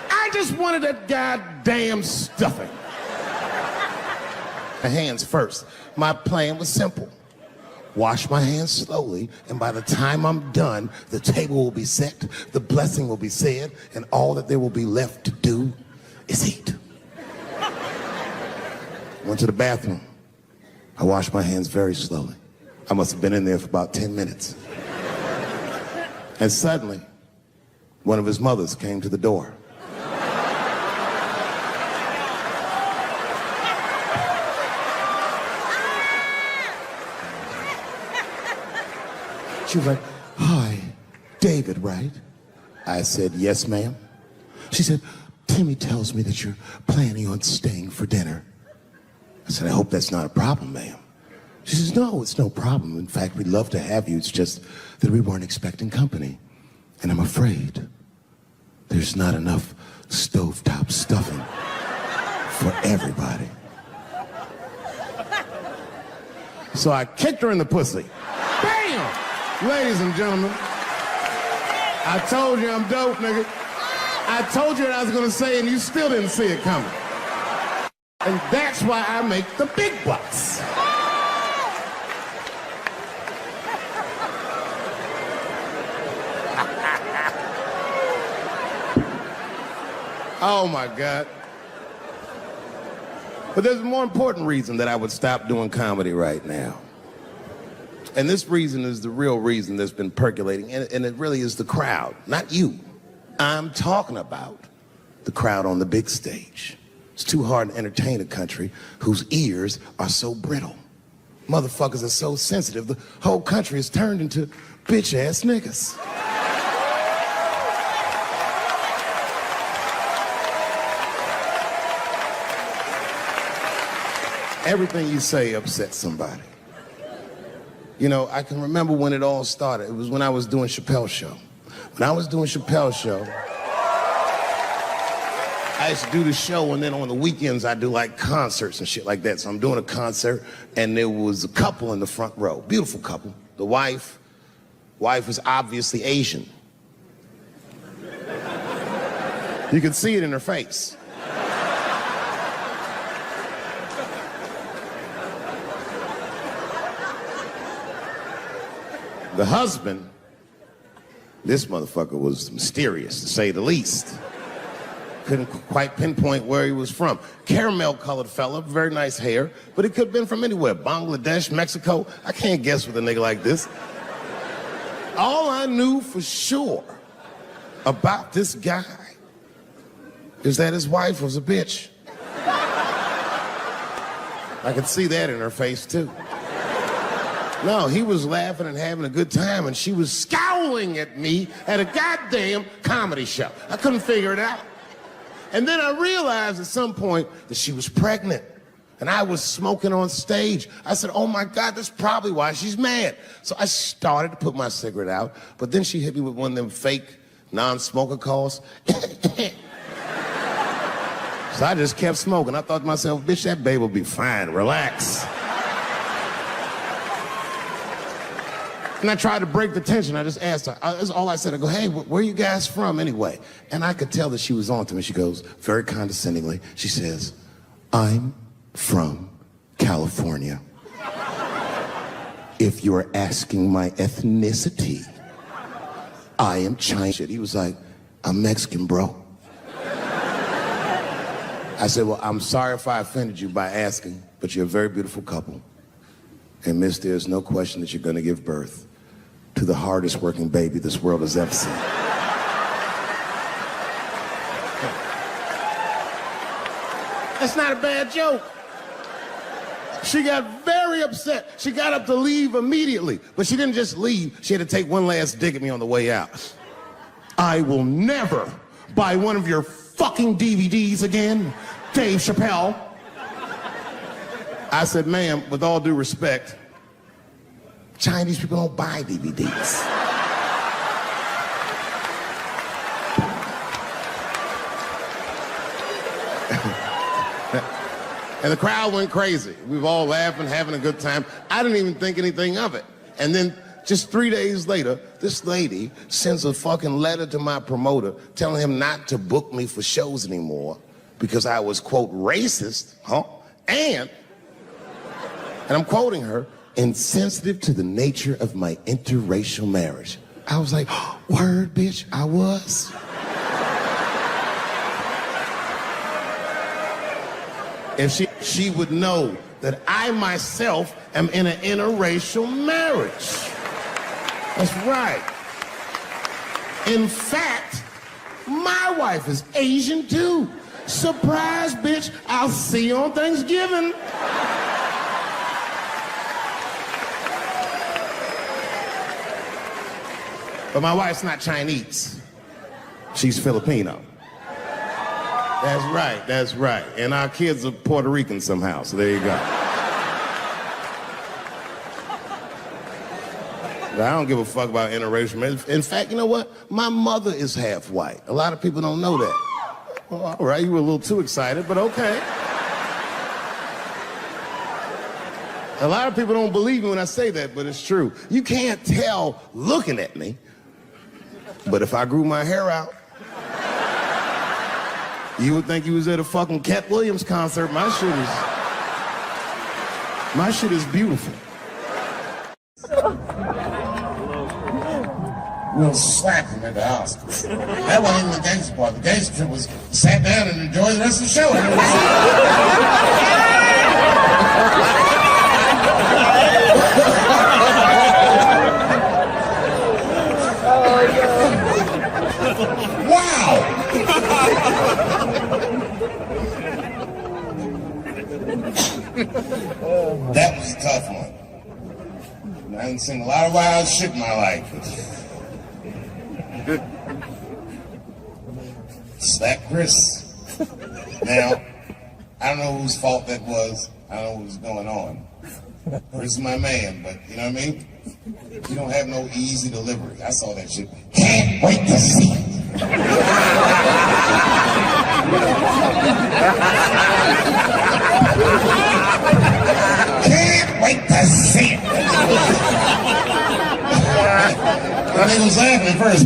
I just wanted that goddamn stuffing. My hands first. My plan was simple. Wash my hands slowly, and by the time I'm done, the table will be set, the blessing will be said, and all that there will be left to do is eat. Went to the bathroom. I washed my hands very slowly. I must have been in there for about 10 minutes. And suddenly, one of his mothers came to the door. She was like, "Hi, David, right?" I said, "Yes, ma'am." She said, "Timmy tells me that you're planning on staying for dinner." I said, "I hope that's not a problem, ma'am." She says, "No, it's no problem. In fact, we'd love to have you. It's just that we weren't expecting company. And I'm afraid there's not enough stovetop stuffing for everybody." So I kicked her in the pussy. Bam! Ladies and gentlemen, I told you I'm dope, nigga. I told you what I was gonna say and you still didn't see it coming. And that's why I make the big bucks. Oh my God. But there's a more important reason that I would stop doing comedy right now. And this reason is the real reason that's been percolating, and it really is the crowd, not you. I'm talking about the crowd on the big stage. It's too hard to entertain a country whose ears are so brittle. Motherfuckers are so sensitive, the whole country is turned into bitch-ass niggas. Everything you say upsets somebody. You know, I can remember when it all started. It was when I was doing Chappelle's show. When I was doing Chappelle's show, I used to do the show, and then on the weekends I do like concerts and shit like that. So I'm doing a concert, and there was a couple in the front row, beautiful couple. The wife was obviously Asian. You could see it in her face. The husband, this motherfucker was mysterious, to say the least. Couldn't quite pinpoint where he was from. Caramel-colored fella, very nice hair, but it could have been from anywhere. Bangladesh, Mexico. I can't guess with a nigga like this. All I knew for sure about this guy is that his wife was a bitch. I could see that in her face, too. No, he was laughing and having a good time, and she was scowling at me at a goddamn comedy show. I couldn't figure it out. And then I realized at some point that she was pregnant, and I was smoking on stage. I said, "Oh my God, that's probably why she's mad." So I started to put my cigarette out, but then she hit me with one of them fake non-smoker calls. So I just kept smoking. I thought to myself, bitch, that baby will be fine, relax. And I tried to break the tension. I just asked her. That's all I said. I go, "Hey, where are you guys from anyway?" And I could tell that she was on to me. She goes, very condescendingly, she says, "I'm from California. If you're asking my ethnicity, I am Chinese." He was like, "I'm Mexican, bro." I said, "Well, I'm sorry if I offended you by asking, but you're a very beautiful couple. And miss, there's no question that you're going to give birth to the hardest working baby this world has ever seen." That's not a bad joke. She got very upset. She got up to leave immediately, but she didn't just leave. She had to take one last dig at me on the way out. "I will never buy one of your fucking DVDs again, Dave Chappelle." I said, "Ma'am, with all due respect, Chinese people don't buy DVDs." And the crowd went crazy. We were all laughing, having a good time. I didn't even think anything of it. And then just 3 days later, this lady sends a fucking letter to my promoter telling him not to book me for shows anymore because I was, quote, racist, and I'm quoting her, "insensitive to the nature of my interracial marriage." I was like, word, bitch, I was. if she would know that I myself am in an interracial marriage. That's right. In fact, my wife is Asian too. Surprise, bitch. I'll see you on Thanksgiving. But my wife's not Chinese. She's Filipino. That's right, that's right. And our kids are Puerto Rican somehow, so there you go. But I don't give a fuck about interracial marriage. In fact, you know what? My mother is half white. A lot of people don't know that. Well, all right, you were a little too excited, but okay. A lot of people don't believe me when I say that, but it's true. You can't tell looking at me, but if I grew my hair out, you would think you was at a fucking Cat Williams concert. My shit is beautiful. We'll slap him at the house. That wasn't even the gangster part. The gangster was sat down and enjoyed the rest of the show. Wow! That was a tough one. I haven't seen a lot of wild shit in my life. Slap Chris. Now, I don't know whose fault that was. I don't know what was going on. Chris is my man, but you know what I mean? You don't have no easy delivery. I saw that shit. Can't wait to see it. Can't wait to see it. The nigga was laughing at first.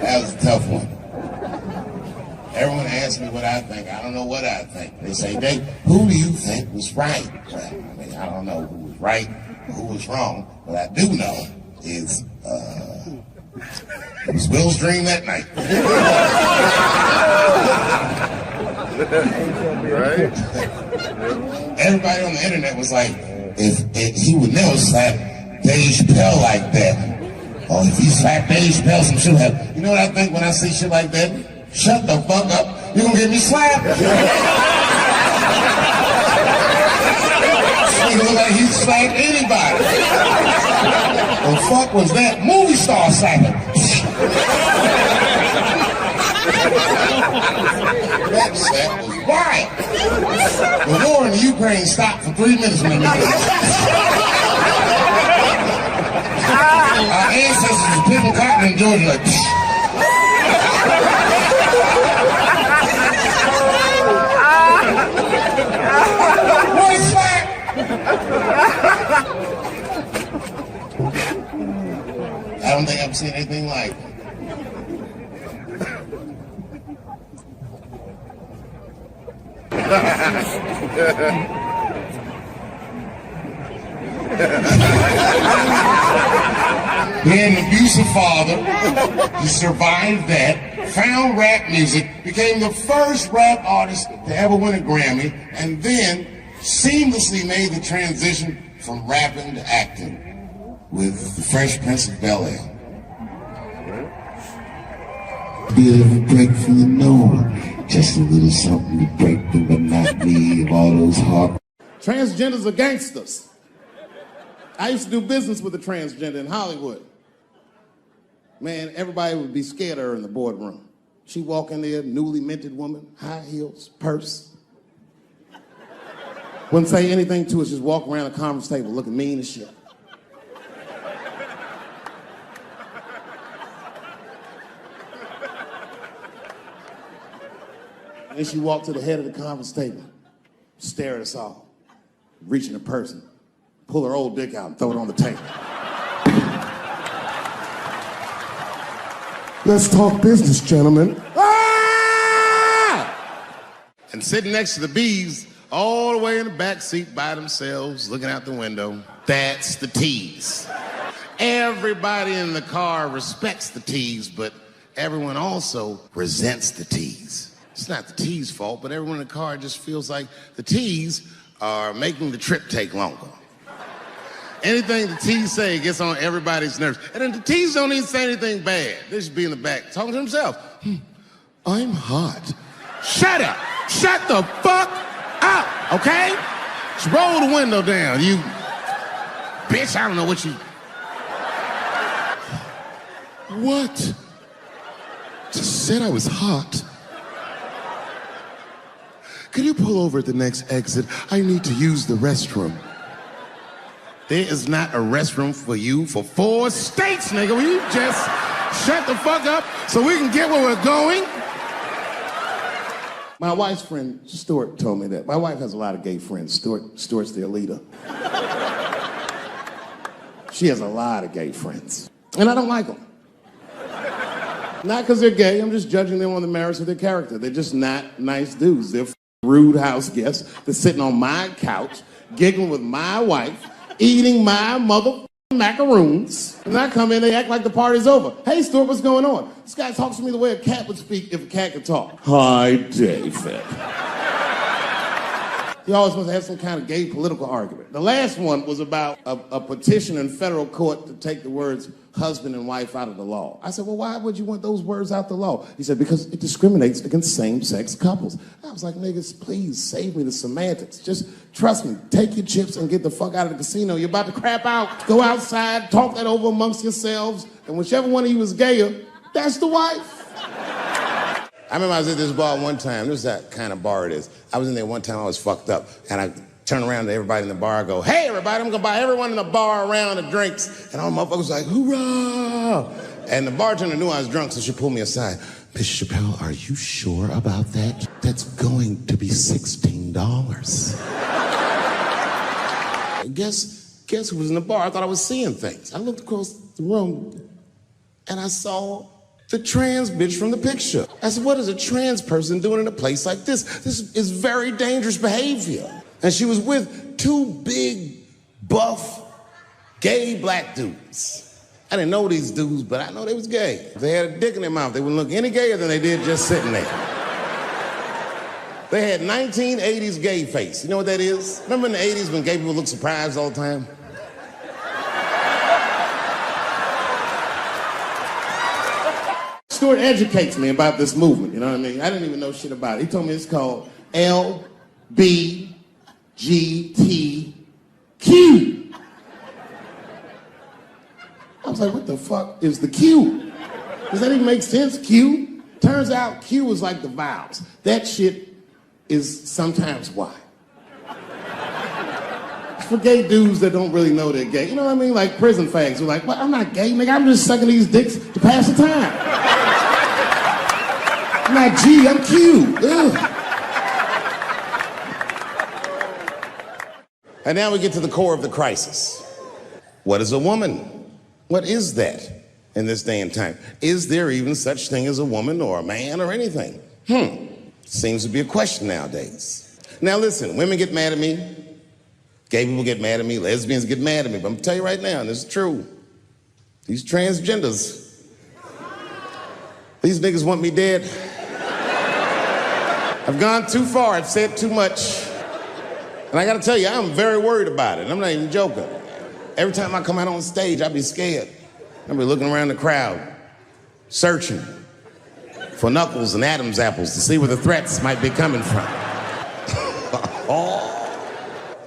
That was a tough one. Everyone asks me what I think. I don't know what I think. They say, Dave, who do you think was right? Well, I mean, I don't know who was right or who was wrong. What I do know is, it was Will's dream that night. Right? Everybody on the internet was like, if he would never slap Dave Chappelle like that. Or if he slapped Dave Chappelle, some shit happen. You know what I think when I see shit like that? Shut the fuck up. You're gonna get me slapped. He look like he slapped anybody. The fuck was that? Movie star slapping. That slap was wild. The war in the Ukraine stopped for 3 minutes when they our ancestors were picking cotton in Georgia like one slap. I don't think I've seen anything like it. He had an abusive father. He survived that, found rap music, became the first rap artist to ever win a Grammy, and then seamlessly made the transition from rapping to acting with The Fresh Prince of Bel-Air. Bit of a break from the norm, just a little something to break the monotony of all those hard. Transgenders are gangsters. I used to do business with a transgender in Hollywood. Man, everybody would be scared of her in the boardroom. She'd walk in there, newly minted woman, high heels, purse. Wouldn't say anything to us, just walk around the conference table looking mean as shit. And then she walked to the head of the conference table, stare at us all, reach in her purse and pull her old dick out and throw it on the table. Let's talk business, gentlemen. Ah! And sitting next to the bees all the way in the back seat by themselves, looking out the window. That's the tease. Everybody in the car respects the tease, but everyone also resents the tease. It's not the tease fault, but everyone in the car just feels like the tease are making the trip take longer. Anything the tease say gets on everybody's nerves. And then the tease don't even say anything bad. They should be in the back talking to himself. I'm hot. Shut up. Shut the fuck up, okay? Just roll the window down, you bitch. I don't know what you... What? Just said I was hot. Could you pull over at the next exit? I need to use the restroom. There is not a restroom for you for 4 states, nigga. Will you just shut the fuck up so we can get where we're going? My wife's friend, Stuart, told me that. My wife has a lot of gay friends. Stuart's their leader. She has a lot of gay friends. And I don't like them. Not because they're gay. I'm just judging them on the merits of their character. They're just not nice dudes. They're rude house guests. They're sitting on my couch, giggling with my wife, eating my mother macaroons. And I come in, they act like the party's over. Hey, Stuart, what's going on? This guy talks to me the way a cat would speak if a cat could talk. Hi, David. He always wants to have some kind of gay political argument. The last one was about a petition in federal court to take the words husband and wife out of the law. I said, well, why would you want those words out the law? He said, because it discriminates against same-sex couples. I was like, niggas, please save me the semantics. Just trust me, take your chips and get the fuck out of the casino. You're about to crap out. Go outside, talk that over amongst yourselves, and whichever one of you is gayer, that's the wife. I remember I was at this bar one time. This is that kind of bar it is. I was in there one time, I was fucked up. And I turned around to everybody in the bar, I go, hey, everybody, I'm gonna buy everyone in the bar around the drinks. And all the motherfuckers like, hoorah! And the bartender knew I was drunk, so she pulled me aside. Miss Chappelle, are you sure about that? That's going to be $16. Guess who was in the bar? I thought I was seeing things. I looked across the room, and I saw the trans bitch from the picture. I said, what is a trans person doing in a place like this? This is very dangerous behavior. And she was with 2 big, buff, gay black dudes. I didn't know these dudes, but I know they was gay. If they had a dick in their mouth, they wouldn't look any gayer than they did just sitting there. They had 1980s gay face. You know what that is? Remember in the 80s when gay people looked surprised all the time? Stuart educates me about this movement, you know what I mean? I didn't even know shit about it. He told me it's called LBGTQ. I was like, what the fuck is the Q? Does that even make sense, Q? Turns out Q is like the vowels. That shit is sometimes Y. It's for gay dudes that don't really know they're gay. You know what I mean? Like prison fags who are like, well, I'm not gay, nigga. I'm just sucking these dicks to pass the time. I'm not G, I'm Q. Ugh. And now we get to the core of the crisis. What is a woman? What is that in this day and time? Is there even such thing as a woman or a man or anything? Seems to be a question nowadays. Now listen, women get mad at me. Gay people get mad at me. Lesbians get mad at me. But I'm gonna tell you right now, and this is true. These transgenders, these niggas want me dead. I've gone too far. I've said too much. And I gotta tell you, I'm very worried about it. I'm not even joking. Every time I come out on stage, I be scared. I be looking around the crowd, searching for knuckles and Adam's apples to see where the threats might be coming from.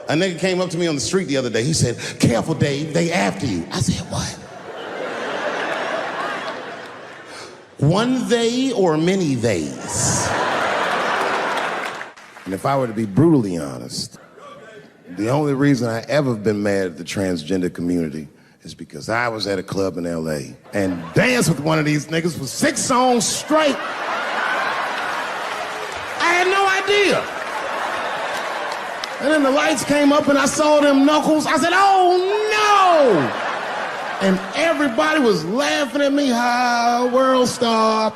A nigga came up to me on the street the other day. He said, careful, Dave, they after you. I said, what? One they or many theys? And if I were to be brutally honest, the only reason I ever been mad at the transgender community is because I was at a club in LA and danced with one of these niggas for 6 songs straight. I had no idea. And then the lights came up and I saw them knuckles. I said, oh no! And everybody was laughing at me, hi, world star.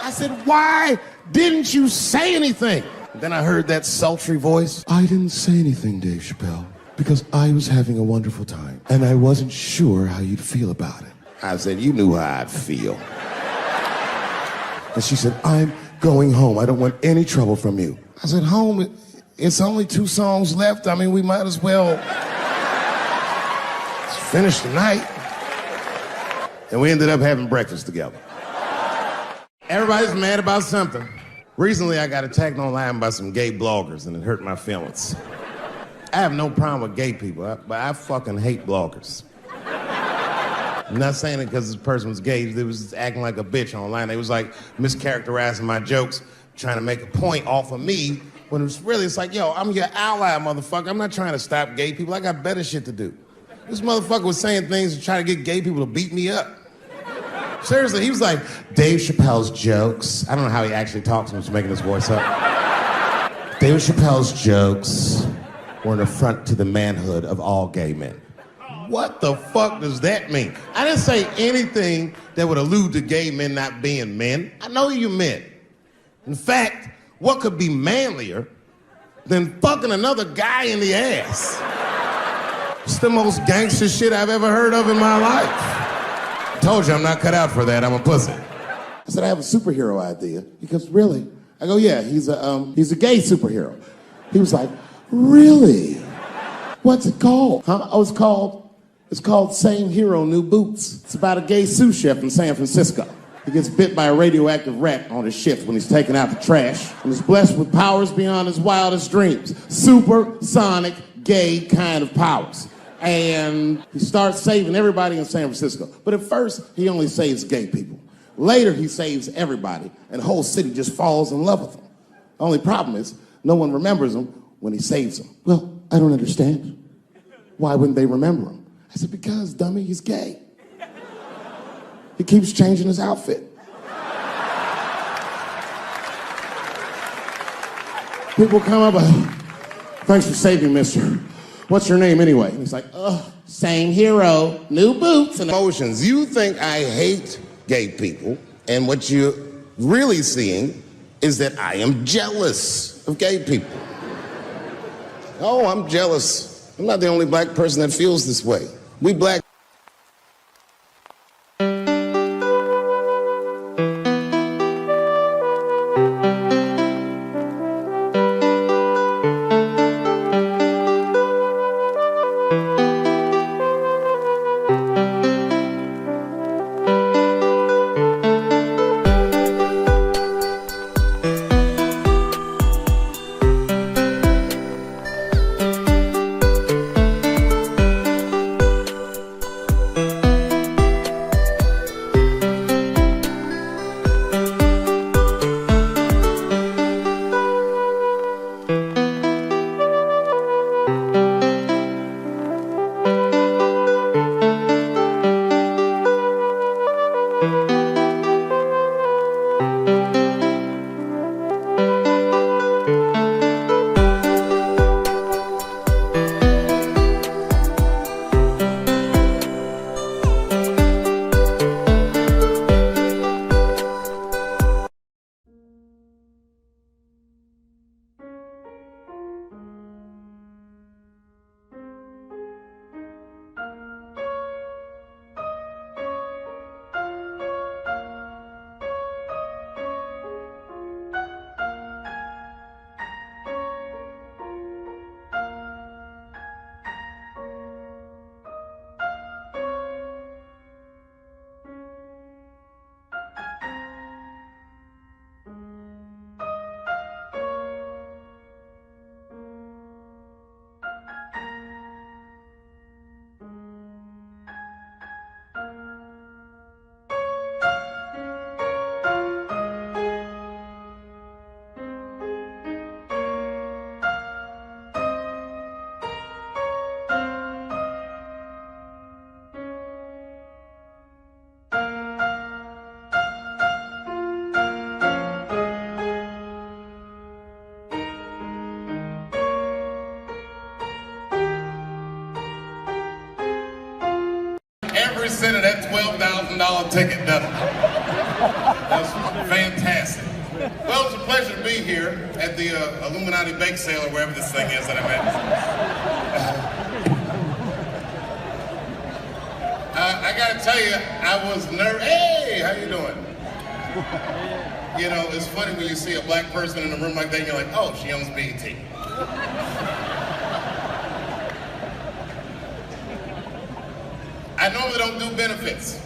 I said, why didn't you say anything? Then I heard that sultry voice. I didn't say anything, Dave Chappelle, because I was having a wonderful time, and I wasn't sure how you'd feel about it. I said, you knew how I'd feel. And she said, I'm going home. I don't want any trouble from you. I said, home? It's only 2 songs left. I mean, we might as well finish the night. And we ended up having breakfast together. Everybody's mad about something. Recently, I got attacked online by some gay bloggers, and it hurt my feelings. I have no problem with gay people, but I fucking hate bloggers. I'm not saying it because this person was gay. They was just acting like a bitch online. They was like mischaracterizing my jokes, trying to make a point off of me, when it was really, it's like, yo, I'm your ally, motherfucker. I'm not trying to stop gay people. I got better shit to do. This motherfucker was saying things to try to get gay people to beat me up. Seriously, he was like, Dave Chappelle's jokes. I don't know how he actually talks when he's making his voice up. Dave Chappelle's jokes were an affront to the manhood of all gay men. What the fuck does that mean? I didn't say anything that would allude to gay men not being men. I know you men. In fact, what could be manlier than fucking another guy in the ass? It's the most gangster shit I've ever heard of in my life. I told you I'm not cut out for that. I'm a pussy. I said, I have a superhero idea. He goes, really? I go, yeah, he's a gay superhero. He was like, really? What's it called? Huh? Oh, it's called Same Hero, New Boots. It's about a gay sous chef in San Francisco. He gets bit by a radioactive rat on his shift when he's taking out the trash, and is blessed with powers beyond his wildest dreams. Supersonic, gay kind of powers. And he starts saving everybody in San Francisco. But at first, he only saves gay people. Later, he saves everybody, and the whole city just falls in love with him. The only problem is, no one remembers him when he saves them. Well, I don't understand. Why wouldn't they remember him? I said, because, dummy, he's gay. He keeps changing his outfit. People come up, thanks for saving, mister. What's your name anyway? And he's like, same hero, new boots. And emotions. You think I hate gay people, and what you're really seeing is that I am jealous of gay people. Oh, I'm jealous. I'm not the only black person that feels this way. We black every cent of that $12,000 ticket done. That's fantastic. Well, it's a pleasure to be here at the Illuminati bake sale or wherever this thing is that I'm at. I gotta tell you, I was nervous. Hey, how you doing? You know, it's funny when you see a black person in a room like that, and you're like, oh, she owns BET. I normally don't do benefits.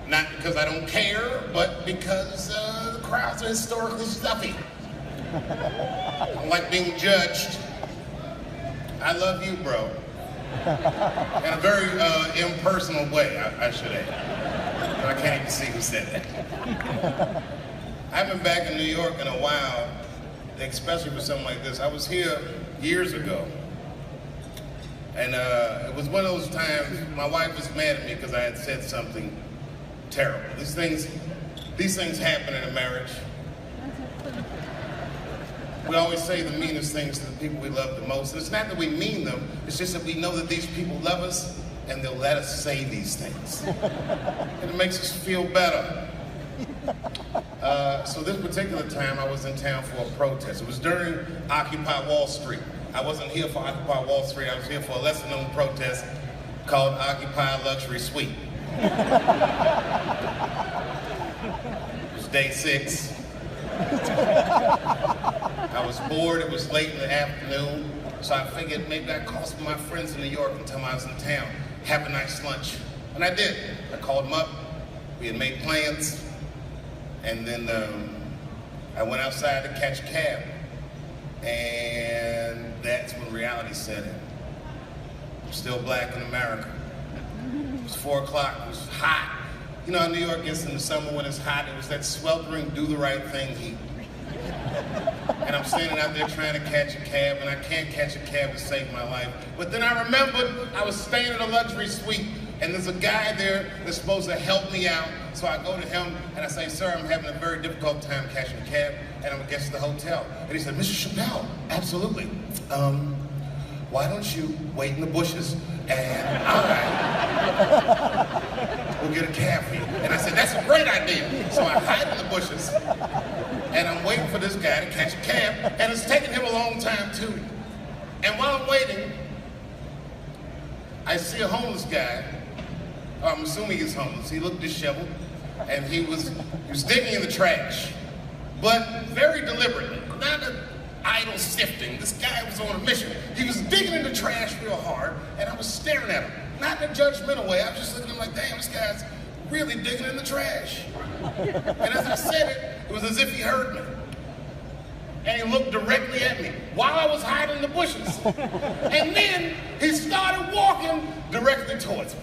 Not because I don't care, but because the crowds are historically stuffy. I don't like being judged. I love you, bro. In a very impersonal way, I should add. But I can't even see who said that. I haven't been back in New York in a while, especially for something like this. I was here years ago. And it was one of those times my wife was mad at me because I had said something terrible. These things happen in a marriage. We always say the meanest things to the people we love the most. And it's not that we mean them, it's just that we know that these people love us and they'll let us say these things. And it makes us feel better. So this particular time I was in town for a protest. It was during Occupy Wall Street. I wasn't here for Occupy Wall Street, I was here for a lesser known protest called Occupy Luxury Suite. It was day 6. I was bored, it was late in the afternoon, so I figured maybe I'd call some of my friends in New York and tell them I was in town, have a nice lunch. And I did. I called them up, we had made plans, and then I went outside to catch a cab. And that's when reality set in. I'm still black in America. It was 4 o'clock, it was hot. You know how New York gets in the summer when it's hot? It was that sweltering, do the right thing heat. And I'm standing out there trying to catch a cab, and I can't catch a cab to save my life. But then I remembered I was staying in a luxury suite, and there's a guy there that's supposed to help me out. So I go to him, and I say, sir, I'm having a very difficult time catching a cab, and I'm gonna get to the hotel. And he said, Mr. Chappelle, absolutely. Why don't you wait in the bushes, and we'll get a cab for you. And I said, that's a great idea. So I hide in the bushes, and I'm waiting for this guy to catch a cab, and it's taking him a long time too. And while I'm waiting, I see a homeless guy. I'm assuming he's homeless. He looked disheveled, and he was digging in the trash, but very deliberately, not an idle sifting. This guy was on a mission. He was digging in the trash real hard, and I was staring at him, not in a judgmental way. I was just looking at him like, damn, this guy's really digging in the trash. And as I said it, it was as if he heard me. And he looked directly at me while I was hiding in the bushes. And then he started walking directly towards me.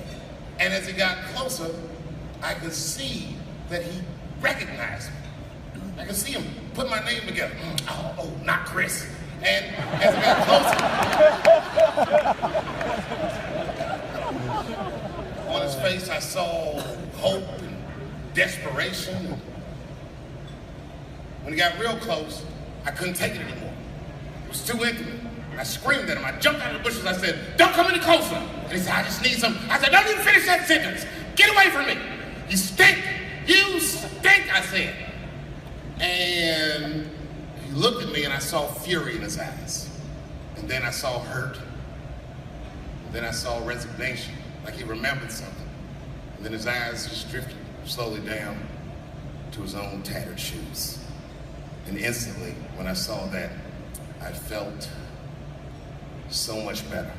And as he got closer, I could see that he recognized me. I could see him put my name together. Oh, not Chris. And as I got closer, on his face I saw hope and desperation. When he got real close, I couldn't take it anymore. It was too intimate. I screamed at him. I jumped out of the bushes. I said, don't come any closer. And he said, I just need some. I said, don't even finish that sentence. Get away from me. You stink. You stink, I said. And he looked at me and I saw fury in his eyes. And then I saw hurt. And then I saw resignation, like he remembered something. And then his eyes just drifted slowly down to his own tattered shoes. And instantly, when I saw that, I felt so much better.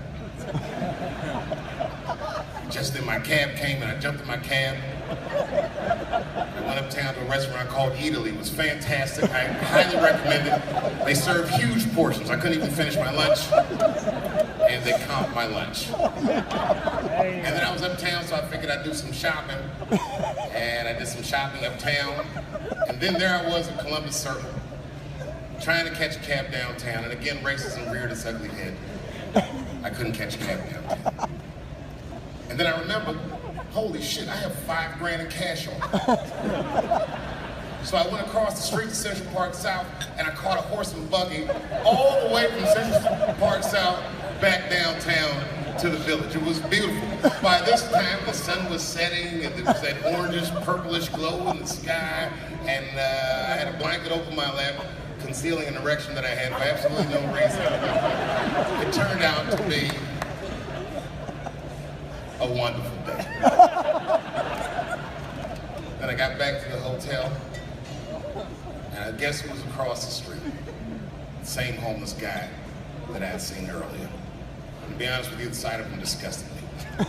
Just then my cab came and I jumped in my cab. I went uptown to a restaurant called Italy. It was fantastic. I highly recommend it. They serve huge portions. I couldn't even finish my lunch. And they comped my lunch. And then I was uptown, so I figured I'd do some shopping. And I did some shopping uptown. And then there I was in Columbus Circle, trying to catch a cab downtown. And again, racism reared its ugly head. I couldn't catch a cab downtown. And then I remembered, holy shit, I have $5 grand in cash on me. So I went across the street to Central Park South and I caught a horse and buggy all the way from Central Park South back downtown. to the village. It was beautiful. By this time, the sun was setting, and there was that orangish, purplish glow in the sky, and I had a blanket over my lap, concealing an erection that I had for absolutely no reason. It turned out to be a wonderful day. Then I got back to the hotel, and I guess who was across the street? The same homeless guy that I had seen earlier. And to be honest with you, the sight of him disgusted me.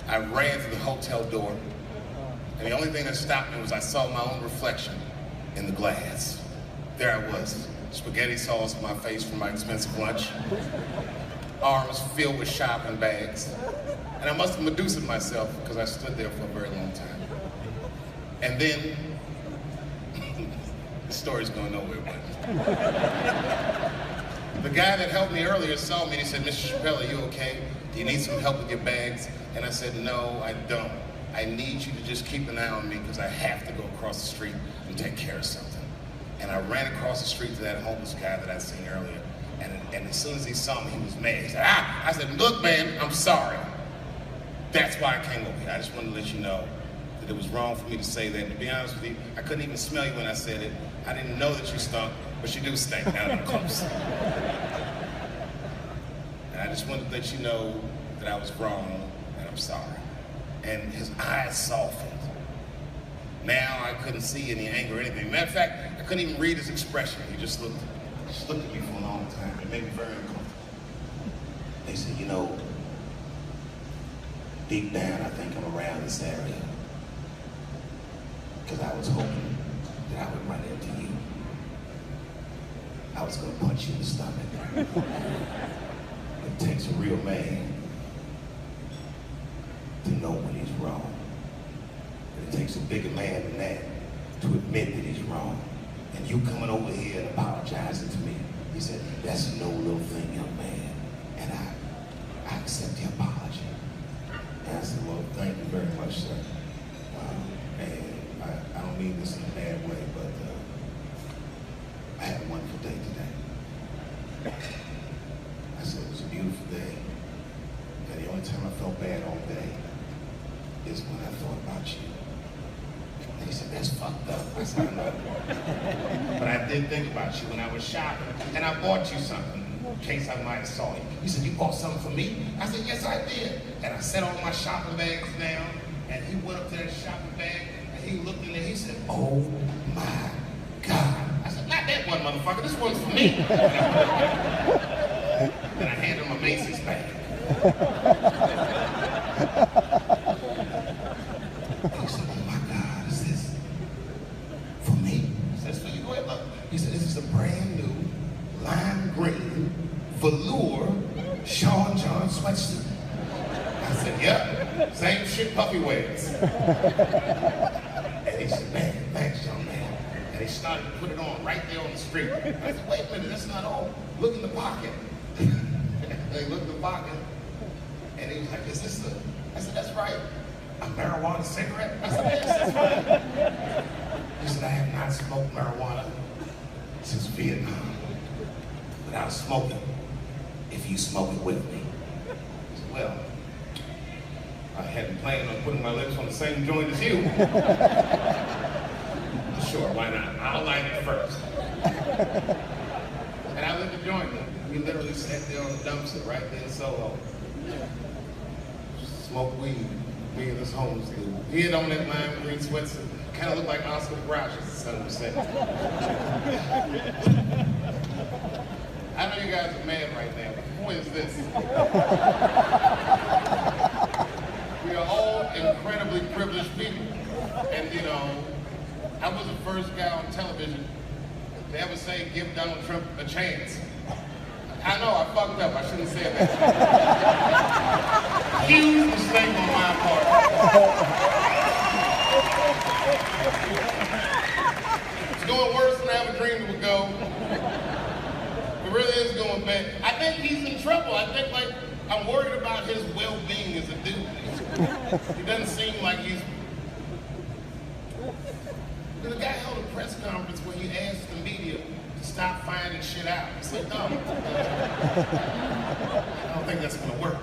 I ran to the hotel door, and the only thing that stopped me was I saw my own reflection in the glass. There I was, spaghetti sauce on my face from my expensive lunch, arms filled with shopping bags, and I must have Medusa'd myself because I stood there for a very long time. And then, the story's going nowhere, but the guy that helped me earlier saw me and he said, Mr. Chappelle, are you okay? Do you need some help with your bags? And I said, no, I don't. I need you to just keep an eye on me because I have to go across the street and take care of something. And I ran across the street to that homeless guy that I'd seen earlier. And as soon as he saw me, he was mad. He said, I said, look, man, I'm sorry. That's why I came over here. I just wanted to let you know that it was wrong for me to say that. And to be honest with you, I couldn't even smell you when I said it. I didn't know that you stunk, but you do stink now that I'm close. And I just wanted to let you know that I was wrong and I'm sorry. And his eyes softened. Now I couldn't see any anger or anything. Matter of fact, I couldn't even read his expression. He just looked at me for a long time. It made me very uncomfortable. They said, you know, deep down I think I'm around this area because I was hoping that I would run into you. I was gonna punch you in the stomach. It takes a real man to know when he's wrong. It takes a bigger man than that to admit that he's wrong. And you coming over here and apologizing to me, he said, that's no little thing, young man. And I accept the apology. And I said, well, thank you very much, sir. And I don't mean this in a bad way, but I had a wonderful day today. I said, it was a beautiful day. And the only time I felt bad all day is when I thought about you. And he said, that's fucked up. I said, I know. But I did think about you when I was shopping, and I bought you something in case I might have saw you. He said, you bought something for me? I said, yes, I did. And I set all my shopping bags down, and he went up to that shopping bag, and he looked in there, he said, oh my God. I said, not that one, motherfucker, this one's for me. And I handed him a Macy's bag. He said, oh my God, is this for me? I said, it's for you, go ahead, look. He said, this is a brand new lime green velour Sean John sweatsuit. I said, yep, same shit Puffy wears. And he said, man, thanks, young man. And he started to put it on right there on the street. I said, wait a minute, that's not all. Look in the pocket. And he looked in the pocket, and he was like, is this the, I said, that's right. A marijuana cigarette? I said, yes, that's right. He said, I have not smoked marijuana since Vietnam. But I'll smoke it if you smoke it with me. I said, well, I hadn't planned on putting my lips on the same joint as you. Sure, why not? I'll light it first. And I lit the joint. We literally sat there on the dumpster right there in Soho. Smoked weed. Me and this homeless dude. He had on that lime green sweatsuit. Kind of looked like Oscar Grouch, as the son would say. I know you guys are mad right now, but the point is this. We are all incredibly privileged people. And you know, I was the first guy on television to ever say, give Donald Trump a chance. I know, I fucked up, I shouldn't have said that. Huge mistake on my part. It's going worse than I ever dreamed it would go. It really is going bad. I think he's in trouble. I think, like, I'm worried about his well-being as a dude. He doesn't seem like he's... The guy held a press conference where he asked the media to stop finding shit out. I said, no. I don't think that's gonna work.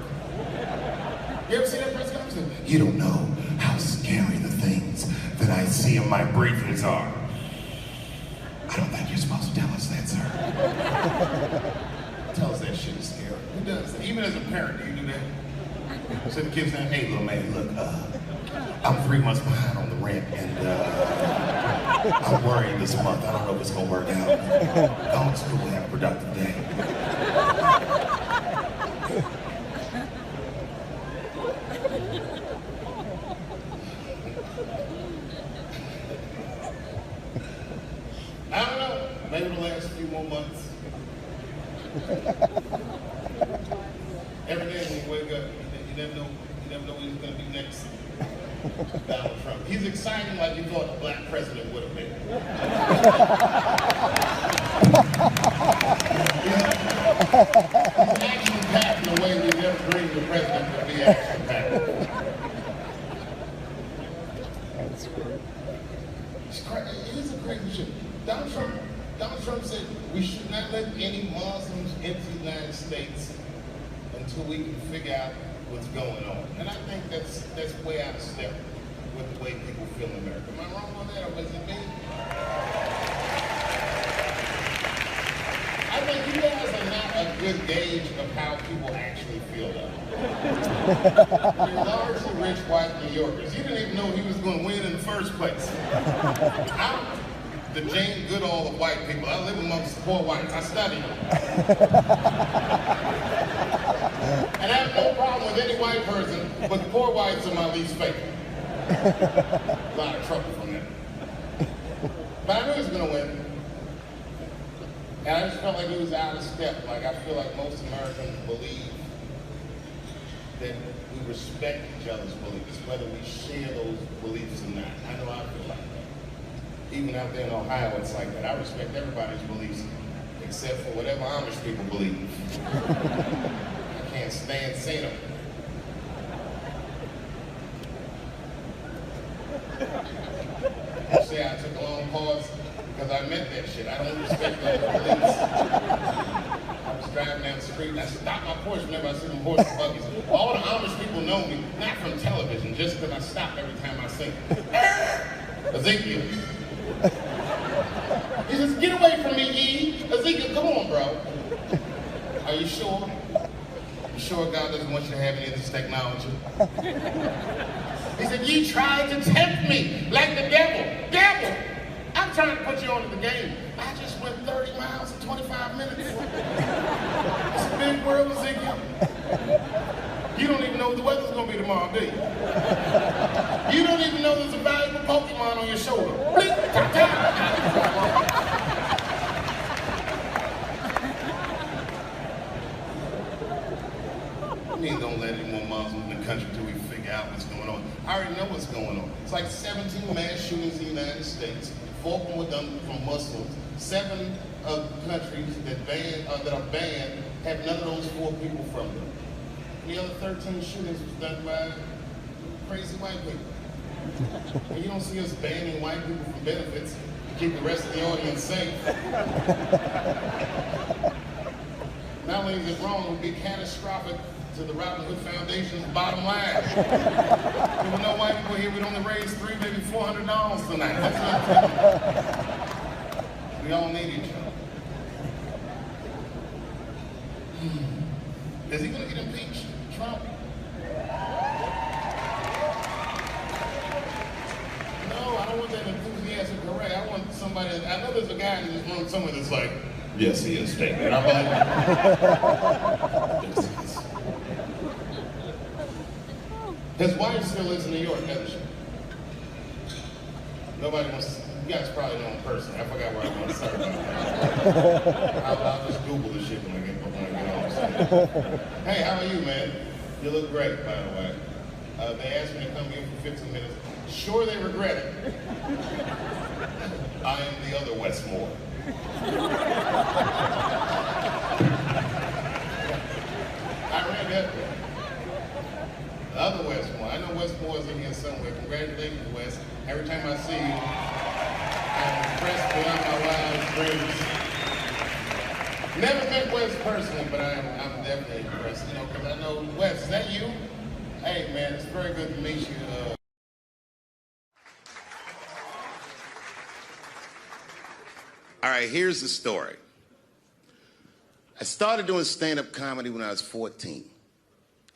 You ever see that press conference? You don't know how scary the things that I see in my briefings are. I don't think you're supposed to tell us that, sir. Tell us that shit is scary. Who does that? Even as a parent, do you do that? So the kids saying, hey, little man, look, I'm 3 months behind on the rent, and I'm worried this month. I don't know if it's gonna work out. Go to school and have a productive day. I don't know. Maybe the last few more months. Every day when you wake up, you never know who's going to be next. Donald Trump. He's exciting like you thought a black president would have been. He's action-packed in a way we never dreamed the president would be action-packed. That's great. It is a crazy shit. Donald Trump said we should not let any Muslims into the United States until we can figure out what's going on. And I think that's way out of step with the way people feel in America. Am I wrong on that, or was it me? I think you guys are not a good gauge of how people actually feel about it. You're largely rich white New Yorkers. You didn't even know he was going to win in the first place. I'm the Jane Goodall of white people. I live amongst the poor whites. I study them. And I have no problem with any white person, but the poor whites are my least favorite. A lot of trouble from that. But I knew he was going to win. And I just felt like he was out of step. Like, I feel like most Americans believe that we respect each other's beliefs, whether we share those beliefs or not. I know I feel like that. Even out there in Ohio, it's like that. I respect everybody's beliefs except for whatever Amish people believe. I can't stand seeing them. See, I took a long pause because I meant that shit. I don't respect those beliefs. I was driving down the street and I stopped my Porsche whenever I see them horse and buggies. All the Amish people know me, not from television, just because I stop every time I sing. Ezekiel. He says, get away from me, E. Ezekiel, come on, bro. Are you sure? You sure God doesn't want you to have any of this technology? He said, you tried to tempt me like the devil. Devil! I'm trying to put you onto the game. I just went 30 miles in 25 minutes. It's a big world, Ezekiel. You don't even know what the weather's going to be tomorrow, do you? You don't even know there's a valuable Pokemon on your shoulder. Blink, tap, tap. I mean, don't let any more Muslims in the country until we figure out what's going on. I already know what's going on. It's like 17 mass shootings in the United States. 4 of them were done from Muslims. 7 of the countries that are banned have none of those 4 people from them. The other 13 shootings was done by crazy white people. And you don't see us banning white people from benefits to keep the rest of the audience safe. Not only is it wrong, it would be catastrophic to the Robin Hood Foundation's bottom line. There were no white people here, we'd only raise $300, maybe $400 tonight. That's not we all need each other. Is he going to get impeached, Trump? No, I don't want that enthusiastic hooray. I want somebody, I know there's a guy in this room somewhere that's like, yes, he is statement. And I'm like, yes, he is. His wife still lives in New York, doesn't she? Nobody wants to, you guys probably know in person. I forgot where I want to start. I'll just Google this shit when I get off. Hey, how are you, man? You look great, by the way. They asked me to come here for 15 minutes. Sure, they regret it. I am the other Westmore. I read that. The other Westmore. I know Westmore's in here somewhere. Congratulations, West. Every time I see you, I'm impressed beyond my wildest dreams. Never met Wes personally, but I'm definitely impressed, you know, because I know, Wes, is that you? Hey, man, it's very good to meet you. All right, here's the story. I started doing stand-up comedy when I was 14.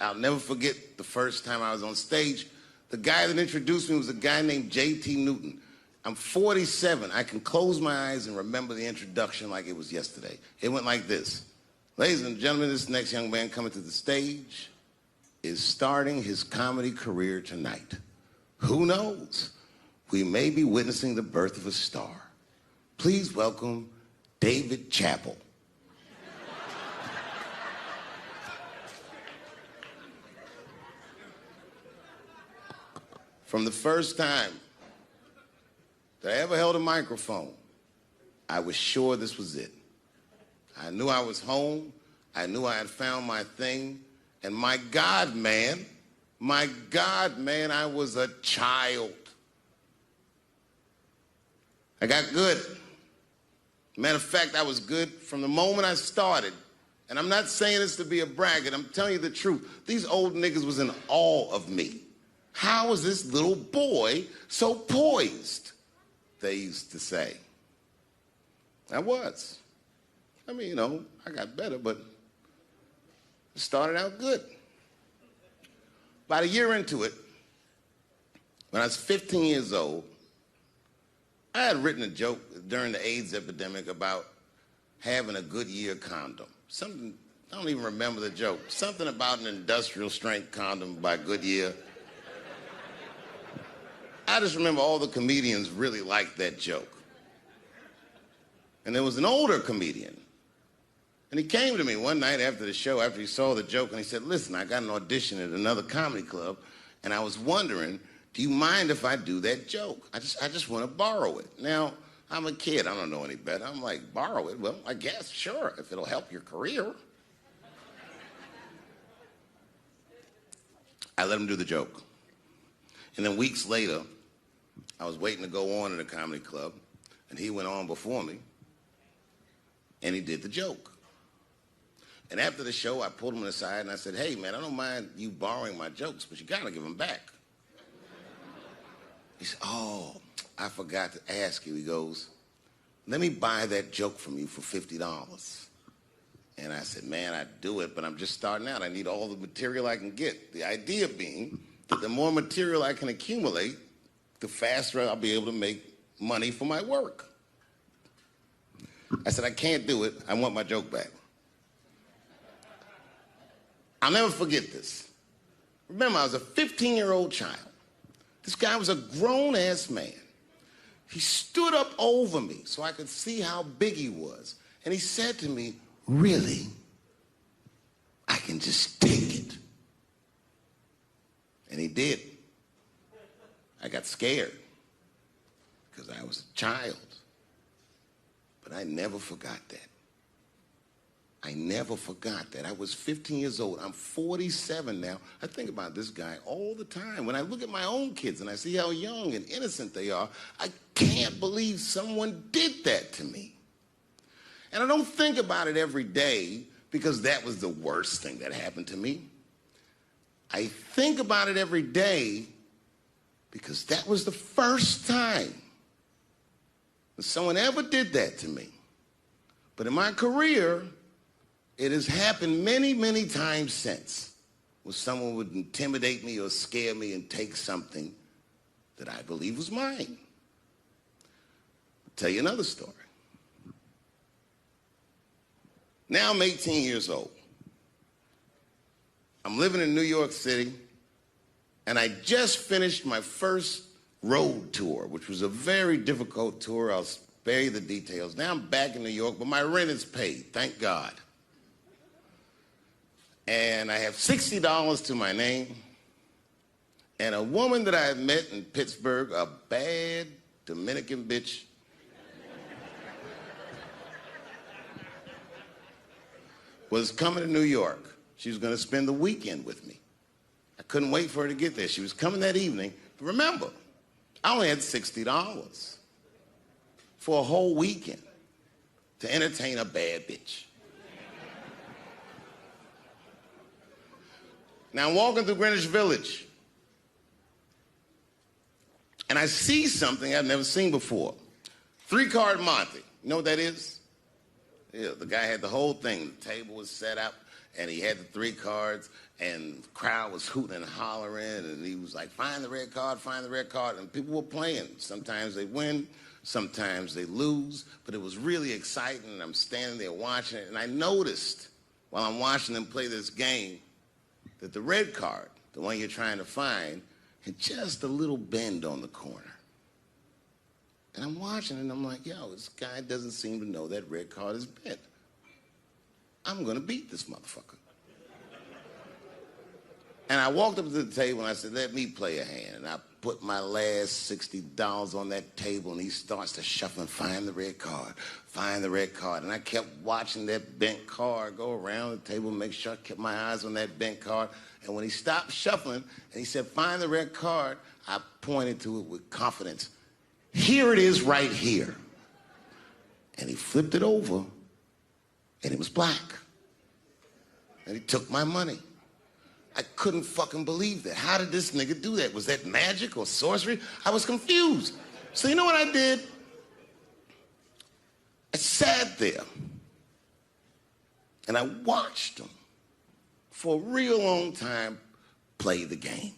I'll never forget the first time I was on stage. The guy that introduced me was a guy named J.T. Newton. I'm 47. I can close my eyes and remember the introduction like it was yesterday. It went like this. Ladies and gentlemen, this next young man coming to the stage is starting his comedy career tonight. Who knows? We may be witnessing the birth of a star. Please welcome David Chappelle. From the first time that I ever held a microphone, I was sure this was it. I knew I was home. I knew I had found my thing. And my God, man, I was a child. I got good. Matter of fact, I was good from the moment I started. And I'm not saying this to be a braggart. I'm telling you the truth. These old niggas was in awe of me. How is this little boy so poised? They used to say. I was. I mean, you know, I got better, but it started out good. About a year into it, when I was 15 years old, I had written a joke during the AIDS epidemic about having a Goodyear condom. Something, I don't even remember the joke. Something about an industrial strength condom by Goodyear. I just remember all the comedians really liked that joke. And there was an older comedian. And he came to me one night after the show, after he saw the joke, and he said, listen, I got an audition at another comedy club, and I was wondering, do you mind if I do that joke? I just want to borrow it. Now, I'm a kid. I don't know any better. I'm like, borrow it? Well, I guess, sure, if it'll help your career. I let him do the joke. And then weeks later, I was waiting to go on in a comedy club, and he went on before me, and he did the joke. And after the show, I pulled him aside, and I said, hey, man, I don't mind you borrowing my jokes, but you got to give them back. He said, oh, I forgot to ask you. He goes, let me buy that joke from you for $50. And I said, man, I'd do it, but I'm just starting out. I need all the material I can get. The idea being that the more material I can accumulate, the faster I'll be able to make money for my work. I said, I can't do it. I want my joke back. I'll never forget this. Remember, I was a 15-year-old child. This guy was a grown-ass man. He stood up over me so I could see how big he was. And he said to me, really? I can just take it. And he did. I got scared because I was a child. But I never forgot that. I never forgot that. I was 15 years old. I'm 47 now. I think about this guy all the time. When I look at my own kids and I see how young and innocent they are, I can't believe someone did that to me. And I don't think about it every day because that was the worst thing that happened to me. I think about it every day because that was the first time that someone ever did that to me. But in my career, it has happened many, many times since where someone would intimidate me or scare me and take something that I believe was mine. I'll tell you another story. Now I'm 18 years old. I'm living in New York City, and I just finished my first road tour, which was a very difficult tour. I'll spare you the details. Now I'm back in New York, but my rent is paid, thank God. And I have $60 to my name, and a woman that I had met in Pittsburgh, a bad Dominican bitch, was coming to New York. She was going to spend the weekend with me. I couldn't wait for her to get there. She was coming that evening. But remember, I only had $60 for a whole weekend to entertain a bad bitch. Now I'm walking through Greenwich Village, and I see something I've never seen before. 3-card Monte. You know what that is? Yeah, the guy had the whole thing. The table was set up, and he had the 3 cards, and the crowd was hooting and hollering, and he was like, find the red card, find the red card, and people were playing. Sometimes they win, sometimes they lose, but it was really exciting, and I'm standing there watching it, and I noticed while I'm watching them play this game that the red card, the one you're trying to find, had just a little bend on the corner. And I'm watching it, and I'm like, yo, this guy doesn't seem to know that red card is bent. I'm gonna beat this motherfucker. And I walked up to the table, and I said, let me play a hand. And I put my last $60 on that table, and he starts to shuffle and find the red card, find the red card. And I kept watching that bent card go around the table, make sure I kept my eyes on that bent card. And when he stopped shuffling, and he said, find the red card, I pointed to it with confidence. Here it is right here. And he flipped it over, and it was black. And he took my money. I couldn't fucking believe that. How did this nigga do that? Was that magic or sorcery? I was confused. So you know what I did? I sat there, and I watched him for a real long time play the game.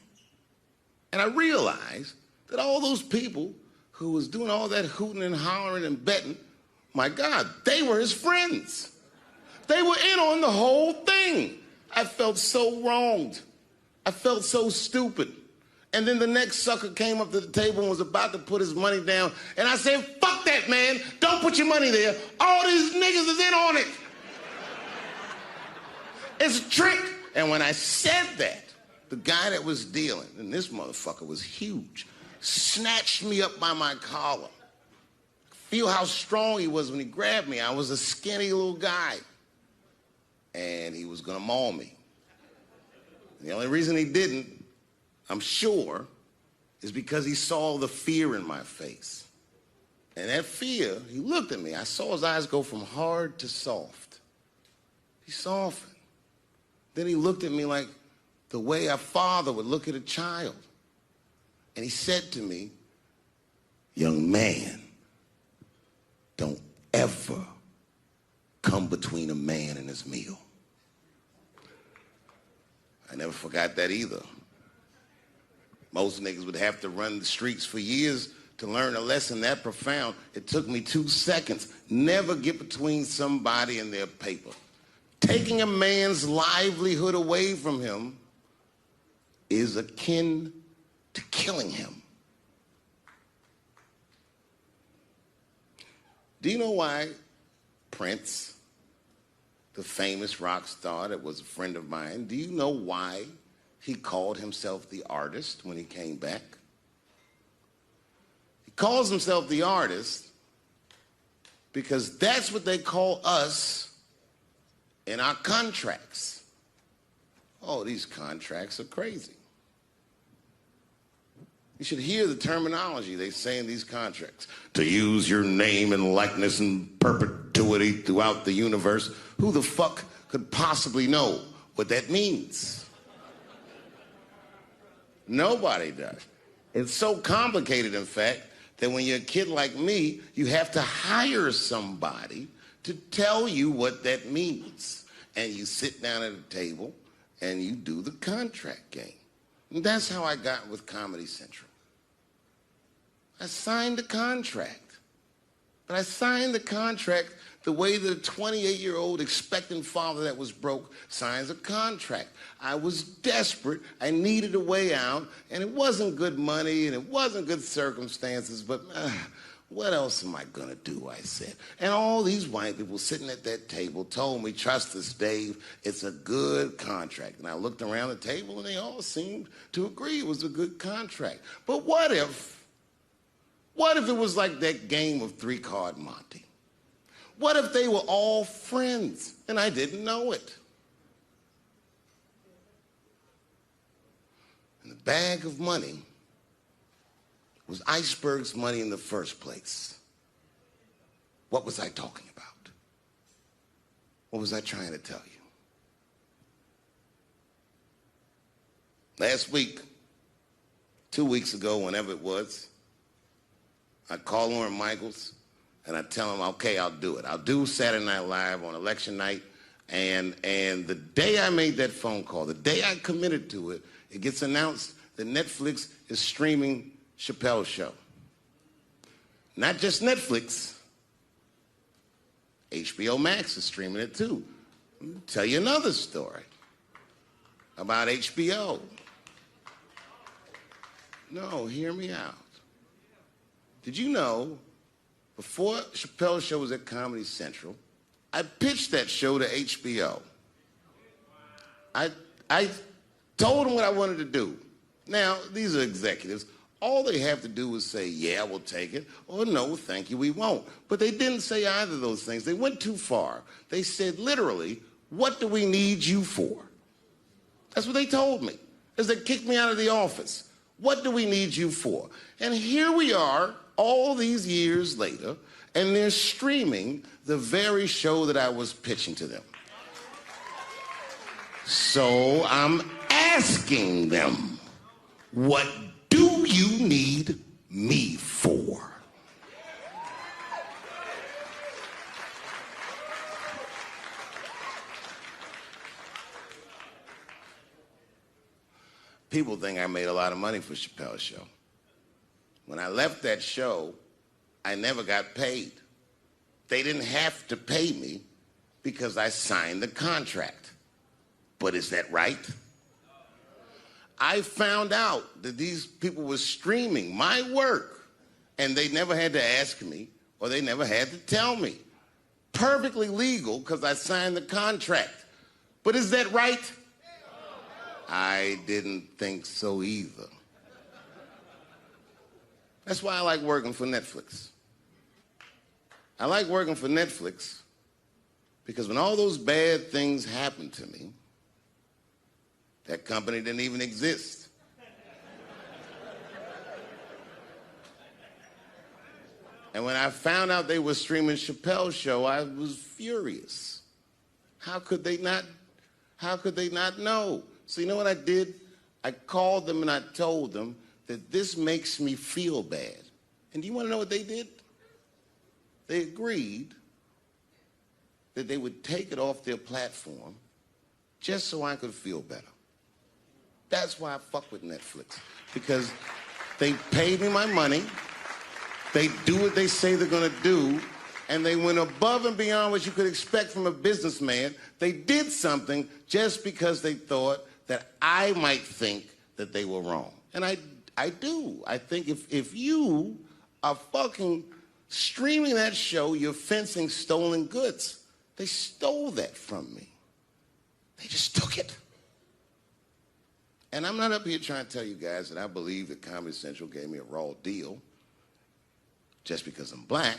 And I realized that all those people who was doing all that hooting and hollering and betting, my God, they were his friends. They were in on the whole thing. I felt so wronged. I felt so stupid. And then the next sucker came up to the table and was about to put his money down. And I said, fuck that, man. Don't put your money there. All these niggas is in on it. It's a trick. And when I said that, the guy that was dealing, and this motherfucker was huge, snatched me up by my collar. Feel how strong he was when he grabbed me. I was a skinny little guy. And he was gonna maul me. The only reason he didn't, I'm sure, is because he saw the fear in my face. And that fear, he looked at me. I saw his eyes go from hard to soft. He softened. Then he looked at me like the way a father would look at a child. And he said to me, young man, don't ever come between a man and his meal. I never forgot that either. Most niggas would have to run the streets for years to learn a lesson that profound. It took me 2 seconds. Never get between somebody and their paper. Taking a man's livelihood away from him is akin to killing him. Do you know why Prince, the famous rock star that was a friend of mine, do you know why he called himself the artist when he came back? He calls himself the artist because that's what they call us in our contracts. Oh, these contracts are crazy. You should hear the terminology they say in these contracts. To use your name and likeness in perpetuity throughout the universe. Who the fuck could possibly know what that means? Nobody does. It's so complicated, in fact, that when you're a kid like me, you have to hire somebody to tell you what that means. And you sit down at a table and you do the contract game. And that's how I got with Comedy Central. I signed the contract. But I signed the contract the way that a 28-year-old expectant father that was broke signs a contract. I was desperate. I needed a way out. And it wasn't good money and it wasn't good circumstances. But what else am I going to do, I said. And all these white people sitting at that table told me, trust us, Dave, it's a good contract. And I looked around the table and they all seemed to agree it was a good contract. But what if it was like that game of 3-card Monte? What if they were all friends and I didn't know it? And the bag of money was Iceberg's money in the first place. What was I talking about? What was I trying to tell you? Last week, 2 weeks ago, whenever it was, I call Lauren Michaels and I tell him, okay, I'll do it. I'll do Saturday Night Live on election night. And the day I made that phone call, the day I committed to it, it gets announced that Netflix is streaming Chappelle's show. Not just Netflix, HBO Max is streaming it too. Let me tell you another story about HBO. No, hear me out. Did you know, before Chappelle's show was at Comedy Central, I pitched that show to HBO. I told them what I wanted to do. Now, these are executives. All they have to do is say, yeah, we'll take it, or no, thank you, we won't. But they didn't say either of those things. They went too far. They said, literally, what do we need you for? That's what they told me, as they kicked me out of the office. What do we need you for? And here we are, all these years later, and they're streaming the very show that I was pitching to them. So I'm asking them, what do you need me for? People think I made a lot of money for Chappelle's show. When I left that show, I never got paid. They didn't have to pay me because I signed the contract. But is that right? I found out that these people were streaming my work, and they never had to ask me, or they never had to tell me. Perfectly legal because I signed the contract. But is that right? I didn't think so either. That's why I like working for Netflix. I like working for Netflix because when all those bad things happened to me, that company didn't even exist. And when I found out they were streaming Chappelle's show, I was furious. How could they not know? So you know what I did? I called them and I told them that this makes me feel bad. And do you want to know what they did? They agreed that they would take it off their platform just so I could feel better. That's why I fuck with Netflix, because they paid me my money, they do what they say they're gonna do, and they went above and beyond what you could expect from a businessman. They did something just because they thought that I might think that they were wrong. And I do. I think if you are fucking streaming that show, you're fencing stolen goods. They stole that from me. They just took it. And I'm not up here trying to tell you guys that I believe that Comedy Central gave me a raw deal just because I'm black.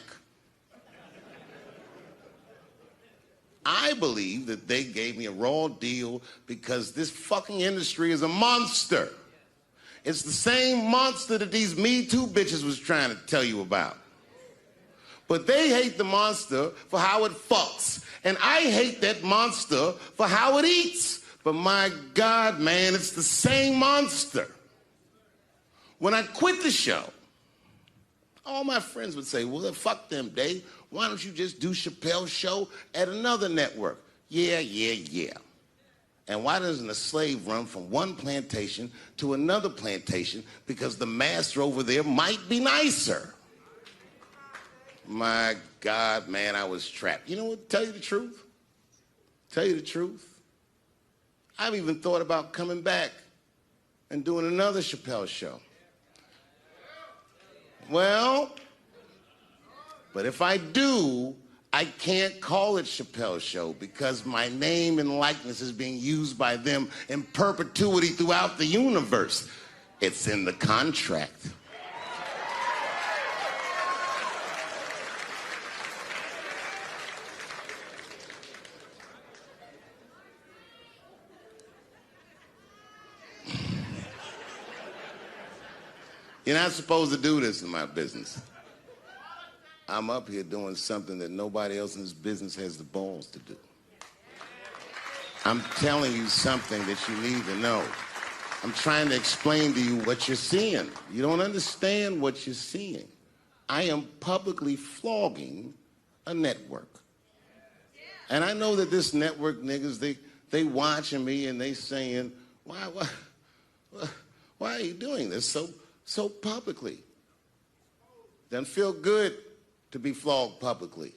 I believe that they gave me a raw deal because this fucking industry is a monster. It's the same monster that these Me Too bitches was trying to tell you about. But they hate the monster for how it fucks. And I hate that monster for how it eats. But my God, man, it's the same monster. When I quit the show, all my friends would say, well, fuck them, Dave. Why don't you just do Chappelle's show at another network? Yeah. And why doesn't a slave run from one plantation to another plantation? Because the master over there might be nicer. My God, man, I was trapped. You know what? Tell you the truth. I've even thought about coming back and doing another Chappelle show. Well, but if I do, I can't call it Chappelle's show because my name and likeness is being used by them in perpetuity throughout the universe. It's in the contract. You're not supposed to do this in my business. I'm up here doing something that nobody else in this business has the balls to do. I'm telling you something that you need to know. I'm trying to explain to you what you're seeing. You don't understand what you're seeing. I am publicly flogging a network. And I know that this network niggas, they watching me and they saying, why are you doing this so publicly? Doesn't feel good to be flogged publicly.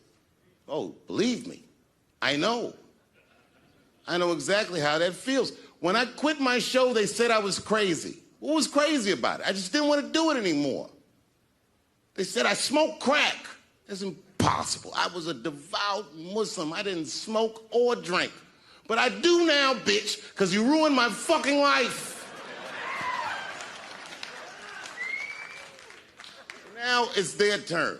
Oh, believe me, I know. I know exactly how that feels. When I quit my show, they said I was crazy. What was crazy about it? I just didn't want to do it anymore. They said I smoked crack. That's impossible. I was a devout Muslim. I didn't smoke or drink. But I do now, bitch, because you ruined my fucking life. Now it's their turn.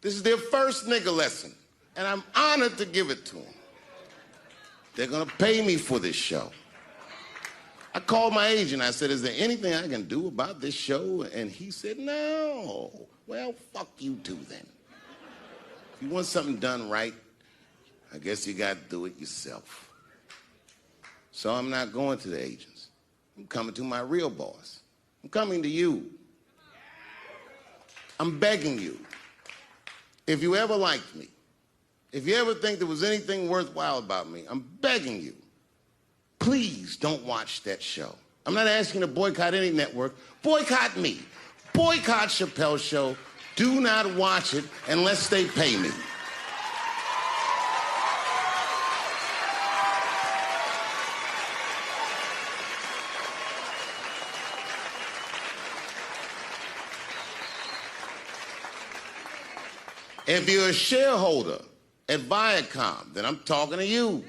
This is their first nigga lesson, and I'm honored to give it to them. They're gonna pay me for this show. I called my agent. I said, is there anything I can do about this show? And he said, no. Well, fuck you too then. If you want something done right, I guess you got to do it yourself. So I'm not going to the agents. I'm coming to my real boss. I'm coming to you. I'm begging you. If you ever liked me, if you ever think there was anything worthwhile about me, I'm begging you. Please don't watch that show. I'm not asking you to boycott any network. Boycott me. Boycott Chappelle's show. Do not watch it unless they pay me. If you're a shareholder at Viacom, then I'm talking to you.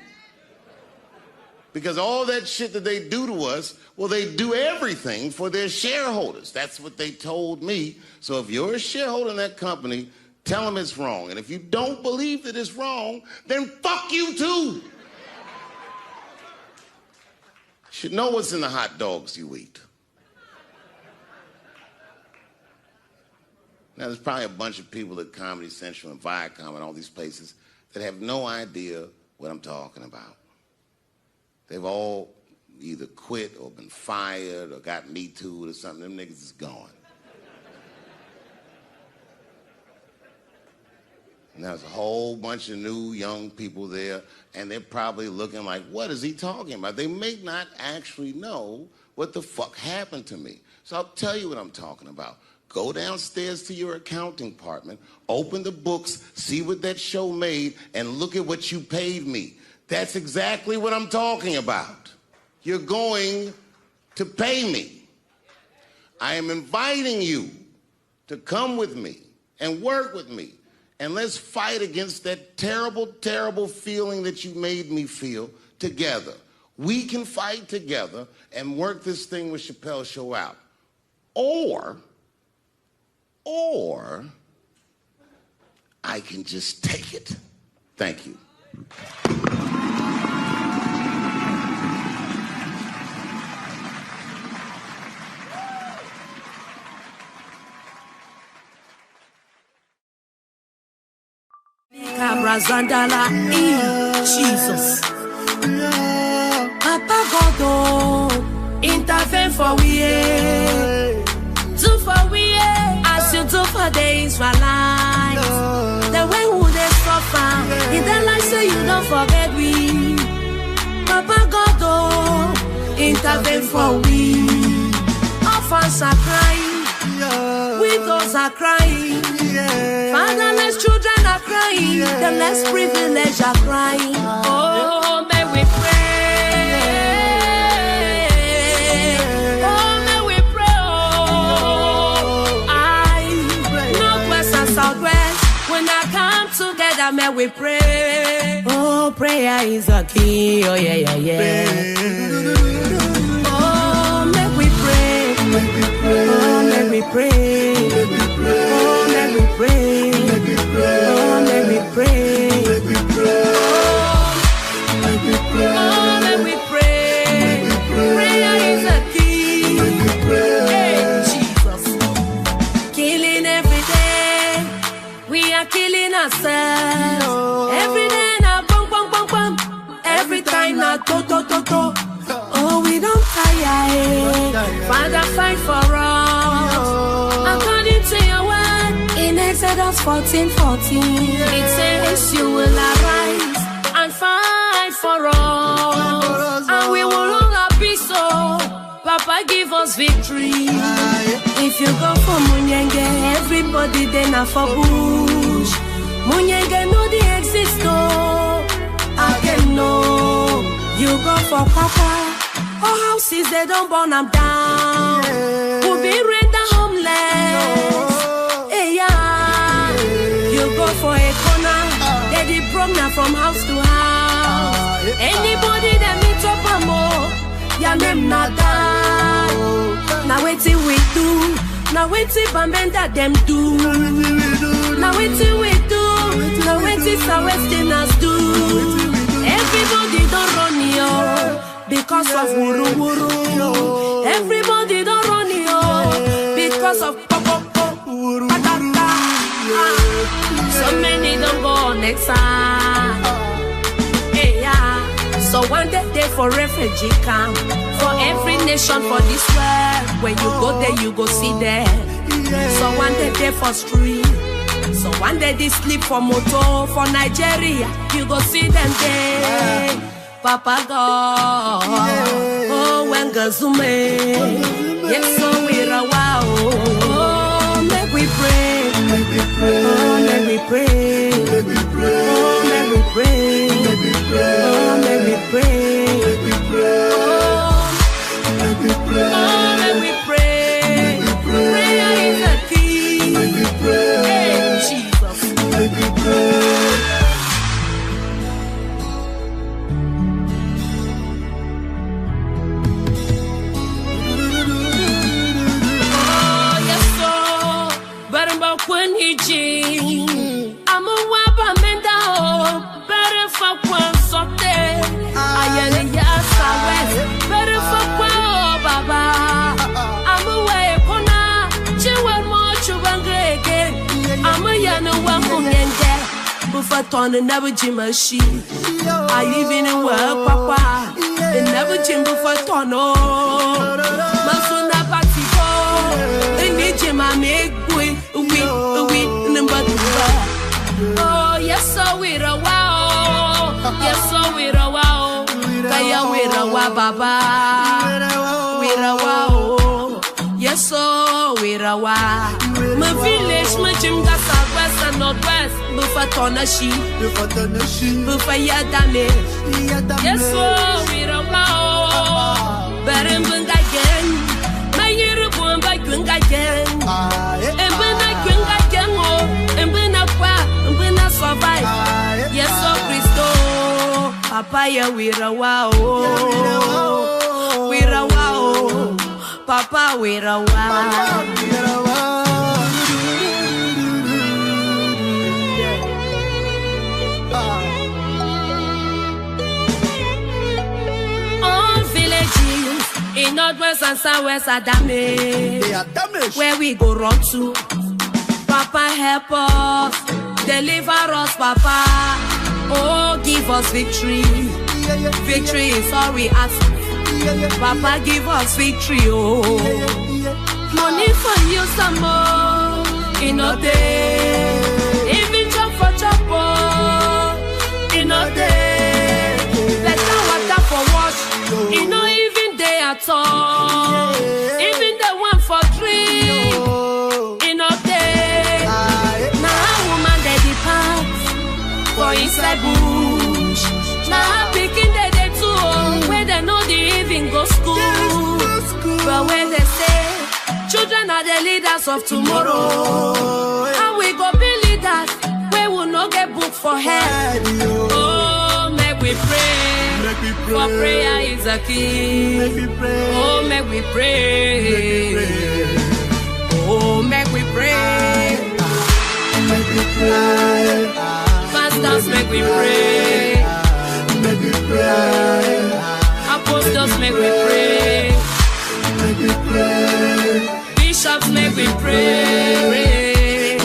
Because all that shit that they do to us, well, they do everything for their shareholders. That's what they told me. So if you're a shareholder in that company, tell them it's wrong. And if you don't believe that it's wrong, then fuck you too. You should know what's in the hot dogs you eat. Now, there's probably a bunch of people at Comedy Central and Viacom and all these places that have no idea what I'm talking about. They've all either quit or been fired or got Me Too'd or something. Them niggas is gone. And there's a whole bunch of new young people there, and they're probably looking like, what is he talking about? They may not actually know what the fuck happened to me. So I'll tell you what I'm talking about. Go downstairs to your accounting department, open the books, see what that show made, and look at what you paid me. That's exactly what I'm talking about. You're going to pay me. I am inviting you to come with me and work with me. And let's fight against that terrible, terrible feeling that you made me feel together. We can fight together and work this thing with Chappelle's show out. Or I can just take it. Thank you. Jesus. Papa God, intervene for we. Do for we as you do for the Israelites. The way who they suffer, in their life say you don't forget we. Papa God, intervene for we. Orphans are crying, widows are crying, fatherless children are crying, the less privileged are crying. Oh, may we pray. Oh, may we pray. Northwest and Southwest, when I come together, may we pray. Oh, prayer is a key. Oh, yeah, yeah, yeah. Oh, may we pray. Oh, may we pray. Oh, may we pray. Oh, may we pray. Oh, may we pray. Prayer is a key. Hey, Jesus. Killing every day. We are killing ourselves. Every day now, bum, bum, bum, bum. Every time now, to. Oh, we don't tire. 14:14. It says you will arise and fight for us, and we will all be so. Papa give us victory. If you go for Munyenge, everybody then are for bush. Munyenge know the exist, oh. I can know. You go for Papa, all houses they don't burn them down. We'll be render homeless. Hey, yeah. You go for a corner, they the program from house to house. Anybody that meet up a more, ya name not die. Now wait till we do. Now wait till Bambenda them do. Now wait till we do. Now wait till Westerners do. Everybody don't run yo because of wuru wuru. Everybody don't run yo because of pop. So many don't go next time. Hey, yeah. So one day for refugee camp, for every nation for this world. When you go there, you go see them. So one day for street. So one day they sleep for motor for Nigeria. You go see them there. Papa God, oh when Gazume, yes so we're a wow. Oh make we pray, oh make we pray, oh make we pray, oh make we pray, oh make we pray, oh make we pray. Prayer is a key. Hey, Jesus. When he I'm a wapa menda better for one sote. I am yes, better for one baba. I'm a way pona, chiwa more chubangrege. I'm a yana wamunenge, Buffaton and never jimashi. I even in work, papa, and never jim Buffatono. Masuna Patiko, and Nijima make oh, yes, so we're a wow. Yes, so we're a wow. Kaya we're a wow, baba. We're a wow. Yes, so we're a wow. My village, my gym got southwest and northwest. Buffatona she, Buffayadame. Yes, so we're a wow. Berenbung again. My year born by Gung again. And when I Gung again, and when I survive. Yes, so Christo. Papa, we're a wow. We're a wow. Papa, we're a wow. All villages in northwest and southwest are damaged. They are damaged. Where we go run to. Papa, help us. Deliver us, Papa. Oh, give us victory. Victory is all we ask. Papa, give us victory. Oh, money for you some more. In a day, even job for chopper. In a day, better water for wash. In no even day at all. Even the one for drink. In a day, now woman they depart for inside bush. Now picking they too, where they know they even go school. But when they say children are the leaders of tomorrow, how we go be leaders? We will not get booked for head. Oh, make we pray. For prayer is a key. Oh, make we pray. Oh, make we pray. Pastors, make we pray. Apostles, make we pray. Bishops, make we pray.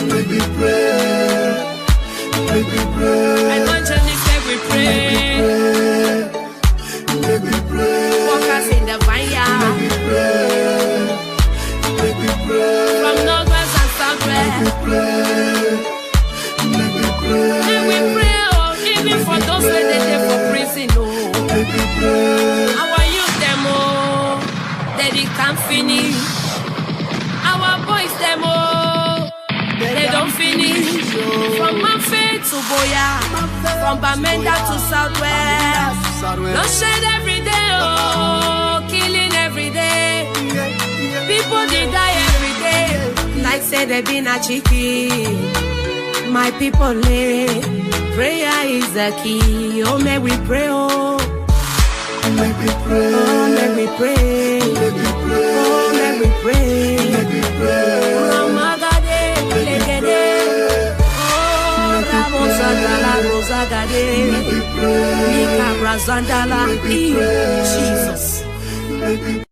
Evangelists, make we pray. Workers in the vineyard. From northwest and southwest. finish. Our boys, them all, they don't finish. From Manfred to Boya, from Bamenda to Southwest. Don't shed every day, oh, killing every day. People they die every day. Like say they been a chicken. My people live. Prayer is the key. Oh, may we pray, oh. Make me pray. Oh, make me pray. Make me pray. Oh, make me pray. Make me pray. Ramagade, legede. Oh, Ramosandala, Rosagade. Make me pray. Nika Brazandala. Jesus. Make me